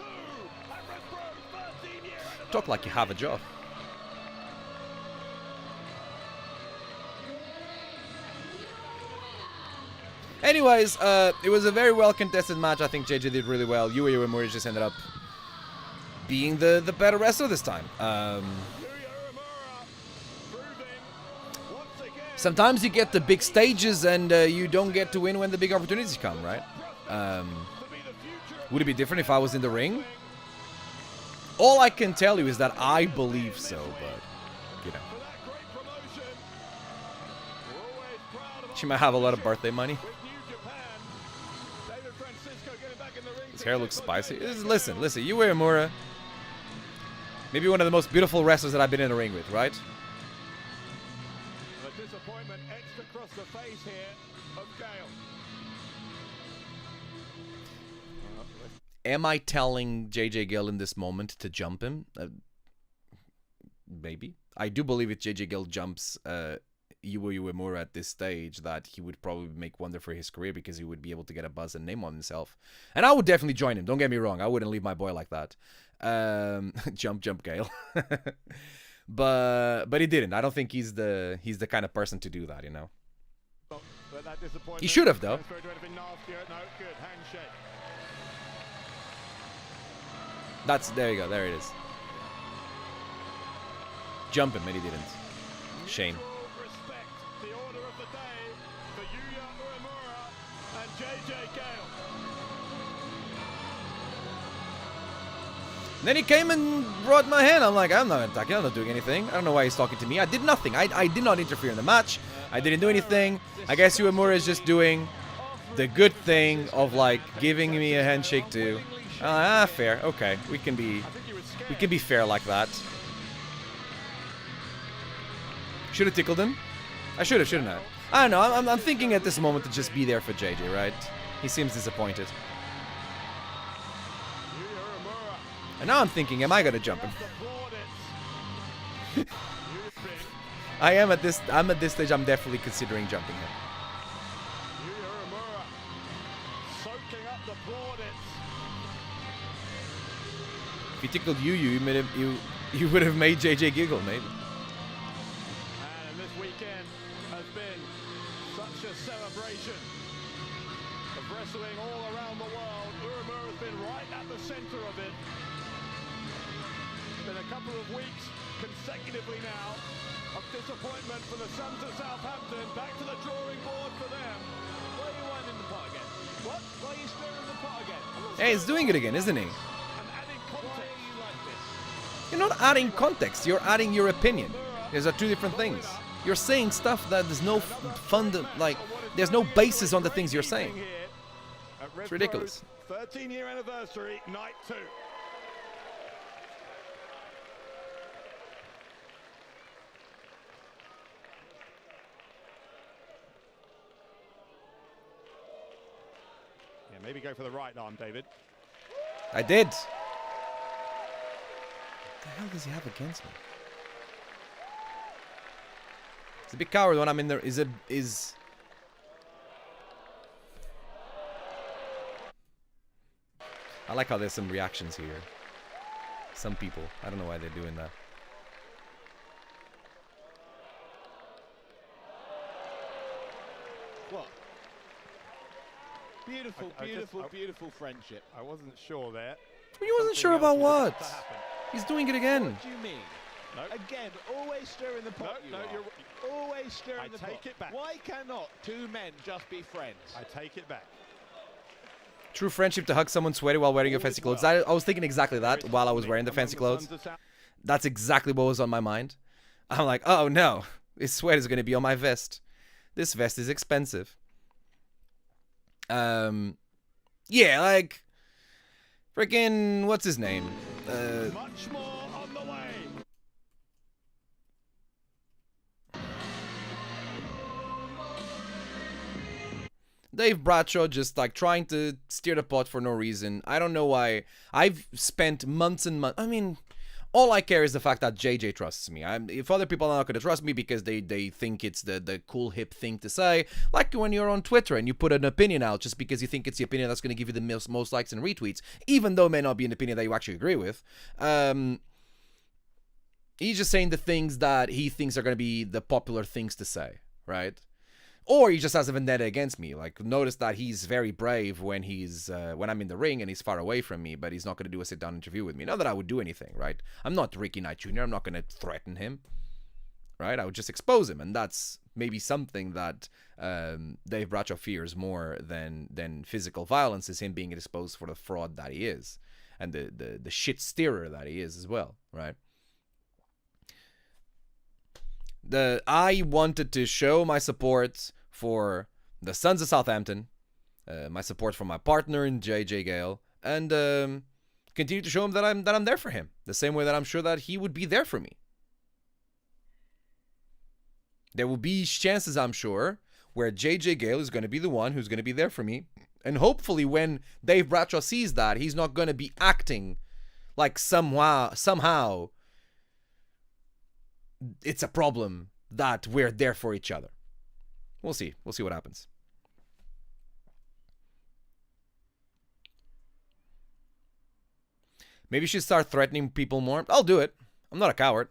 Talk like you have a job. Anyways, it was a very well contested match. I think JJ did really well. Yui Uemura just ended up being the better wrestler this time. Sometimes you get the big stages and you don't get to win when the big opportunities come, right? Would it be different if I was in the ring? All I can tell you is that I believe so, but, you know. She might have a lot of birthday money. His hair looks spicy. Listen, Yu Uemura. Maybe one of the most beautiful wrestlers that I've been in a ring with, right? The disappointment etched across the face here of Gale. Am I telling JJ Gill in this moment to jump him? Maybe. I do believe if JJ Gill jumps Yu Uemura at this stage, that he would probably make wonder for his career because he would be able to get a buzz and name on himself. And I would definitely join him. Don't get me wrong. I wouldn't leave my boy like that. Jump Gale. but he didn't. I don't think he's the kind of person to do that, you know. He should have, though. There you go. There it is. Jump him, and he didn't. Shame. Then he came and brought my hand. I'm like, I'm not attacking. I'm not doing anything. I don't know why he's talking to me. I did nothing. I did not interfere in the match. I didn't do anything. I guess Uemura is just doing the good thing of like giving me a handshake too. Fair. Okay, we can be fair like that. Should have tickled him. I should have, shouldn't I? I don't know. I'm thinking at this moment to just be there for JJ, right? He seems disappointed. And now I'm thinking, am I gonna jump him? I'm at this stage. I'm definitely considering jumping him. If you tickled you would have made JJ giggle, maybe. And this weekend has been such a celebration of wrestling all around the world. Uemura has been right at the center of it. It's been a couple of weeks consecutively now of disappointment for the Sons of Southampton. Back to the drawing board for them. Why are you winding the pot again? What? Why are you stirring the pot again? Hey, he's doing it again, isn't he? You're not adding context, you're adding your opinion. These are two different things. You're saying stuff that there's no there's no basis on the things you're saying. It's ridiculous. 13-year anniversary, night 2. Yeah, maybe go for the right arm, David. I did. What the hell does he have against me? He's a big coward when I'm in there. I like how there's some reactions here. Some people. I don't know why they're doing that. What? Beautiful friendship. I wasn't sure there. You wasn't sure about what? He's doing it again. What do you mean? No. Again, always stirring the pot. You're always stirring the pot. I take it back. Why cannot two men just be friends? I take it back. True friendship to hug someone sweaty while wearing your fancy clothes. I was thinking exactly that while I was wearing the fancy clothes. That's exactly what was on my mind. I'm like, oh no, this sweat is going to be on my vest. This vest is expensive. Yeah, like, freaking, what's his name? Much more on the way. Dave Bradshaw just like trying to steer the pot for no reason. I don't know why. I've spent months and months. I mean, all I care is the fact that JJ trusts me. If other people are not going to trust me because they think it's the cool hip thing to say, like when you're on Twitter and you put an opinion out just because you think it's the opinion that's going to give you the most likes and retweets, even though it may not be an opinion that you actually agree with. He's just saying the things that he thinks are going to be the popular things to say, right? Or he just has a vendetta against me. Like, notice that he's very brave when when I'm in the ring and he's far away from me, but he's not going to do a sit-down interview with me. Not that I would do anything, right? I'm not Ricky Knight Jr. I'm not going to threaten him, right? I would just expose him, and that's maybe something that Dave Bradshaw fears more than physical violence, is him being exposed for the fraud that he is, and the shit steerer that he is as well, right? I wanted to show my support for the Sons of Southampton, my support for my partner in JJ Gale, and continue to show him that I'm there for him, the same way that I'm sure that he would be there for me. There will be chances, I'm sure, where JJ Gale is going to be the one who's going to be there for me, and hopefully when Dave Bradshaw sees that, he's not going to be acting like somehow it's a problem that we're there for each other. We'll see what happens. Maybe you should start threatening people more. I'll do it. I'm not a coward.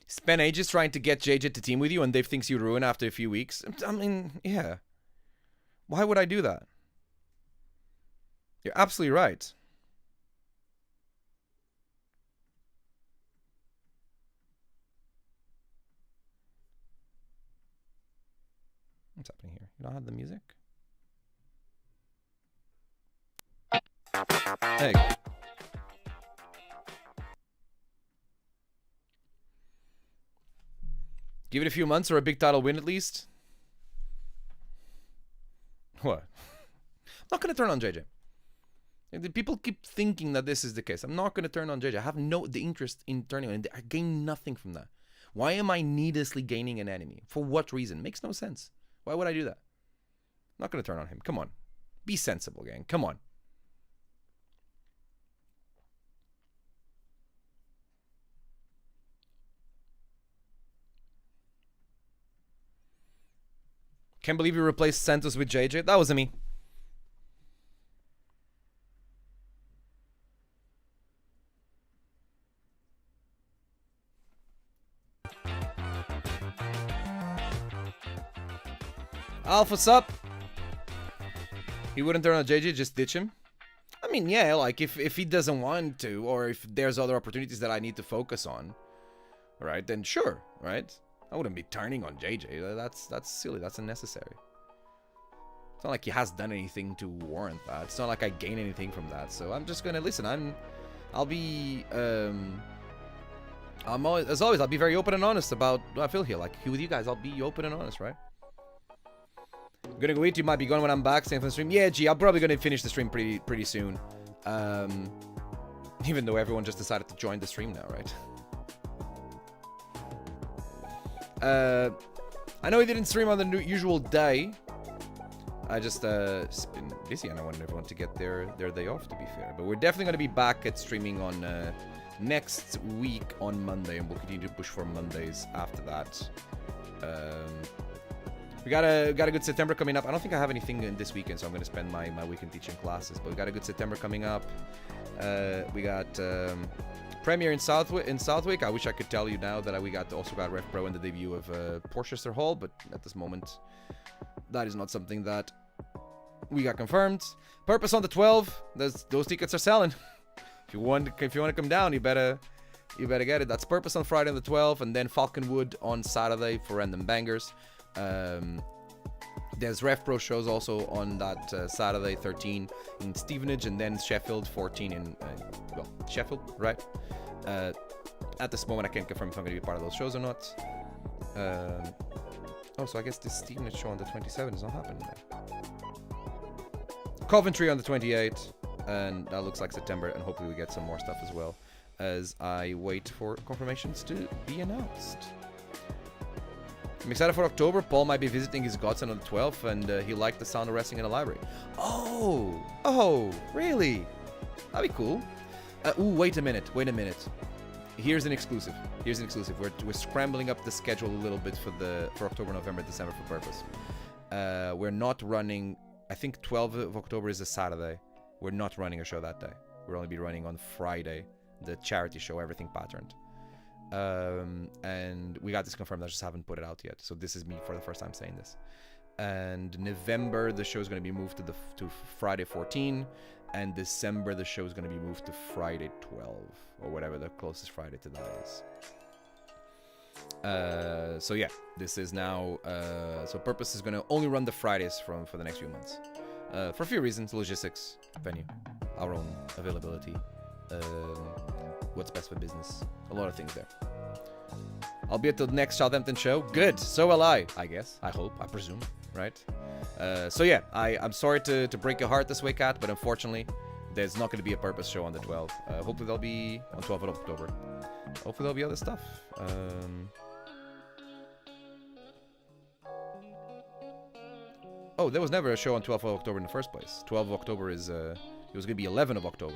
Spend ages trying to get JJ to team with you, and Dave thinks you ruin after a few weeks. I mean, yeah. Why would I do that? You're absolutely right. What's happening here? You don't have the music? There you go. Give it a few months or a big title win at least. What? I'm not going to turn on JJ. People keep thinking that this is the case. I'm not going to turn on JJ. I have the interest in turning on. I gain nothing from that. Why am I needlessly gaining an enemy? For what reason? Makes no sense. Why would I do that? I'm not going to turn on him. Come on. Be sensible, gang. Come on. Can't believe you replaced Santos with JJ. That wasn't me. Alpha sup? He wouldn't turn on JJ, just ditch him? I mean, yeah, like if he doesn't want to, or if there's other opportunities that I need to focus on, right, then sure, right? I wouldn't be turning on JJ. That's silly. That's unnecessary. It's not like he has done anything to warrant that. It's not like I gain anything from that. So I'm just gonna listen. I'll be as always, I'll be very open and honest about what I feel here. Like with you guys, I'll be open and honest, right? I'm gonna go eat. You might be gone when I'm back. Same for the stream. Yeah, G. I'm probably gonna finish the stream pretty soon. Even though everyone just decided to join the stream now, right? I know he didn't stream on the usual day. I just been busy and I wanted everyone to get their day off, to be fair. But we're definitely going to be back at streaming on next week on Monday, and we'll continue to push for Mondays after that. We got a good September coming up. I don't think I have anything in this weekend, so I'm going to spend my weekend teaching classes. But we got a good September coming up. We got premiere in Southwick. I wish I could tell you now that we also got RevPro and the debut of Porchester Hall, but at this moment, that is not something that we got confirmed. Purpose on the 12th. Those tickets are selling. If you want to come down, you better get it. That's Purpose on Friday on the 12th, and then Falconwood on Saturday for Random Bangers. There's RevPro shows also on that Saturday 13 in Stevenage, and then Sheffield 14 in Sheffield, right? At this moment, I can't confirm if I'm going to be part of those shows or not. So I guess this Stevenage show on the 27th is not happening now. Coventry on the 28th, and that looks like September, and hopefully we get some more stuff as well as I wait for confirmations to be announced. I'm excited for October. Paul might be visiting his godson on the 12th, and he liked the sound of wrestling in the library. Oh, really? That'd be cool. Wait a minute. Here's an exclusive. We're scrambling up the schedule a little bit for October, November, December for Purpose. We're not running. I think 12th of October is a Saturday. We're not running a show that day. We'll only be running on Friday, the charity show, Everything Patterned. And we got this confirmed. I just haven't put it out yet. So this is me for the first time saying this. And November, the show is going to be moved to Friday 14. And December, the show is going to be moved to Friday 12. Or whatever the closest Friday to that is. So yeah, this is now... so Purpose is going to only run the Fridays for the next few months. For a few reasons. Logistics, venue, our own availability. What's best for business. A lot of things there. I'll be at the next Southampton show. Good. So will I guess. I hope. I presume. Right? So yeah, I'm sorry to break your heart this way, Kat, but unfortunately, there's not going to be a Purpose show on the 12th. Hopefully there'll be on 12th of October. Hopefully there'll be other stuff. Oh, there was never a show on 12th of October in the first place. 12th of October is... it was going to be 11th of October.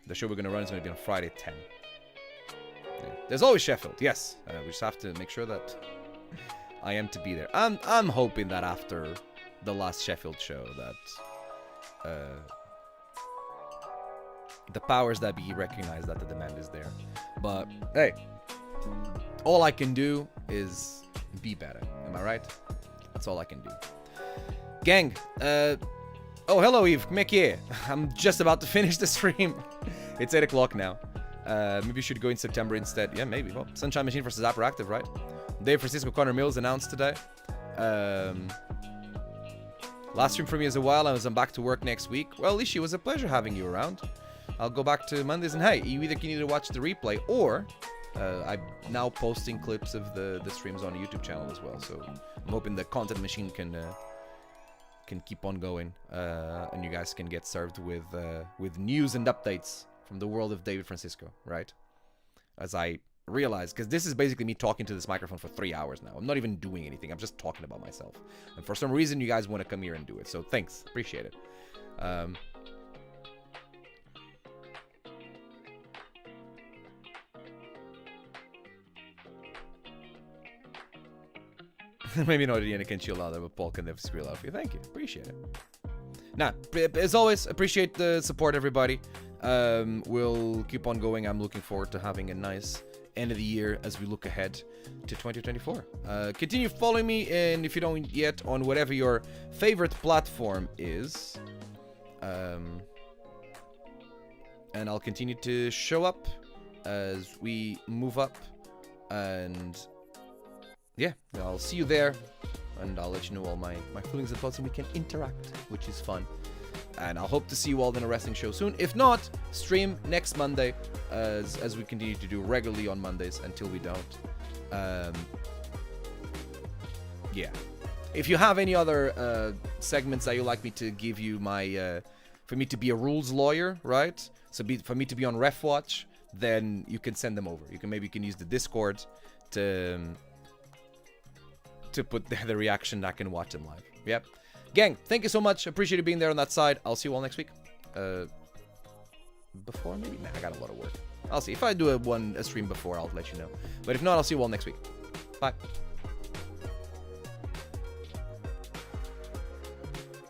The show we're going to run is going to be on Friday 10. Yeah. There's always Sheffield, yes. We just have to make sure that I am to be there. I'm hoping that after the last Sheffield show that the powers that be recognize that the demand is there. But hey, all I can do is be better. Am I right? That's all I can do. Gang, oh, hello, Eve. Como é que é? I'm just about to finish the stream. It's 8 o'clock now. Maybe you should go in September instead. Yeah, maybe. Well, Sunshine Machine versus Hyperactive, right? Dave Francisco Connor Mills announced today. Last stream for me is a while, and I'm back to work next week. Well, Ishi, it was a pleasure having you around. I'll go back to Mondays, and hey, you either can either watch the replay, or I'm now posting clips of the streams on the YouTube channel as well. So I'm hoping the content machine can keep on going, and you guys can get served with news and updates from the world of David Francisco, right? As I realize, because this is basically me talking to this microphone for 3 hours now. I'm not even doing anything. I'm just talking about myself. And for some reason, you guys want to come here and do it. So thanks. Appreciate it. Maybe not Ian can chill out, but Paul can never scream out for you. Thank you. Appreciate it. Nah, as always, appreciate the support, everybody. We'll keep on going. I'm looking forward to having a nice end of the year as we look ahead to 2024. Continue following me, and if you don't yet, on whatever your favorite platform is. And I'll continue to show up as we move up, and yeah, I'll see you there, and I'll let you know all my feelings and thoughts, and we can interact, which is fun. And I'll hope to see you all in a wrestling show soon. If not, stream next Monday, as we continue to do regularly on Mondays until we don't. Yeah. If you have any other segments that you'd like me to give you for me to be a rules lawyer, right? So for me to be on Ref Watch, then you can send them over. You can use the Discord to put the reaction. I can watch them live. Yep. Gang, thank you so much. Appreciate you being there on that side. I'll see you all next week. Before maybe? Nah, I got a lot of work. I'll see. If I do a stream before, I'll let you know. But if not, I'll see you all next week. Bye.